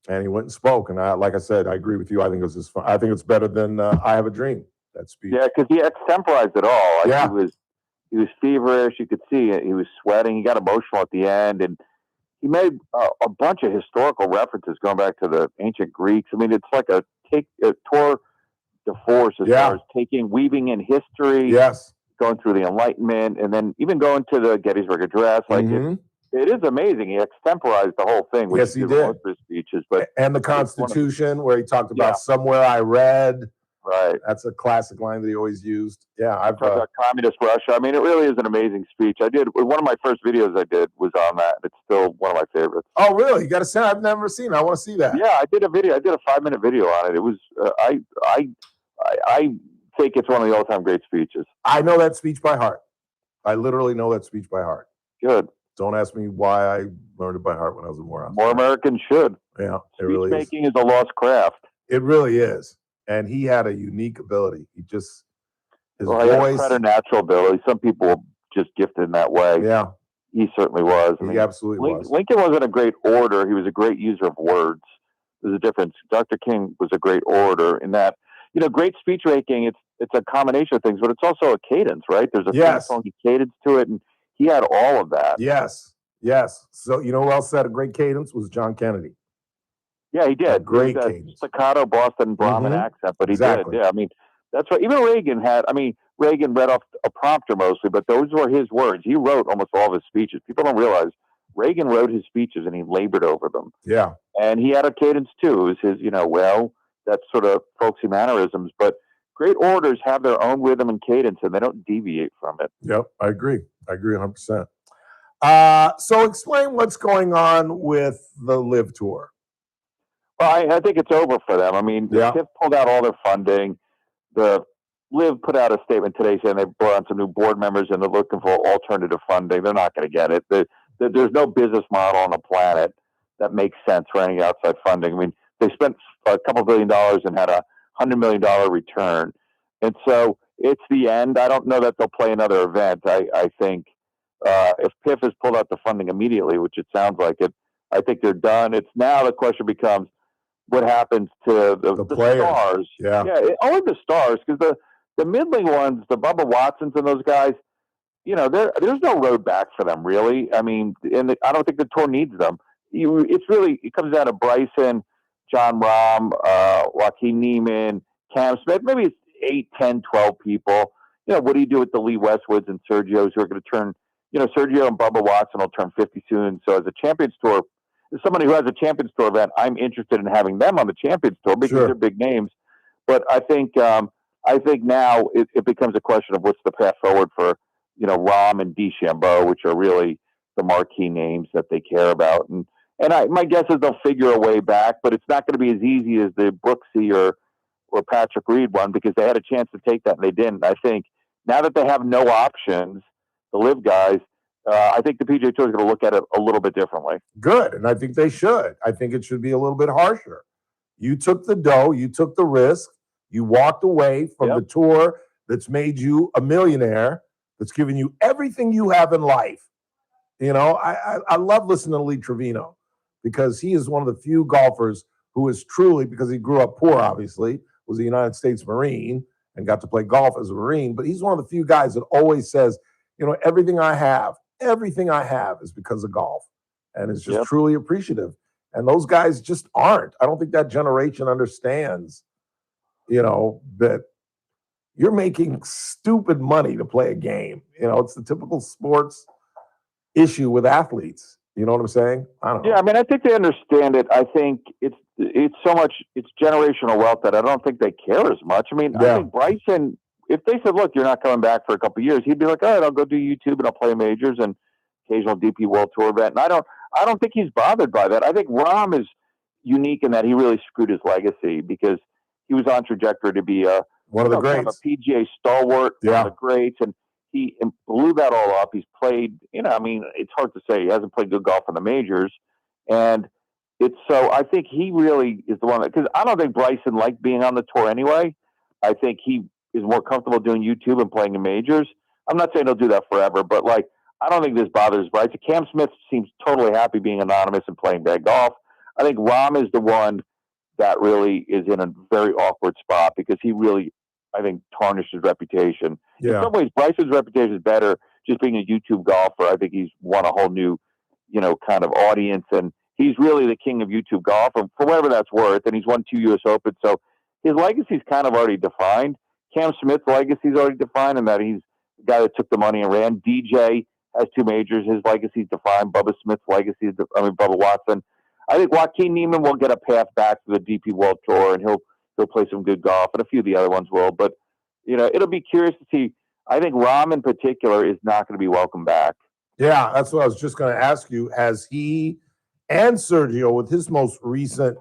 And he went and spoke. And like I said, I agree with you. I think it was fun. I think it's better than I Have a Dream, that speech. Yeah, because he extemporized it all. Like he was feverish. You could see it. He was sweating. He got emotional at the end, and he made a bunch of historical references going back to the ancient Greeks. I mean, it's like a tour de force as far as weaving in history. Yes. Going through the Enlightenment, and then even going to the Gettysburg Address. Like it is amazing. He extemporized the whole thing. Yes, he did. Most of his speeches, and the Constitution, where he talked about somewhere I read. Right. That's a classic line that he always used. Yeah, I've talked about communist Russia. I mean, it really is an amazing speech. I did one of my first videos I did was on that. It's still one of my favorites. Oh, really? You got to send. I've never seen it. I want to see that. Yeah, I did a video. I did a 5-minute video on it. It was I think it's one of the all-time great speeches. I know that speech by heart. I literally know that speech by heart. Good. Don't ask me why I learned it by heart when I was in Morehouse. More Americans should. Yeah, it Speech really making is a lost craft. It really is. And he had a unique ability. He just, his He had voice. preternatural ability. Some people were just gifted in that way. Yeah. He certainly was. He absolutely was. Lincoln wasn't a great orator. He was a great user of words. There's a difference. Dr. King was a great orator in that, you know, great speech making, it's a combination of things, but it's also a cadence, right? There's a funky cadence to it, and he had all of that. Yes. Yes. So, you know who else had a great cadence? Was John Kennedy. Yeah, he did. Great He had cadence. staccato Boston Brahmin accent, but he did. Yeah, I mean, that's right. Even Reagan Reagan read off a prompter mostly, but those were his words. He wrote almost all of his speeches. People don't realize Reagan wrote his speeches and he labored over them. Yeah. And he had a cadence too. It was his, that's sort of folksy mannerisms, but great orators have their own rhythm and cadence and they don't deviate from it. Yep, I agree 100%. So explain what's going on with the Live Tour. Well, I think it's over for them. I mean, the TIF pulled out all their funding. The Live put out a statement today saying they brought on some new board members and they're looking for alternative funding. They're not going to get it. There's no business model on the planet that makes sense for any outside funding. I mean, they spent a couple $1 billion and had a $100 million return. And so it's the end. I don't know that they'll play another event. I think if PIF has pulled out the funding immediately, which it sounds like it, I think they're done. It's now the question becomes what happens to the stars. Yeah, only the stars, because the middling ones, the Bubba Watsons and those guys, there's no road back for them, really. I mean, I don't think the tour needs them. It comes down to Bryson, John Rahm, Joaquin Neiman, Cam Smith. Maybe it's 8, 10, 12 people. What do you do with the Lee Westwoods and Sergios who are going to turn, Sergio and Bubba Watson will turn 50 soon. So as a Champions Tour, as somebody who has a Champions Tour event, I'm interested in having them on the Champions Tour because they're big names. But I think now it becomes a question of what's the path forward for, Rahm and DeChambeau, which are really the marquee names that they care about. And And my guess is they'll figure a way back, but it's not going to be as easy as the Brooksy or Patrick Reed one, because they had a chance to take that and they didn't. I think now that they have no options, the live guys, I think the PGA Tour is going to look at it a little bit differently. Good, and I think they should. I think it should be a little bit harsher. You took the dough, you took the risk, you walked away from the tour that's made you a millionaire, that's given you everything you have in life. You know, I love listening to Lee Trevino, because he is one of the few golfers who is truly, because he grew up poor, obviously, was a United States Marine and got to play golf as a Marine. But he's one of the few guys that always says, you know, everything I have is because of golf. And is just truly appreciative. And those guys just aren't. I don't think that generation understands, you know, that you're making stupid money to play a game. You know, it's the typical sports issue with athletes. You know what I'm saying? I don't know. Yeah, I mean, I think they understand it. I think it's so much, it's generational wealth that I don't think they care as much. I mean, I think Bryson, if they said, look, you're not coming back for a couple of years, he'd be like, all right, I'll go do YouTube and I'll play majors and occasional DP World Tour event. And I don't think he's bothered by that. I think Rahm is unique in that he really screwed his legacy, because he was on trajectory to be one of the greats, kind of a PGA stalwart, one of the greats, and he blew that all up. He's played, you know, I mean, it's hard to say. He hasn't played good golf in the majors. And so I think he really is the one because I don't think Bryson liked being on the tour anyway. I think he is more comfortable doing YouTube and playing in majors. I'm not saying he'll do that forever, but like, I don't think this bothers Bryson. Cam Smith seems totally happy being anonymous and playing bad golf. I think Rahm is the one that really is in a very awkward spot, because he really, I think, tarnished his reputation. In some ways, Bryson's reputation is better just being a YouTube golfer. I think he's won a whole new, you know, kind of audience, and he's really the king of YouTube golf, and for whatever that's worth. And he's won 2 U.S. Open, so his legacy's kind of already defined. Cam Smith's legacy is already defined, in that he's the guy that took the money and ran. DJ has 2 majors. His legacy's defined. Bubba Smith's legacy is Bubba Watson. I think Joaquin Niemann will get a path back to the DP World Tour, and he'll play some good golf, and a few of the other ones will. But, you know, it'll be curious to see. I think Rahm in particular is not going to be welcome back. Yeah, that's what I was just going to ask you. Has he and Sergio, with his most recent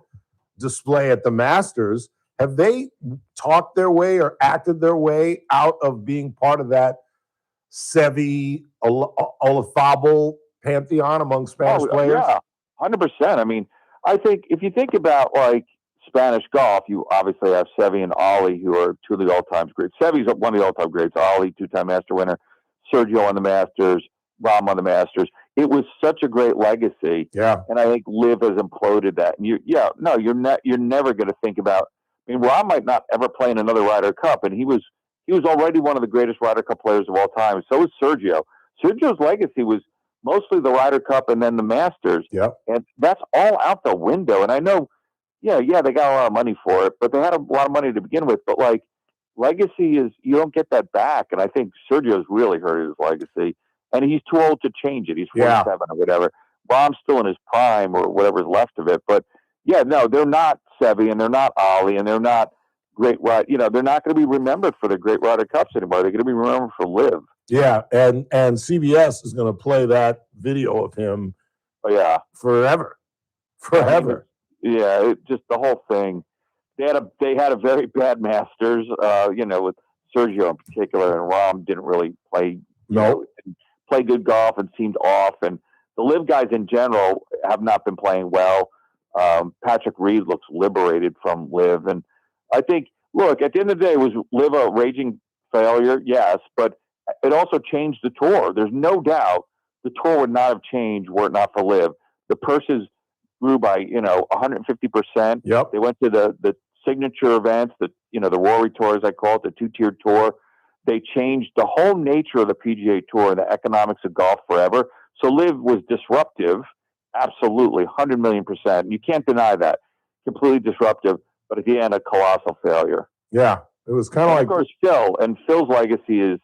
display at the Masters, have they talked their way or acted their way out of being part of that Seve Olazabal pantheon among Spanish players? Yeah, 100%. I mean, I think if you think about like Spanish golf, you obviously have Seve and Ollie, who are 2 of the all-time greats. Seve's one of the all-time greats. Ollie, 2-time Master winner. Sergio on the Masters. Rahm on the Masters. It was such a great legacy. Yeah. And I think Liv has imploded that. And you're never going to think about. I mean, Rahm might not ever play in another Ryder Cup, and he was already one of the greatest Ryder Cup players of all time. So was Sergio. Sergio's legacy was mostly the Ryder Cup and then the Masters. Yeah. And that's all out the window. And I know, they got a lot of money for it, but they had a lot of money to begin with. But like, legacy is, you don't get that back. And I think Sergio's really hurt his legacy. And he's too old to change it. He's 47 or whatever. Rahm's still in his prime or whatever's left of it. But they're not Seve and they're not Ollie and they're not great. They're not going to be remembered for their great Ryder Cups anymore. They're going to be remembered for Liv. Yeah, and CBS is going to play that video of him. Forever. Just the whole thing. They had a very bad Masters. With Sergio in particular, and Rahm didn't really play. Play good golf and seemed off. And the Liv guys in general have not been playing well. Patrick Reed looks liberated from Liv, and I think, look, at the end of the day, was Liv a raging failure? Yes, but it also changed the tour. There's no doubt the tour would not have changed were it not for Liv. The purses grew by 150%. Yep. They went to the signature events, the Rory Tour, as I call it, the 2-tiered tour. They changed the whole nature of the PGA Tour and the economics of golf forever. So Liv was disruptive, absolutely, 100 million %. You can't deny that. Completely disruptive, but at the end, a colossal failure. Yeah, it was kind of like... Of course, Phil's legacy,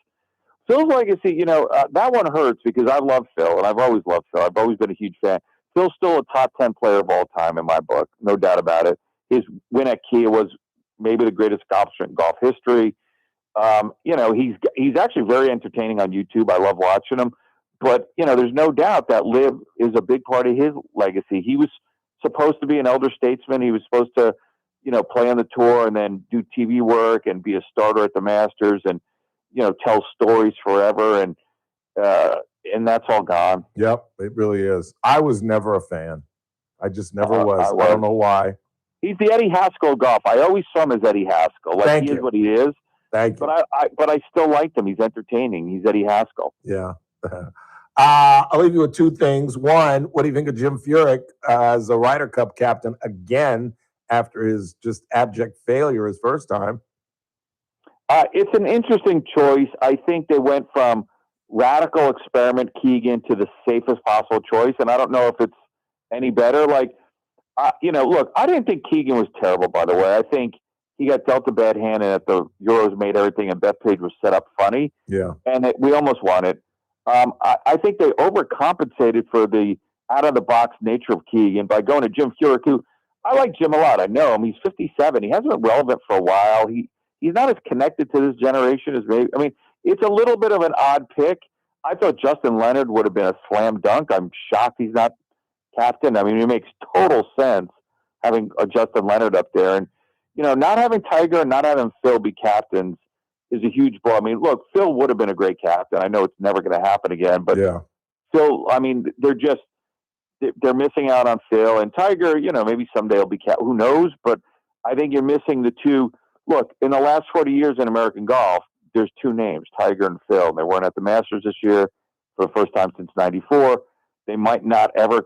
that one hurts because I love Phil, and I've always loved Phil. I've always been a huge fan. Phil's still a top 10 player of all time in my book, no doubt about it. His win at Kia was maybe the greatest golfer in golf history. He's actually very entertaining on YouTube. I love watching him, But, there's no doubt that LIV is a big part of his legacy. He was supposed to be an elder statesman. He was supposed to, play on the tour and then do TV work and be a starter at the Masters and, tell stories forever. And that's all gone. Yep, it really is. I was never a fan. I just never was. I don't know why. He's the Eddie Haskell of golf. I always saw him as Eddie Haskell. Like he is what he is. Thank you. But I still liked him. He's entertaining. He's Eddie Haskell. Yeah. I'll leave you with two things. One, what do you think of Jim Furyk as a Ryder Cup captain again after his just abject failure his first time? It's an interesting choice. I think they went from radical experiment Keegan to the safest possible choice, and I don't know if it's any better. Like, look, I didn't think Keegan was terrible, by the way. I think he got dealt a bad hand, and at the Euros made everything, and Bethpage was set up funny. Yeah. And we almost won it. I think they overcompensated for the out-of-the-box nature of Keegan by going to Jim Furyk, who I like Jim a lot. I know him. He's 57. He hasn't been relevant for a while. He's not as connected to this generation as maybe. I mean, it's a little bit of an odd pick. I thought Justin Leonard would have been a slam dunk. I'm shocked he's not captain. I mean, it makes total sense having a Justin Leonard up there. And, not having Tiger and not having Phil be captains is a huge blow. I mean, look, Phil would have been a great captain. I know it's never going to happen again, but Phil, I mean, they're missing out on Phil and Tiger. Maybe someday he'll be who knows? But I think you're missing the two. Look, in the last 40 years in American golf, there's two names, Tiger and Phil. They weren't at the Masters this year for the first time since '94. They might not ever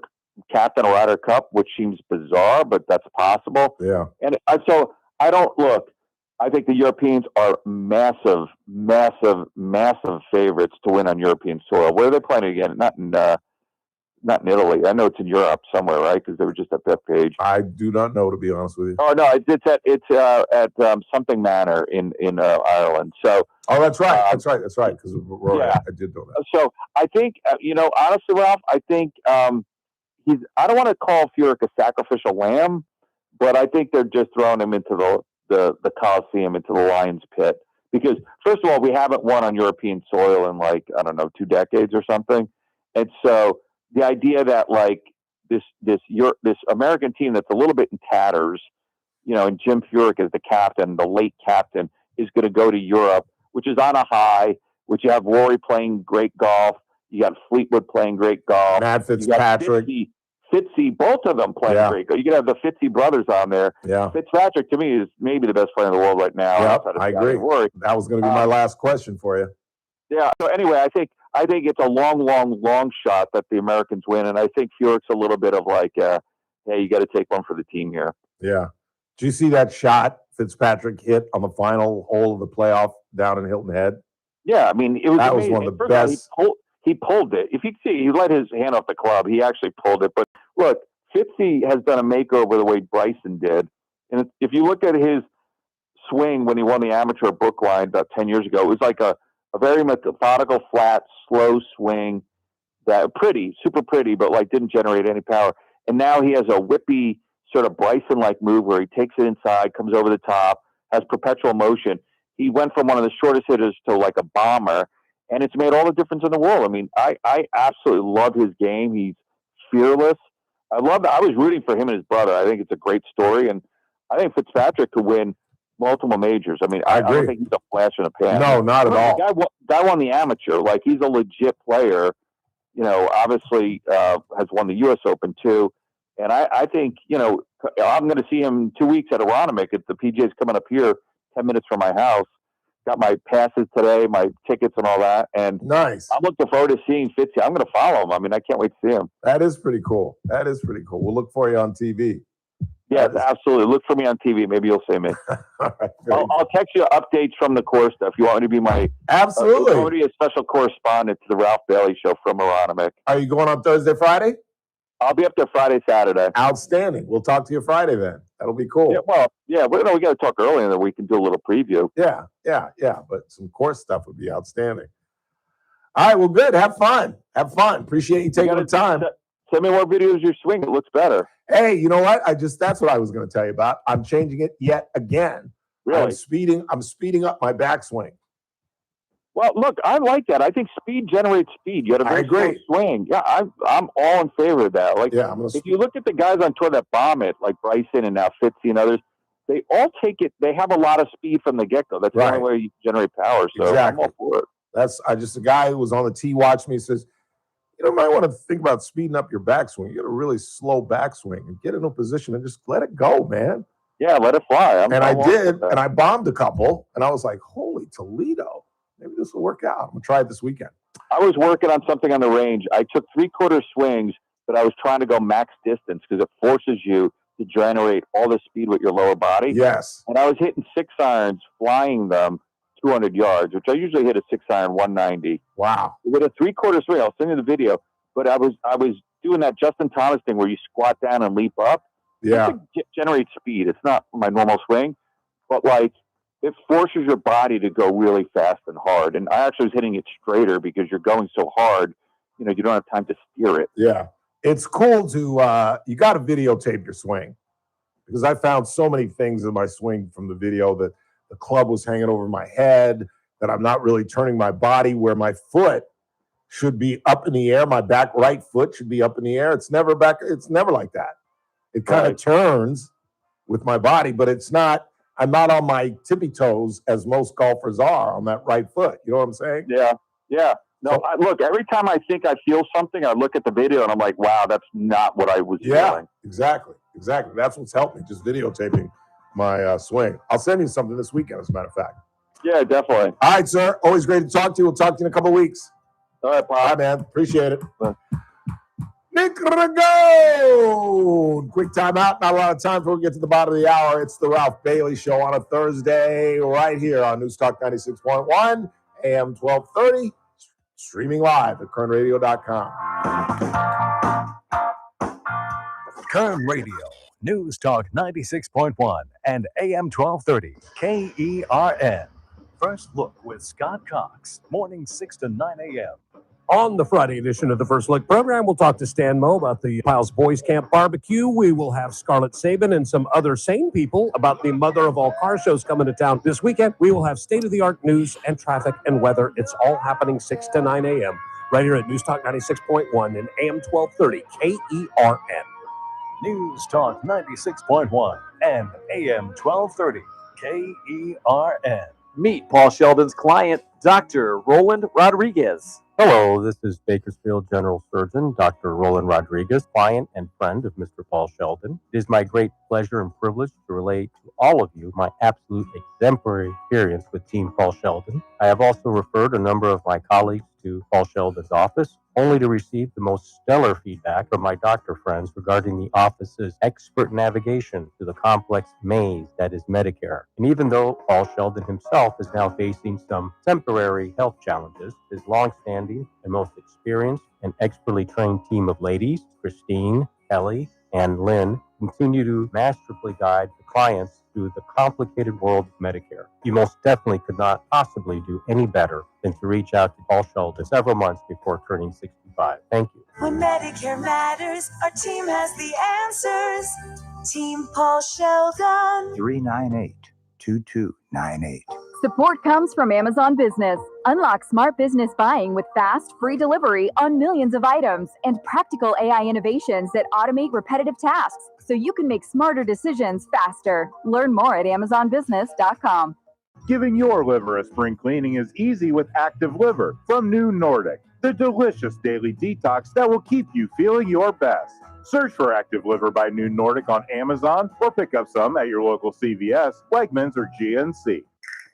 captain a Ryder Cup, which seems bizarre, but that's possible. Yeah. And so I don't look. I think the Europeans are massive, massive, massive favorites to win on European soil. Where are they playing again? Not in Italy. I know it's in Europe somewhere, right? Because they were just at Bethpage. I do not know, to be honest with you. Oh no, it's at something Manor in Ireland. So. Oh, that's right. That's right. Because I did know that. So I think honestly, Ralph, I think he's. I don't want to call Furyk a sacrificial lamb, but I think they're just throwing him into the Coliseum, into the Lions pit, because first of all, we haven't won on European soil in 2 decades or something, and so the idea that this American team that's a little bit in tatters, and Jim Furyk is the captain, the late captain, is going to go to Europe, which is on a high, which you have Rory playing great golf, you got Fleetwood playing great golf, Matt Fitzpatrick. Fitzy, both of them playing great. You can have the Fitzy brothers on there. Yeah. Fitzpatrick, to me, is maybe the best player in the world right now. Yeah, I agree. That was going to be my last question for you. Yeah. So anyway, I think it's a long shot that the Americans win, and I think Furyk's a little bit of hey, you got to take one for the team here. Yeah. Did you see that shot Fitzpatrick hit on the final hole of the playoff down in Hilton Head? Yeah, I mean, it was that amazing. was one of the best. He pulled it. If you see, he let his hand off the club. He actually pulled it. But look, Fitzy has done a makeover the way Bryson did. And if you look at his swing when he won the amateur at Brookline about 10 years ago, it was like a very methodical, flat, slow swing that super pretty, but didn't generate any power. And now he has a whippy sort of Bryson-like move where he takes it inside, comes over the top, has perpetual motion. He went from one of the shortest hitters to a bomber. And it's made all the difference in the world. I mean, I absolutely love his game. He's fearless. I was rooting for him and his brother. I think it's a great story. And I think Fitzpatrick could win multiple majors. I mean, I don't think he's a flash in a pan. No, not at all. The guy won the amateur. He's a legit player. Obviously has won the U.S. Open too. And I think, I'm going to see him in 2 weeks at Aronimink. The PGA's coming up here 10 minutes from my house. Got my passes today, my tickets and all that. And nice. I'm looking forward to seeing Fitzy. I'm going to follow him. I mean, I can't wait to see him. That is pretty cool. We'll look for you on TV. Yeah, absolutely. Look for me on TV. Maybe you'll see me. All right, I'll text you updates from the course stuff. You want me to be my absolutely already a special correspondent to the Ralph Bailey Show from Aronimink. Are you going on Thursday, Friday? I'll be up there Friday, Saturday. Outstanding. We'll talk to you Friday then. That'll be cool. Yeah, we got to talk early and then we can do a little preview. Yeah. But some course stuff would be outstanding. All right, well, good. Have fun. Appreciate you taking the time. Send me more videos of your swing. It looks better. Hey, you know what? That's what I was going to tell you about. I'm changing it yet again. Really? I'm speeding up my backswing. Well, look, I like that. I think speed generates speed. You had a very slow swing. Yeah, I'm all in favor of that. Like, if you look at the guys on tour that bomb it, like Bryson and now Fitzy and others, they all take it. They have a lot of speed from the get-go. That's the only way you generate power. So I'm all for it. A guy who was on the tee watched me, says, you might want to think about speeding up your backswing. You got a really slow backswing and get in a position and just let it go, man. Yeah, let it fly. I did, and I bombed a couple, and I was like, holy Toledo. Maybe this will work out. I'm going to try it this weekend. I was working on something on the range. I took 3/4 swings, but I was trying to go max distance because it forces you to generate all the speed with your lower body. Yes. And I was hitting 6-irons, flying them 200 yards, which I usually hit a 6-iron 190. Wow. With a 3/4 swing, I'll send you the video. But I was doing that Justin Thomas thing where you squat down and leap up. Yeah. It generates speed. It's not my normal swing, but like it forces your body to go really fast and hard. And I actually was hitting it straighter because you're going so hard, you don't have time to steer it. Yeah. It's cool to, you got to videotape your swing, because I found so many things in my swing from the video that the club was hanging over my head, that I'm not really turning my body where my foot should be up in the air. My back right foot should be up in the air. It's never back. It's never like that. It kind of turns with my body, but it's not, I'm not on my tippy toes as most golfers are on that right foot. You know what I'm saying? Yeah. Yeah. No, look, every time I think I feel something, I look at the video and I'm like, wow, that's not what I was feeling. Exactly. That's what's helped me, just videotaping my swing. I'll send you something this weekend, as a matter of fact. Yeah, definitely. All right, sir. Always great to talk to you. We'll talk to you in a couple of weeks. All right, Bob. All right, man. Appreciate it. Nick Ragone. Quick timeout. Not a lot of time before we get to the bottom of the hour. It's the Ralph Bailey Show on a Thursday right here on News Talk 96.1, AM 1230. Streaming live at kernradio.com. Kern Radio, News Talk 96.1 and AM 1230, KERN. First Look with Scott Cox, mornings 6 to 9 a.m. On the Friday edition of the First Look program, we'll talk to Stan Moe about the Piles Boys Camp Barbecue. We will have Scarlett Sabin and some other sane people about the mother of all car shows coming to town this weekend. We will have state-of-the-art news and traffic and weather. It's all happening 6 to 9 a.m. right here at News Talk 96.1 and AM 1230 KERN. News Talk 96.1 and AM 1230 KERN. Meet Paul Sheldon's client, Dr. Roland Rodriguez. Hello, this is Bakersfield General Surgeon Dr. Roland Rodriguez, client and friend of Mr. Paul Sheldon. It is my great pleasure and privilege to relate to all of you my absolute exemplary experience with Team Paul Sheldon. I have also referred a number of my colleagues to Paul Sheldon's office, only to receive the most stellar feedback from my doctor friends regarding the office's expert navigation through the complex maze that is Medicare. And even though Paul Sheldon himself is now facing some temporary health challenges, his longstanding and most experienced and expertly trained team of ladies, Christine, Kelly, and Lynn, continue to masterfully guide the clients through the complicated world of Medicare. You most definitely could not possibly do any better than to reach out to Paul Sheldon several months before turning 65. Thank you. When Medicare matters, our team has the answers. Team Paul Sheldon. 398-2298. Support comes from Amazon Business. Unlock smart business buying with fast, free delivery on millions of items and practical AI innovations that automate repetitive tasks so you can make smarter decisions faster. Learn more at amazonbusiness.com. Giving your liver a spring cleaning is easy with Active Liver from New Nordic, the delicious daily detox that will keep you feeling your best. Search for Active Liver by New Nordic on Amazon or pick up some at your local CVS, Wegmans, or GNC.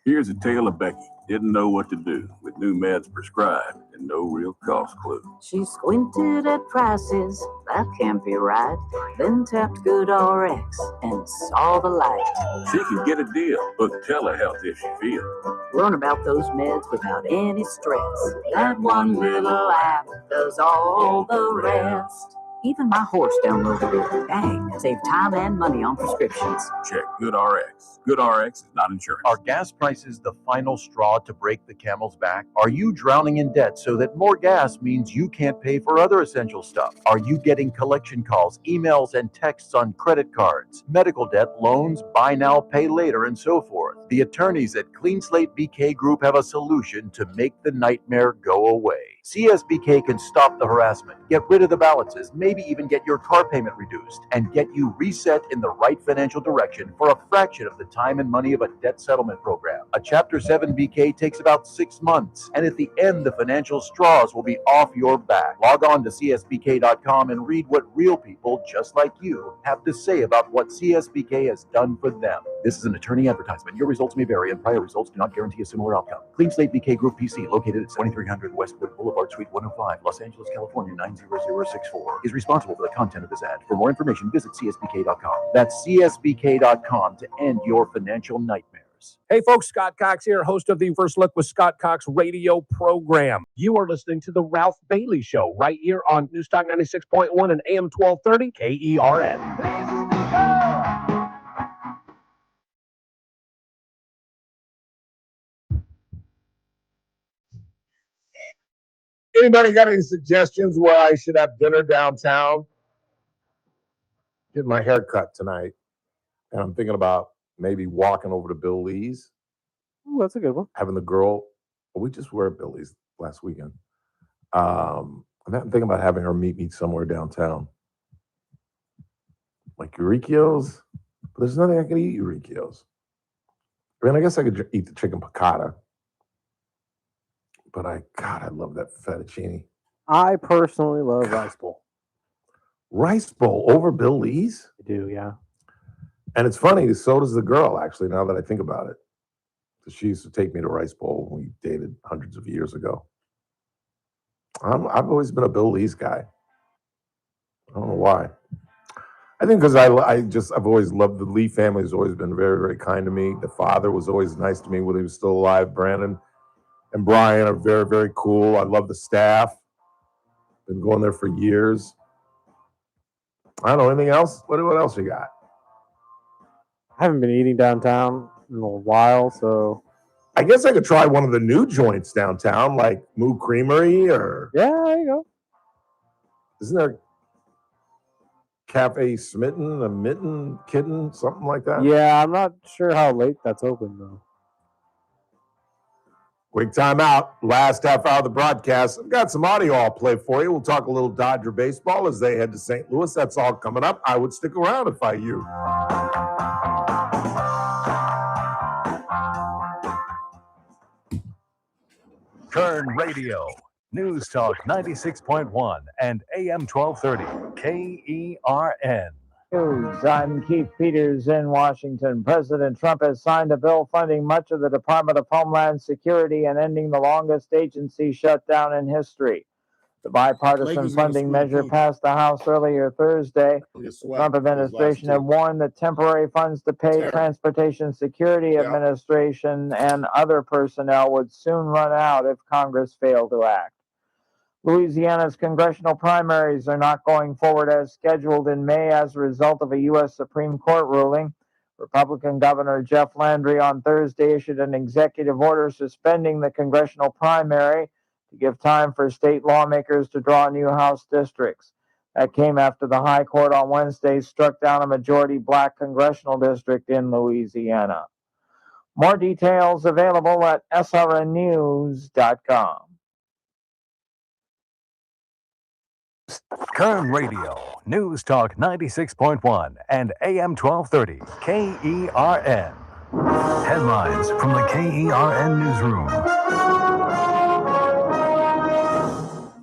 Here's a tale of Becky. Didn't know what to do with new meds prescribed and no real cost clue. She squinted at prices, that can't be right. Then tapped GoodRx and saw the light. She can get a deal. Book telehealth if she feels. Learn about those meds without any stress. That one little app does all the rest. Even my horse downloaded it. Dang, save time and money on prescriptions. Check GoodRx. GoodRx is not insurance. Are gas prices the final straw to break the camel's back? Are you drowning in debt so that more gas means you can't pay for other essential stuff? Are you getting collection calls, emails, and texts on credit cards, medical debt, loans, buy now, pay later, and so forth? The attorneys at Clean Slate BK Group have a solution to make the nightmare go away. CSBK can stop the harassment, get rid of the balances, maybe even get your car payment reduced, and get you reset in the right financial direction for a fraction of the time and money of a debt settlement program. A Chapter 7 BK takes about 6 months, and at the end, the financial straws will be off your back. Log on to csbk.com and read what real people just like you have to say about what CSBK has done for them. This is an attorney advertisement. Your results may vary, and prior results do not guarantee a similar outcome. Clean Slate BK Group PC, located at 2300 Westwood Boulevard, Suite 105, Los Angeles, California 90064, is responsible for the content of this ad. For more information, visit csbk.com. That's csbk.com to end your financial nightmares. Hey folks, Scott Cox here, host of the First Look with Scott Cox radio program. You are listening to the Ralph Bailey Show right here on News Talk 96.1 and AM 1230 KERN. Anybody got any suggestions where I should have dinner downtown? Get my hair cut tonight, and I'm thinking about maybe walking over to Bill Lee's. Ooh, that's a good one. Having the girl, we just were at Bill Lee's last weekend. I'm thinking about having her meet me somewhere downtown, like Eurykio's. But there's nothing I can eat Eurykio's. I mean, I guess I could eat the chicken piccata. But I love that fettuccine. I personally love rice bowl. Rice bowl over Bill Lee's? I do, yeah. And it's funny, so does the girl, actually, now that I think about it. She used to take me to rice bowl when we dated hundreds of years ago. I've always been a Bill Lee's guy. I don't know why. I think because I've always loved the Lee family. Has always been very, very kind to me. The father was always nice to me when he was still alive. Brandon and Brian are very, very cool. I love the staff. Been going there for years. I don't know, anything else? What else you got? I haven't been eating downtown in a while, so I guess I could try one of the new joints downtown, like Moo Creamery or... Yeah, there you go. Isn't there Cafe Smitten, a Mitten, Kitten, something like that? Yeah, I'm not sure how late that's open, though. Quick time out. Last half hour of the broadcast. I've got some audio I'll play for you. We'll talk a little Dodger baseball as they head to St. Louis. That's all coming up. I would stick around if I you. Kern Radio, News Talk 96.1 and AM 1230 KERN. News. I'm Keith Peters in Washington. President Trump has signed a bill funding much of the Department of Homeland Security and ending the longest agency shutdown in history. The bipartisan funding measure passed the House earlier Thursday. The Trump administration had warned that temporary funds to pay Transportation Security Administration and other personnel would soon run out if Congress failed to act. Louisiana's congressional primaries are not going forward as scheduled in May as a result of a U.S. Supreme Court ruling. Republican Governor Jeff Landry on Thursday issued an executive order suspending the congressional primary to give time for state lawmakers to draw new House districts. That came after the High Court on Wednesday struck down a majority black congressional district in Louisiana. More details available at srnnews.com. Kern Radio, News Talk 96.1 and AM 1230 KERN. Headlines from the KERN newsroom.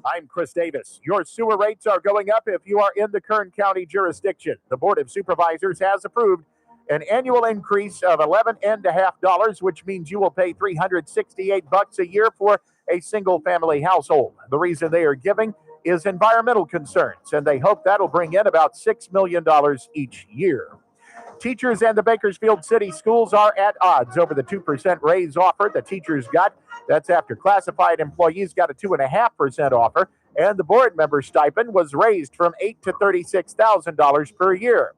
I'm Chris Davis. Your sewer rates are going up if you are in the Kern County jurisdiction. The Board of Supervisors has approved an annual increase of $11.50, which means you will pay $368 a year for a single-family household. The reason they are giving is environmental concerns, and they hope that'll bring in about $6 million each year. Teachers and the Bakersfield City Schools are at odds over the 2% raise offer the teachers got. That's after classified employees got a 2.5% offer. and the board member stipend was raised from $8,000 to $36,000 per year.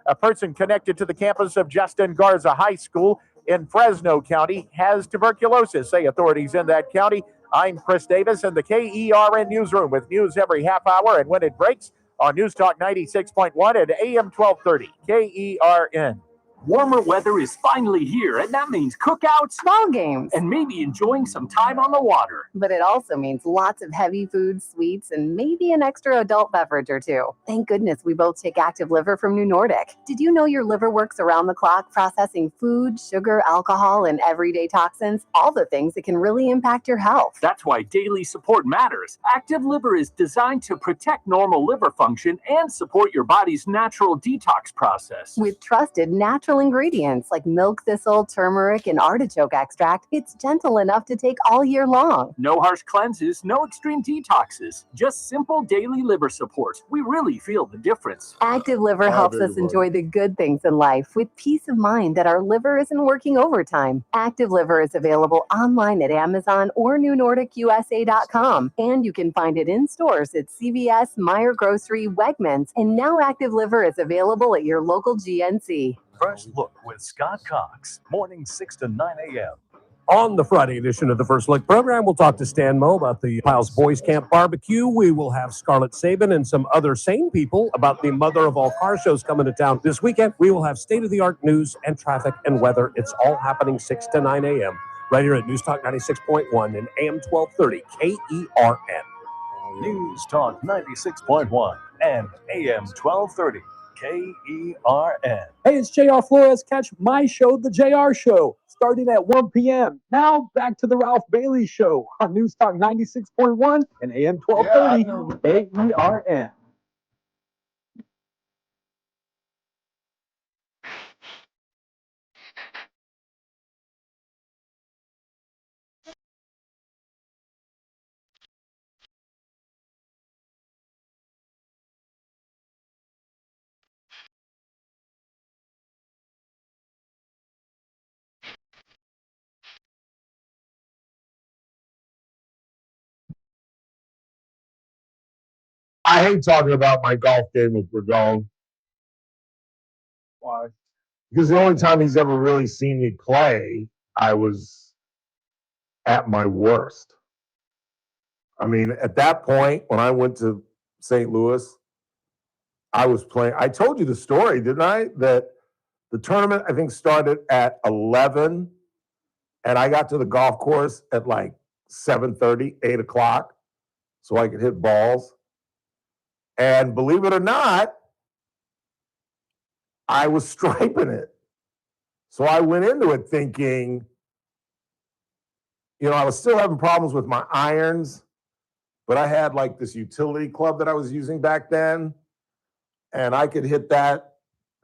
A person connected to the campus of Justin Garza High School in Fresno County has tuberculosis, say authorities in that county. I'm Chris Davis in the KERN newsroom with news every half hour and when it breaks on News Talk 96.1 and AM 1230 KERN. Warmer weather is finally here, and that means cookouts, ball games, and maybe enjoying some time on the water. But it also means lots of heavy foods, sweets, and maybe an extra adult beverage or two. Thank goodness we both take Active Liver from New Nordic. Did you know your liver works around the clock processing food, sugar, alcohol, and everyday toxins? All the things that can really impact your health. That's why daily support matters. Active Liver is designed to protect normal liver function and support your body's natural detox process. With trusted natural ingredients like milk thistle, turmeric, and artichoke extract, it's gentle enough to take all year long. No harsh cleanses, no extreme detoxes, just simple daily liver support. We really feel the difference. Active Liver helps us enjoy the good things in life with peace of mind that our liver isn't working overtime. Active Liver is available online at Amazon or NewNordicUSA.com, and you can find it in stores at CVS, Meijer Grocery, Wegmans, and now Active Liver is available at your local GNC. First Look with Scott Cox, morning 6 to 9 a.m. On the Friday edition of the First Look program, we'll talk to Stan Moe about the Piles Boys Camp Barbecue. We will have Scarlett Sabin and some other sane people about the mother of all car shows coming to town this weekend. We will have state-of-the-art news and traffic and weather. It's all happening 6 to 9 a.m. right here at News Talk 96.1 and AM 1230 KERN. News Talk 96.1 and AM 1230 KERN. Hey, it's JR Flores. Catch my show, The JR Show, starting at 1 p.m. Now back to the Ralph Bailey Show on News Talk 96.1 and AM 1230 KERN. I hate talking about my golf game with Ragone. Why? Because the only time he's ever really seen me play, I was at my worst. I mean, at that point, when I went to St. Louis, I was playing. I told you the story, didn't I? That the tournament, I think, started at 11, and I got to the golf course at like 7:30, 8 o'clock, so I could hit balls. And believe it or not, I was striping it. So I went into it thinking, I was still having problems with my irons, but I had like this utility club that I was using back then, and I could hit that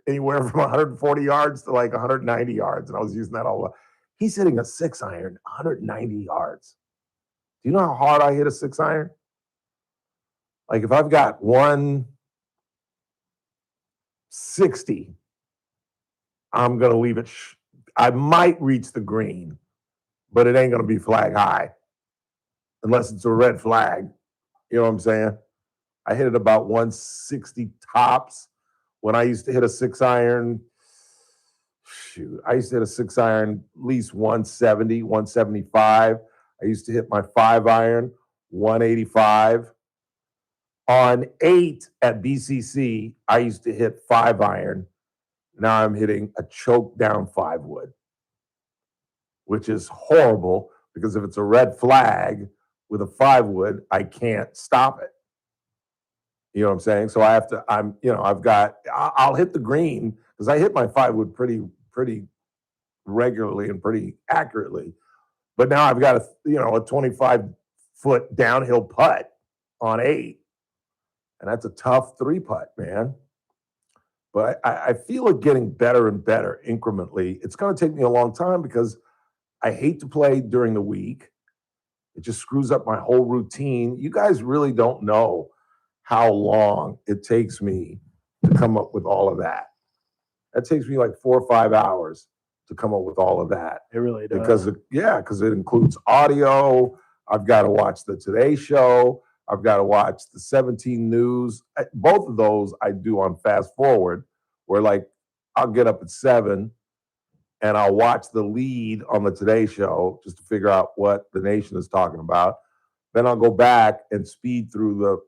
anywhere from 140 yards to like 190 yards, and I was using that all. He's hitting a 6-iron, 190 yards. Do you know how hard I hit a 6-iron? Like if I've got 160, I'm going to leave it. I might reach the green, but it ain't going to be flag high unless it's a red flag. You know what I'm saying? I hit it about 160 tops. When I used to hit a 6-iron, I used to hit a 6-iron at least 170, 175. I used to hit my 5-iron, 185. On 8 at BCC, I used to hit 5-iron. Now I'm hitting a choke down 5-wood, which is horrible because if it's a red flag with a 5-wood, I can't stop it. You know what I'm saying? So I have to, I'll hit the green because I hit my 5-wood pretty regularly and pretty accurately. But now I've got a 25-foot downhill putt on 8. And that's a tough 3-putt, man. But I feel it getting better and better incrementally. It's going to take me a long time because I hate to play during the week. It just screws up my whole routine. You guys really don't know how long it takes me to come up with all of that. That takes me like 4 or 5 hours to come up with all of that. It really does. Because it includes audio. I've got to watch the Today Show. I've got to watch the 17 News. Both of those I do on fast forward, where like I'll get up at 7 and I'll watch the lead on the Today Show just to figure out what the nation is talking about. Then I'll go back and speed through the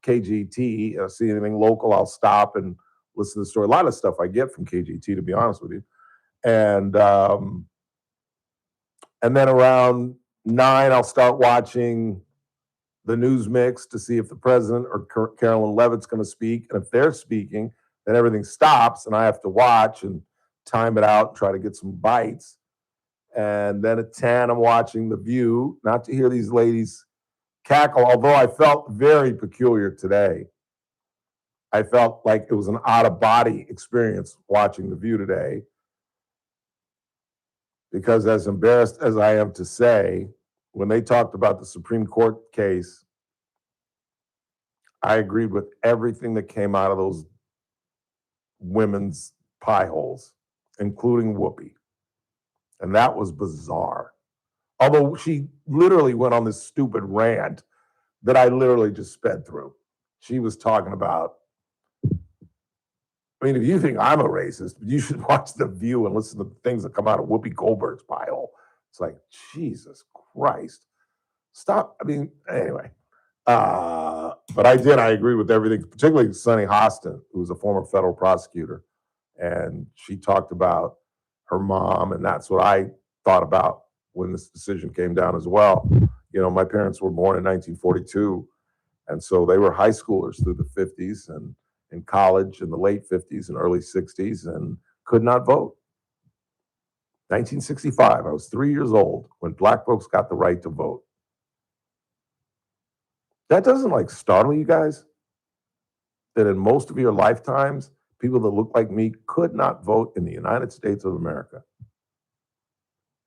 KGT. See anything local, I'll stop and listen to the story. A lot of stuff I get from KGT, to be honest with you. And then around 9, I'll start watching the news mix to see if the president or Carolyn Levitt's going to speak. And if they're speaking, then everything stops and I have to watch and time it out and try to get some bites. And then at 10, I'm watching The View, not to hear these ladies cackle, although I felt very peculiar today. I felt like it was an out-of-body experience watching The View today, because as embarrassed as I am to say, when they talked about the Supreme Court case, I agreed with everything that came out of those women's pie holes, including Whoopi. And that was bizarre. Although she literally went on this stupid rant that I literally just sped through. She was talking about, I mean, if you think I'm a racist, you should watch The View and listen to the things that come out of Whoopi Goldberg's pie hole. It's like, Jesus Christ. Stop. I mean, anyway. But I agree with everything, particularly Sunny Hostin, who's a former federal prosecutor. And she talked about her mom, and that's what I thought about when this decision came down as well. You know, my parents were born in 1942, and so they were high schoolers through the 50s and in college in the late 50s and early 60s and could not vote. 1965, I was 3 years old when black folks got the right to vote. That doesn't like startle you guys? That in most of your lifetimes, people that look like me could not vote in the United States of America.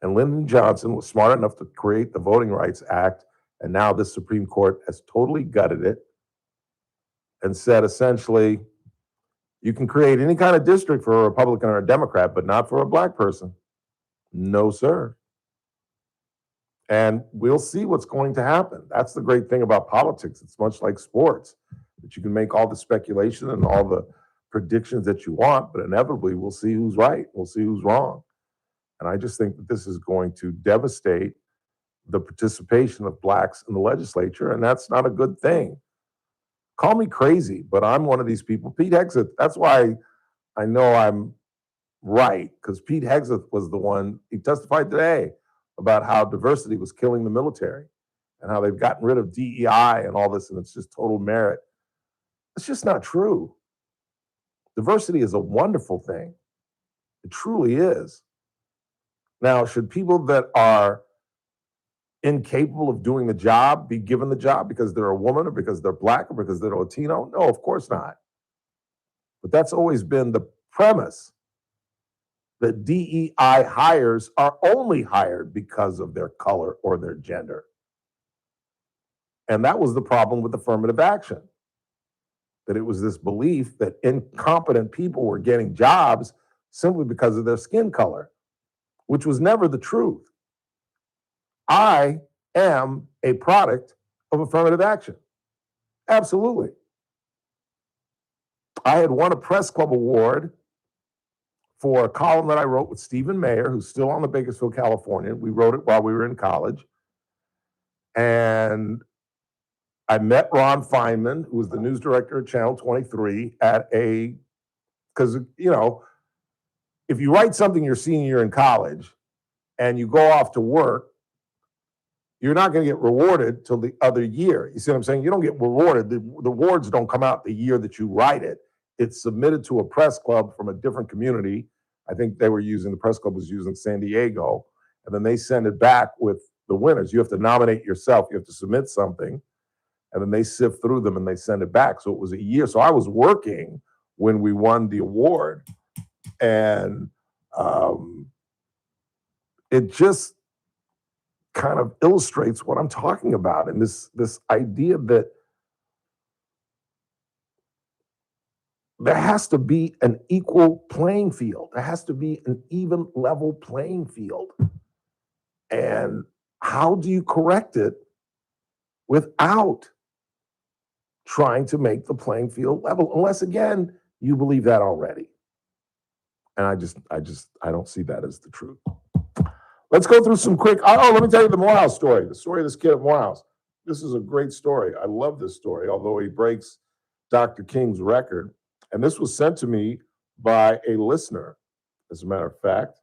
And Lyndon Johnson was smart enough to create the Voting Rights Act, and now this Supreme Court has totally gutted it and said essentially, you can create any kind of district for a Republican or a Democrat, but not for a black person. No, sir. And we'll see what's going to happen. That's the great thing about politics. It's much like sports, that you can make all the speculation and all the predictions that you want, but inevitably we'll see who's right. We'll see who's wrong. And I just think that this is going to devastate the participation of blacks in the legislature, and that's not a good thing. Call me crazy, but I'm one of these people. Pete Hegseth, that's why I know I'm right, because Pete Hegseth was the one, he testified today about how diversity was killing the military and how they've gotten rid of DEI and all this, and it's just total merit. It's just not true. Diversity is a wonderful thing. It truly is. Now, should people that are incapable of doing the job be given the job because they're a woman or because they're black or because they're Latino? No, of course not. But that's always been the premise, that DEI hires are only hired because of their color or their gender. And that was the problem with affirmative action, that it was this belief that incompetent people were getting jobs simply because of their skin color, which was never the truth. I am a product of affirmative action. Absolutely. I had won a press club award for a column that I wrote with Stephen Mayer, who's still on the Bakersfield Californian. We wrote it while we were in college. And I met Ron Feynman, who was the news director at Channel 23, because, you know, if you write something your senior year in college and you go off to work, you're not going to get rewarded till the other year. You see what I'm saying? You don't get rewarded. The awards don't come out the year that you write it. It's submitted to a press club from a different community. I think the press club was using San Diego, and then they send it back with the winners. You have to nominate yourself. You have to submit something, and then they sift through them and they send it back. So it was a year. So I was working when we won the award, and it just kind of illustrates what I'm talking about, and this idea that there has to be an equal playing field. There has to be an even level playing field. And how do you correct it without trying to make the playing field level, unless again you believe that already. And I don't see that as the truth. Let's go through some quick. Oh, let me tell you the Morehouse story. The story of this kid at Morehouse. This is a great story. I love this story, although he breaks Dr. King's record. And this was sent to me by a listener, as a matter of fact.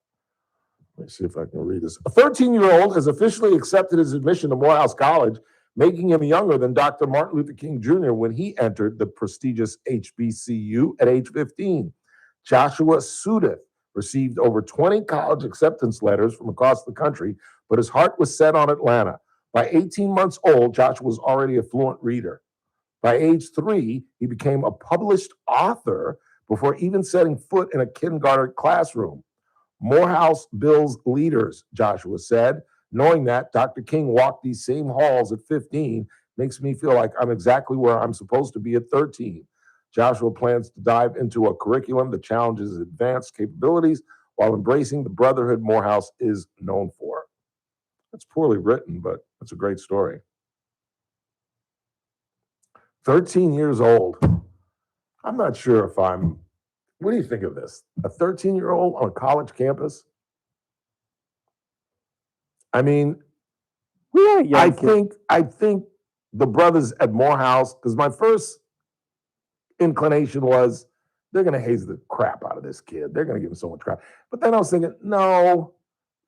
Let me see if I can read this. A 13-year-old has officially accepted his admission to Morehouse College, making him younger than Dr. Martin Luther King Jr. when he entered the prestigious HBCU at age 15. Joshua Sudith received over 20 college acceptance letters from across the country, but his heart was set on Atlanta. By 18 months old, Joshua was already a fluent reader. By age 3, he became a published author before even setting foot in a kindergarten classroom. Morehouse builds leaders, Joshua said. Knowing that Dr. King walked these same halls at 15 makes me feel like I'm exactly where I'm supposed to be at 13. Joshua plans to dive into a curriculum that challenges his advanced capabilities while embracing the brotherhood Morehouse is known for. It's poorly written, but it's a great story. 13 years old. I'm not sure if what do you think of this? A 13-year-old on a college campus? I mean, I think the brothers at Morehouse, because my first inclination was they're going to haze the crap out of this kid. They're going to give him so much crap. But then I was thinking, no,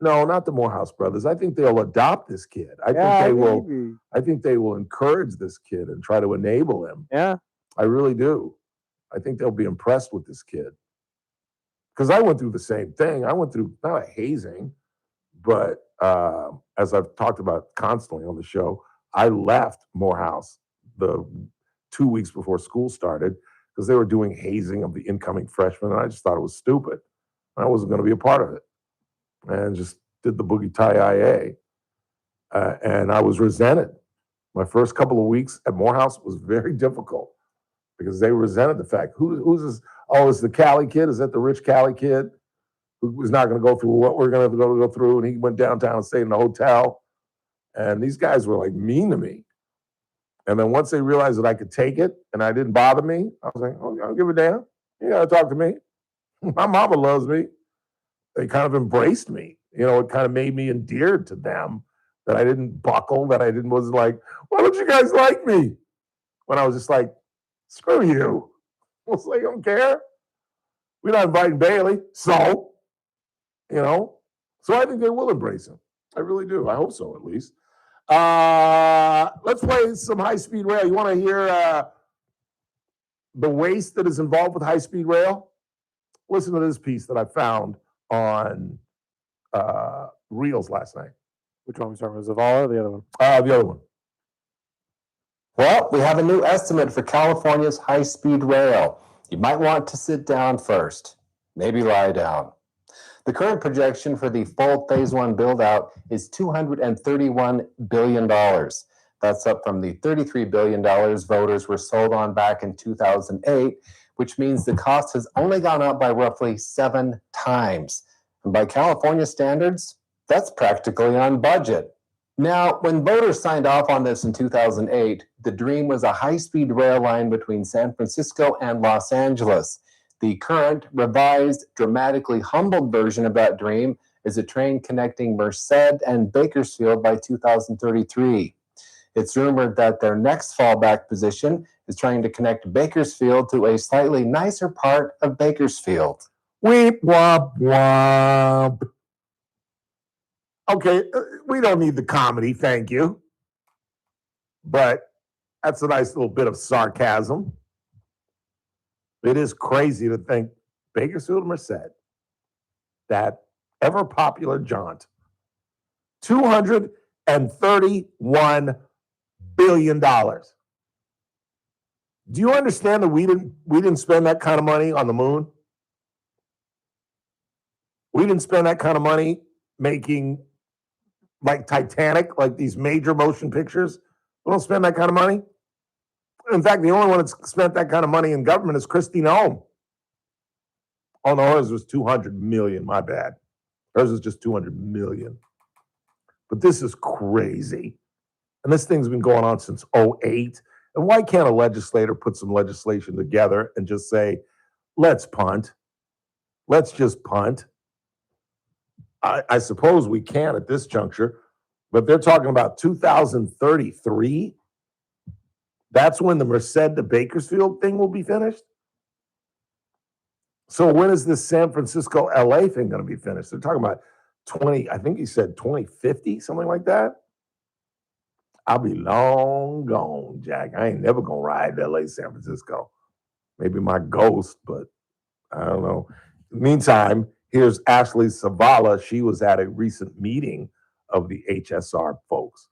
not the Morehouse brothers. I think they'll adopt this kid. I think they will encourage this kid and try to enable him. Yeah. I really do. I think they'll be impressed with this kid. Because I went through the same thing. I went through not a hazing, but as I've talked about constantly on the show, I left Morehouse the 2 weeks before school started because they were doing hazing of the incoming freshmen, and I just thought it was stupid. I wasn't going to be a part of it, and just did the boogie tie IA, and I was resented. My first couple of weeks at Morehouse was very difficult because they resented the fact, who's this? Oh, is the Cali kid? Is that the rich Cali kid who was not going to go through what we're going to go through? And he went downtown and stayed in a hotel. And these guys were like mean to me. And then once they realized that I could take it and I didn't bother me, I was like, oh, I don't give a damn. You got to talk to me. My mama loves me. They kind of embraced me. It kind of made me endeared to them that I didn't buckle, that I wasn't like, why don't you guys like me? When I was just like, screw you. I was like, I don't care. We're not inviting Bailey. So I think they will embrace him. I really do. I hope so, at least. Let's play some high-speed rail. You want to hear the waste that is involved with high-speed rail? Listen to this piece that I found on Reels last night. Which one was talking about? Zavala or the other one? The other one. Well, we have a new estimate for California's high-speed rail. You might want to sit down first, maybe lie down. The current projection for the full Phase 1 build-out is $231 billion. That's up from the $33 billion voters were sold on back in 2008, which means the cost has only gone up by roughly 7 times. And by California standards, that's practically on budget. Now, when voters signed off on this in 2008, the dream was a high-speed rail line between San Francisco and Los Angeles. The current, revised, dramatically humbled version of that dream is a train connecting Merced and Bakersfield by 2033. It's rumored that their next fallback position is trying to connect Bakersfield to a slightly nicer part of Bakersfield. Weep, womp, womp. Okay, we don't need the comedy, thank you. But that's a nice little bit of sarcasm. It is crazy to think Bakersfield and Merced, that ever popular jaunt, $231 billion. Do you understand that we didn't spend that kind of money on the moon? We didn't spend that kind of money making like Titanic, like these major motion pictures. We don't spend that kind of money. In fact, the only one that's spent that kind of money in government is Christine Ohm. Oh, no, hers was 200 million, my bad. Hers is just 200 million. But this is crazy. And this thing's been going on since 2008. And why can't a legislator put some legislation together and just say, let's punt? Let's just punt. I suppose we can at this juncture, but they're talking about 2033. That's when the Merced to Bakersfield thing will be finished. So when is this San Francisco LA thing going to be finished? They're talking about 20, I think he said 2050, something like that. I'll be long gone, Jack. I ain't never going to ride LA, San Francisco. Maybe my ghost, but I don't know. Meantime, here's Ashley Savala. She was at a recent meeting of the HSR folks.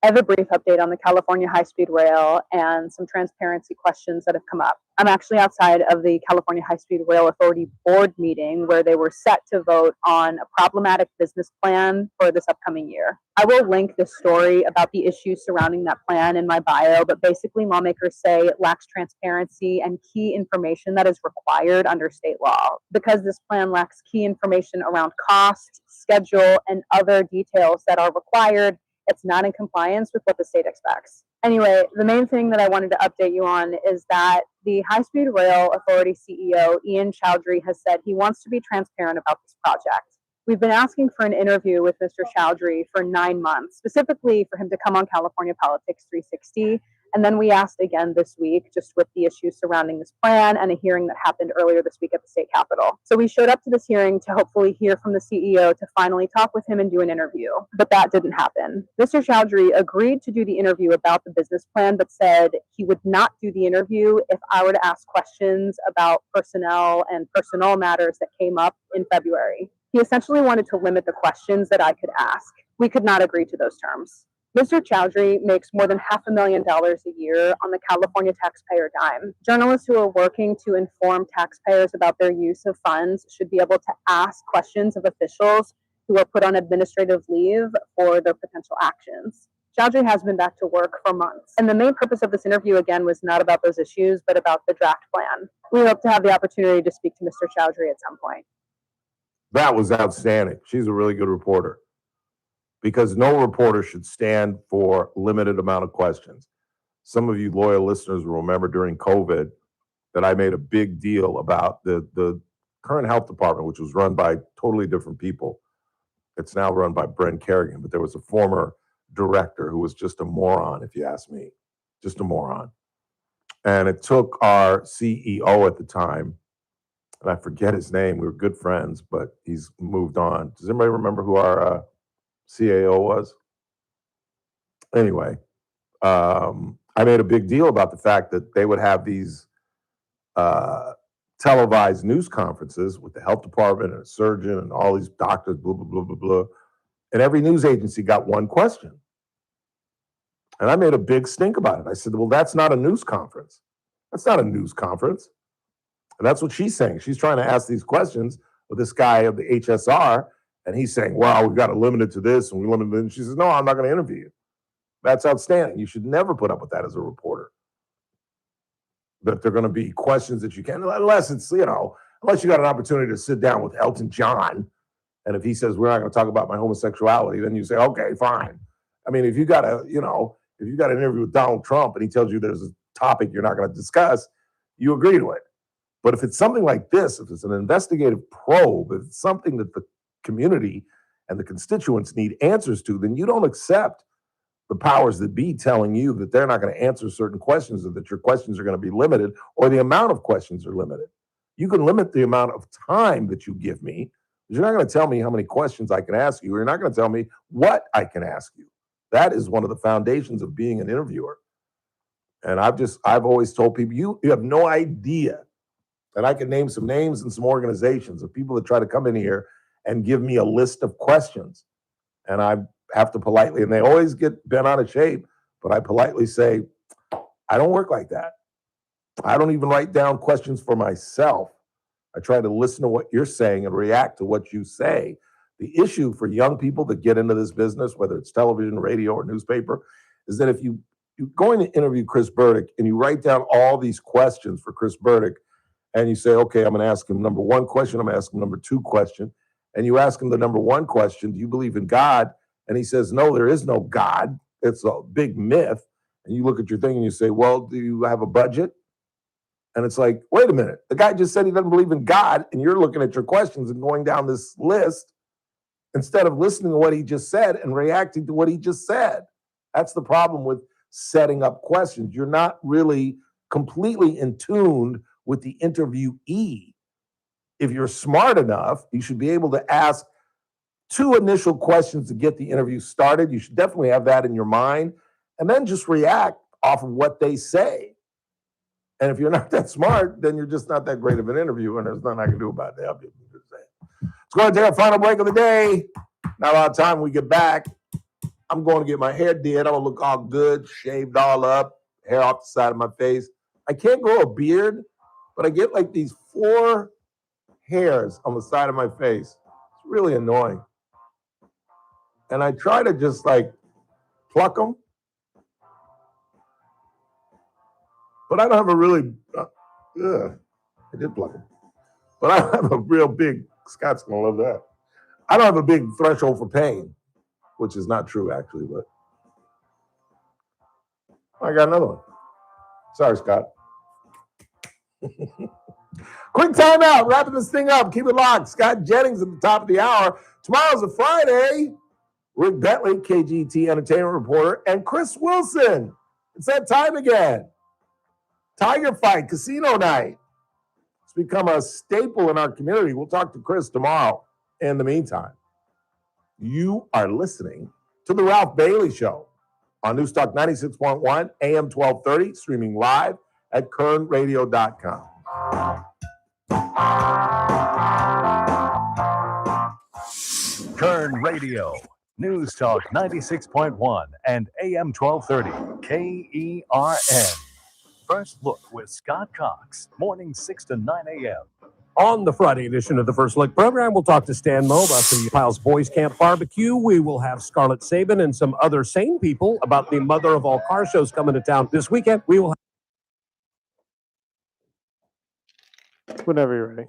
I have a brief update on the California high-speed rail and some transparency questions that have come up. I'm actually outside of the California High-Speed Rail Authority board meeting where they were set to vote on a problematic business plan for this upcoming year. I will link this story about the issues surrounding that plan in my bio, but basically lawmakers say it lacks transparency and key information that is required under state law. Because this plan lacks key information around cost, schedule, and other details that are required, it's not in compliance with what the state expects. Anyway, the main thing that I wanted to update you on is that the High-Speed Rail Authority CEO, Ian Chowdhury, has said he wants to be transparent about this project. We've been asking for an interview with Mr. Chowdhury for 9 months, specifically for him to come on California Politics 360. And then we asked again this week, just with the issues surrounding this plan and a hearing that happened earlier this week at the state capitol. So we showed up to this hearing to hopefully hear from the CEO to finally talk with him and do an interview. But that didn't happen. Mr. Chowdhury agreed to do the interview about the business plan, but said he would not do the interview if I were to ask questions about personnel and personnel matters that came up in February. He essentially wanted to limit the questions that I could ask. We could not agree to those terms. Mr. Chowdhury makes more than $500,000 a year on the California taxpayer dime. Journalists who are working to inform taxpayers about their use of funds should be able to ask questions of officials who are put on administrative leave for their potential actions. Chowdhury has been back to work for months. And the main purpose of this interview, again, was not about those issues, but about the draft plan. We hope to have the opportunity to speak to Mr. Chowdhury at some point. That was outstanding. She's a really good reporter. Because no reporter should stand for limited amount of questions. Some of you loyal listeners will remember during COVID that I made a big deal about the current health department, which was run by totally different people. It's now run by Brent Kerrigan, but there was a former director who was just a moron, if you ask me, just a moron. And it took our CEO at the time, and I forget his name, we were good friends, but he's moved on. Does anybody remember who our CAO was? Anyway, I made a big deal about the fact that they would have these televised news conferences with the health department and a surgeon and all these doctors, blah, blah, blah, blah, blah. And every news agency got one question. And I made a big stink about it. I said, well, that's not a news conference. That's not a news conference. And that's what she's saying. She's trying to ask these questions of this guy of the HSR. And he's saying, well, we've got to limit it to this and we limit it. And she says, no, I'm not going to interview you. That's outstanding. You should never put up with that as a reporter. That there are going to be questions that you can, unless it's, unless you got an opportunity to sit down with Elton John. And if he says, we're not going to talk about my homosexuality, then you say, okay, fine. I mean, if you got an interview with Donald Trump and he tells you there's a topic you're not going to discuss, you agree to it. But if it's something like this, if it's an investigative probe, if it's something that the community and the constituents need answers to, then you don't accept the powers that be telling you that they're not going to answer certain questions or that your questions are going to be limited or the amount of questions are limited. You can limit the amount of time that you give me, but you're not going to tell me how many questions I can ask you, or you're not going to tell me what I can ask you. That is one of the foundations of being an interviewer. And I've always told people, you have no idea. And I can name some names and some organizations of people that try to come in here and give me a list of questions. And I have to politely, and they always get bent out of shape, but I politely say, I don't work like that. I don't even write down questions for myself. I try to listen to what you're saying and react to what you say. The issue for young people that get into this business, whether it's television, radio, or newspaper, is that if you're going to interview Chris Burdick and you write down all these questions for Chris Burdick, and you say, okay, I'm going to ask him number one question, I'm going to ask him number two question, and you ask him the number one question, do you believe in God? And he says, no, there is no God. It's a big myth. And you look at your thing and you say, well, do you have a budget? And it's like, wait a minute. The guy just said he doesn't believe in God, and you're looking at your questions and going down this list instead of listening to what he just said and reacting to what he just said. That's the problem with setting up questions. You're not really completely in tune with the interviewee. If you're smart enough, you should be able to ask 2 initial questions to get the interview started. You should definitely have that in your mind, and then just react off of what they say. And if you're not that smart, then you're just not that great of an interviewer, and there's nothing I can do about that. Let's go ahead and take our final break of the day. Not a lot of time when we get back. I'm going to get my hair did. I'm going to look all good, shaved all up, hair off the side of my face. I can't grow a beard, but I get like these 4 hairs on the side of my face. It's really annoying. And I try to just like pluck them. But I don't have a really, I did pluck them. But I don't have a real big, Scott's going to love that. I don't have a big threshold for pain, which is not true actually, but I got another one. Sorry, Scott. Quick timeout, wrapping this thing up. Keep it locked. Scott Jennings at the top of the hour. Tomorrow's a Friday. Rick Bentley, KGT entertainment reporter, and Chris Wilson. It's that time again. Tiger fight, casino night. It's become a staple in our community. We'll talk to Chris tomorrow. In the meantime, you are listening to The Ralph Bailey Show on Newstalk 96.1, AM 1230, streaming live at kernradio.com. Kern Radio, News Talk 96.1 and AM 1230, KERN. First Look with Scott Cox, morning 6 to 9 a.m. On the Friday edition of the First Look program, we'll talk to Stan Moe about the Piles Boys Camp Barbecue. We will have Scarlett Sabin and some other sane people about the mother of all car shows coming to town this weekend. We will have... Whenever you're ready.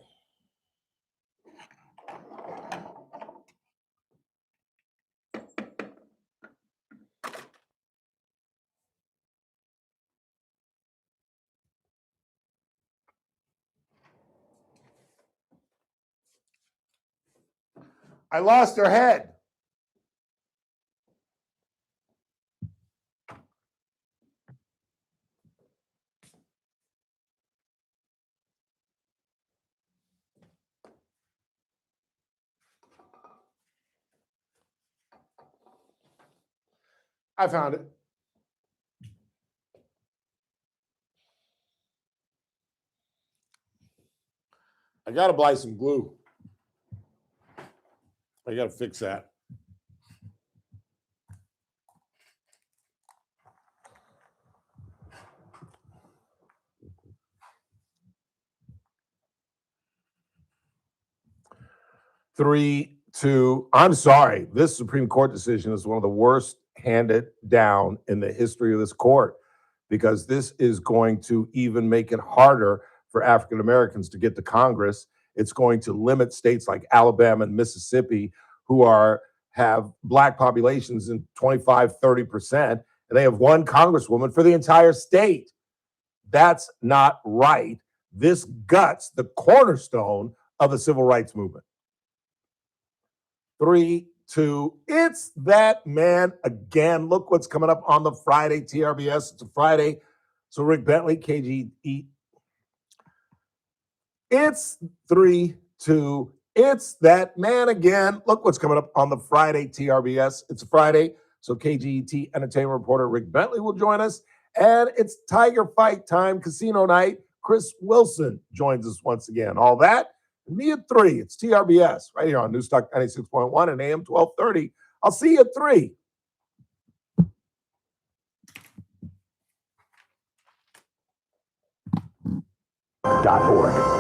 I lost her head. I found it. I got to buy some glue. I got to fix that. Three, two. I'm sorry. This Supreme Court decision is one of the worst handed down in the history of this court, because this is going to even make it harder for African Americans to get to Congress. It's going to limit states like Alabama and Mississippi, who have black populations in 25, 30%, and they have one congresswoman for the entire state. That's not right. This guts the cornerstone of the civil rights movement. 3, 2, it's that man again. Look what's coming up on the Friday, TRBS. It's a Friday. So Rick Bentley, KGE. It's 3, 2, it's that man again. Look what's coming up on the Friday, TRBS. It's a Friday. So KGET entertainment reporter Rick Bentley will join us. And it's Tiger fight time, casino night. Chris Wilson joins us once again. All that, and me at 3. It's TRBS right here on Newstalk 96.1 and AM 1230. I'll see you at 3. .org.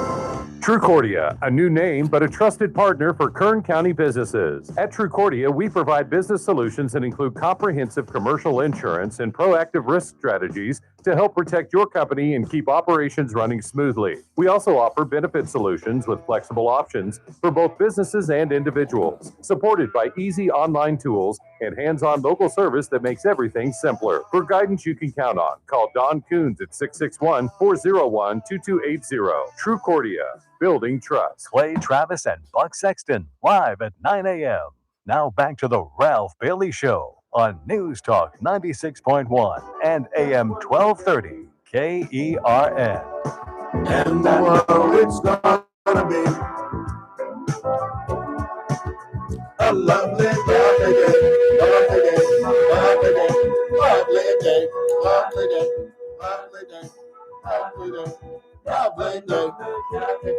Trucordia, a new name but a trusted partner for Kern County businesses. At Trucordia, we provide business solutions that include comprehensive commercial insurance and proactive risk strategies to help protect your company and keep operations running smoothly. We also offer benefit solutions with flexible options for both businesses and individuals, supported by easy online tools and hands-on local service that makes everything simpler. For guidance you can count on, call Don Coons at 661-401-2280. Trucordia, building trust. Clay Travis and Buck Sexton, live at 9 a.m. Now back to the Ralph Bailey Show on News Talk 96.1 and AM 1230 KERN. And that's how it's gonna be. A lovely day, lovely day, lovely day, lovely day, lovely day, lovely day, lovely day, lovely day, lovely day.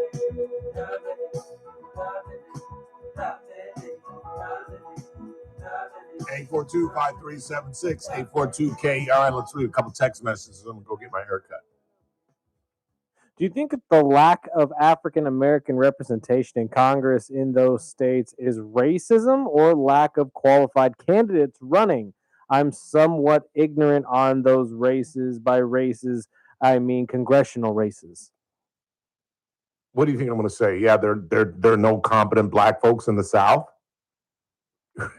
842-5376, 842-KERN. Let's read a couple text messages. I'm gonna go get my haircut. Do you think that the lack of African American representation in Congress in those states is racism or lack of qualified candidates running? I'm somewhat ignorant on those races. By races, I mean congressional races. What do you think I'm going to say? Yeah, there are no competent black folks in the South.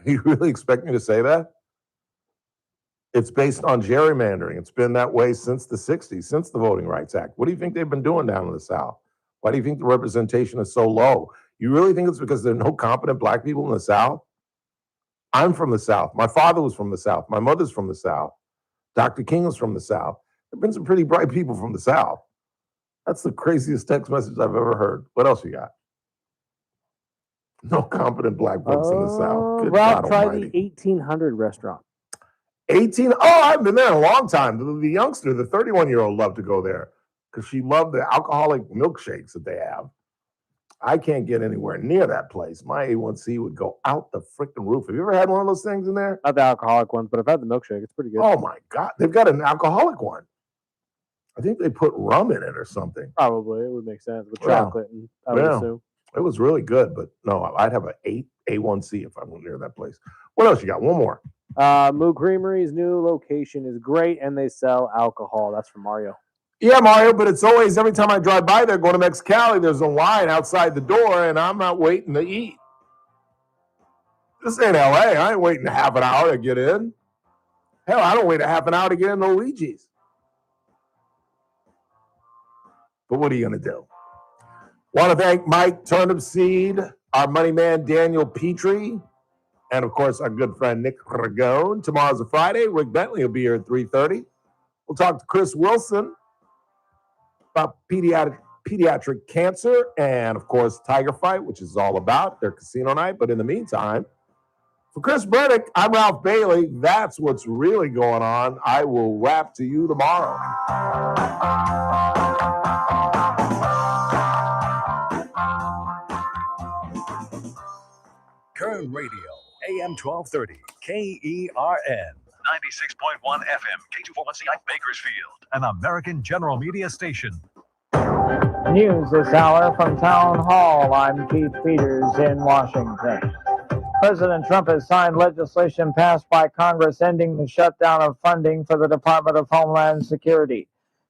You really expect me to say that? It's based on gerrymandering. It's been that way since the 60s, since the Voting Rights Act. What do you think they've been doing down in the South? Why do you think the representation is so low? You really think it's because there are no competent black people in the South? I'm from the South. My father was from the South. My mother's from the South. Dr. King was from the South. There have been some pretty bright people from the South. That's the craziest text message I've ever heard. What else you got? No competent black folks in the South. Good Ralph, God try almighty. the 1800 restaurant. 18? Oh, I've been there a long time. The youngster, the 31-year-old, loved to go there because she loved the alcoholic milkshakes that they have. I can't get anywhere near that place. My A1C would go out the freaking roof. Have you ever had one of those things in there? Not the alcoholic ones, but I've had the milkshake. It's pretty good. Oh my God. They've got an alcoholic one. I think they put rum in it or something. Probably. It would make sense with Yeah. chocolate, and I would Yeah. assume. It was really good, but no, I'd have an 8 A1C if I went near that place. What else you got? One more. Moo Creamery's new location is great, and they sell alcohol. That's from Mario. Yeah, Mario, but it's always, every time I drive by there going to Mexicali, there's a line outside the door, and I'm not waiting to eat. This ain't LA. I ain't waiting half an hour to get in. Hell, I don't wait a half an hour to get in Luigi's. But what are you going to do? Want to thank Mike Turnipseed, our money man Daniel Petrie, and of course our good friend Nick Ragone. Tomorrow's a Friday. Rick Bentley will be here at 3:30. We'll talk to Chris Wilson about pediatric cancer and, of course, Tiger Fight, which is all about their casino night. But in the meantime, for Chris Burdick, I'm Ralph Bailey. That's what's really going on. I will rap to you tomorrow. Kern Radio, AM 1230, KERN. 96.1 FM, K241CI Bakersfield, an American General Media station. News this hour from Town Hall. I'm Keith Peters in Washington. President Trump has signed legislation passed by Congress ending the shutdown of funding for the Department of Homeland Security.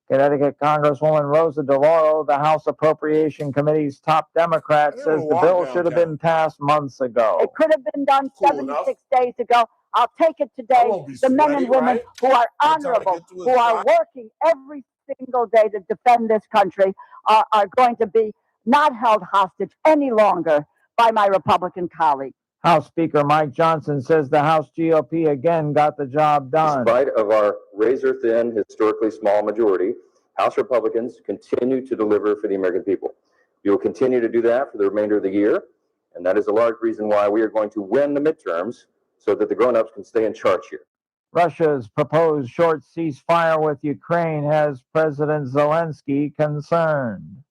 Connecticut Congresswoman Rosa DeLauro, the House Appropriation Committee's top Democrat, says the bill should have been passed months ago. It could have been done 76 days ago. I'll take it today. The men and women who are honorable, who are working every single day to defend this country are going to be not held hostage any longer by my Republican colleagues. House Speaker Mike Johnson says the House GOP again got the job done. In spite of our razor-thin, historically small majority, House Republicans continue to deliver for the American people. We will continue to do that for the remainder of the year, and that is a large reason why we are going to win the midterms so that the grown-ups can stay in charge here. Russia's proposed short ceasefire with Ukraine has President Zelensky concerned.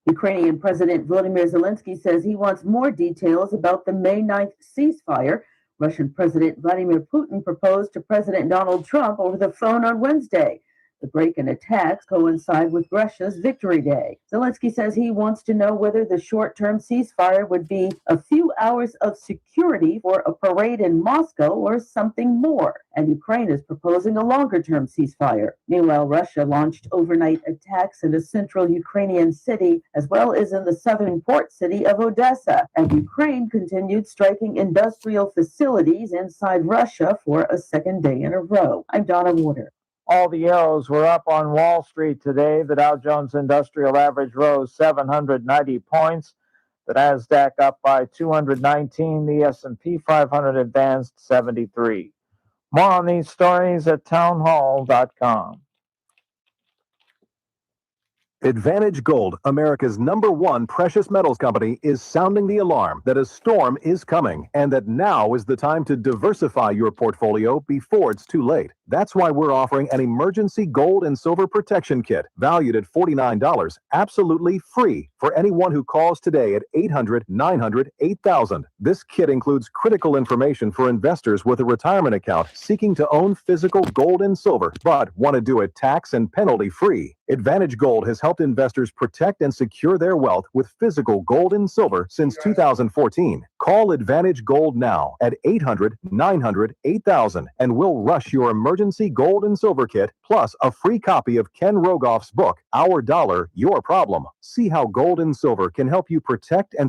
Ukrainian President Volodymyr Zelensky says he wants more details about the May 9th ceasefire Russian President Vladimir Putin proposed to President Donald Trump over the phone on Wednesday. The break in attacks coincide with Russia's Victory Day. Zelensky says he wants to know whether the short-term ceasefire would be a few hours of security for a parade in Moscow or something more. And Ukraine is proposing a longer-term ceasefire. Meanwhile, Russia launched overnight attacks in a central Ukrainian city, as well as in the southern port city of Odessa. And Ukraine continued striking industrial facilities inside Russia for a second day in a row. I'm Donna Warner. All the arrows were up on Wall Street today. The Dow Jones Industrial Average rose 790 points. The Nasdaq up by 219. The S&P 500 advanced 73. More on these stories at townhall.com. Advantage Gold, America's #1 precious metals company, is sounding the alarm that a storm is coming and that now is the time to diversify your portfolio before it's too late. That's why we're offering an emergency gold and silver protection kit valued at $49, absolutely free for anyone who calls today at 800-900-8000. This kit includes critical information for investors with a retirement account seeking to own physical gold and silver, but want to do it tax and penalty free. Advantage Gold has helped investors protect and secure their wealth with physical gold and silver since 2014. Call Advantage Gold now at 800-900-8000 and we'll rush your emergency gold and silver kit plus a free copy of Ken Rogoff's book, Our Dollar, Your Problem. See how gold and silver can help you protect and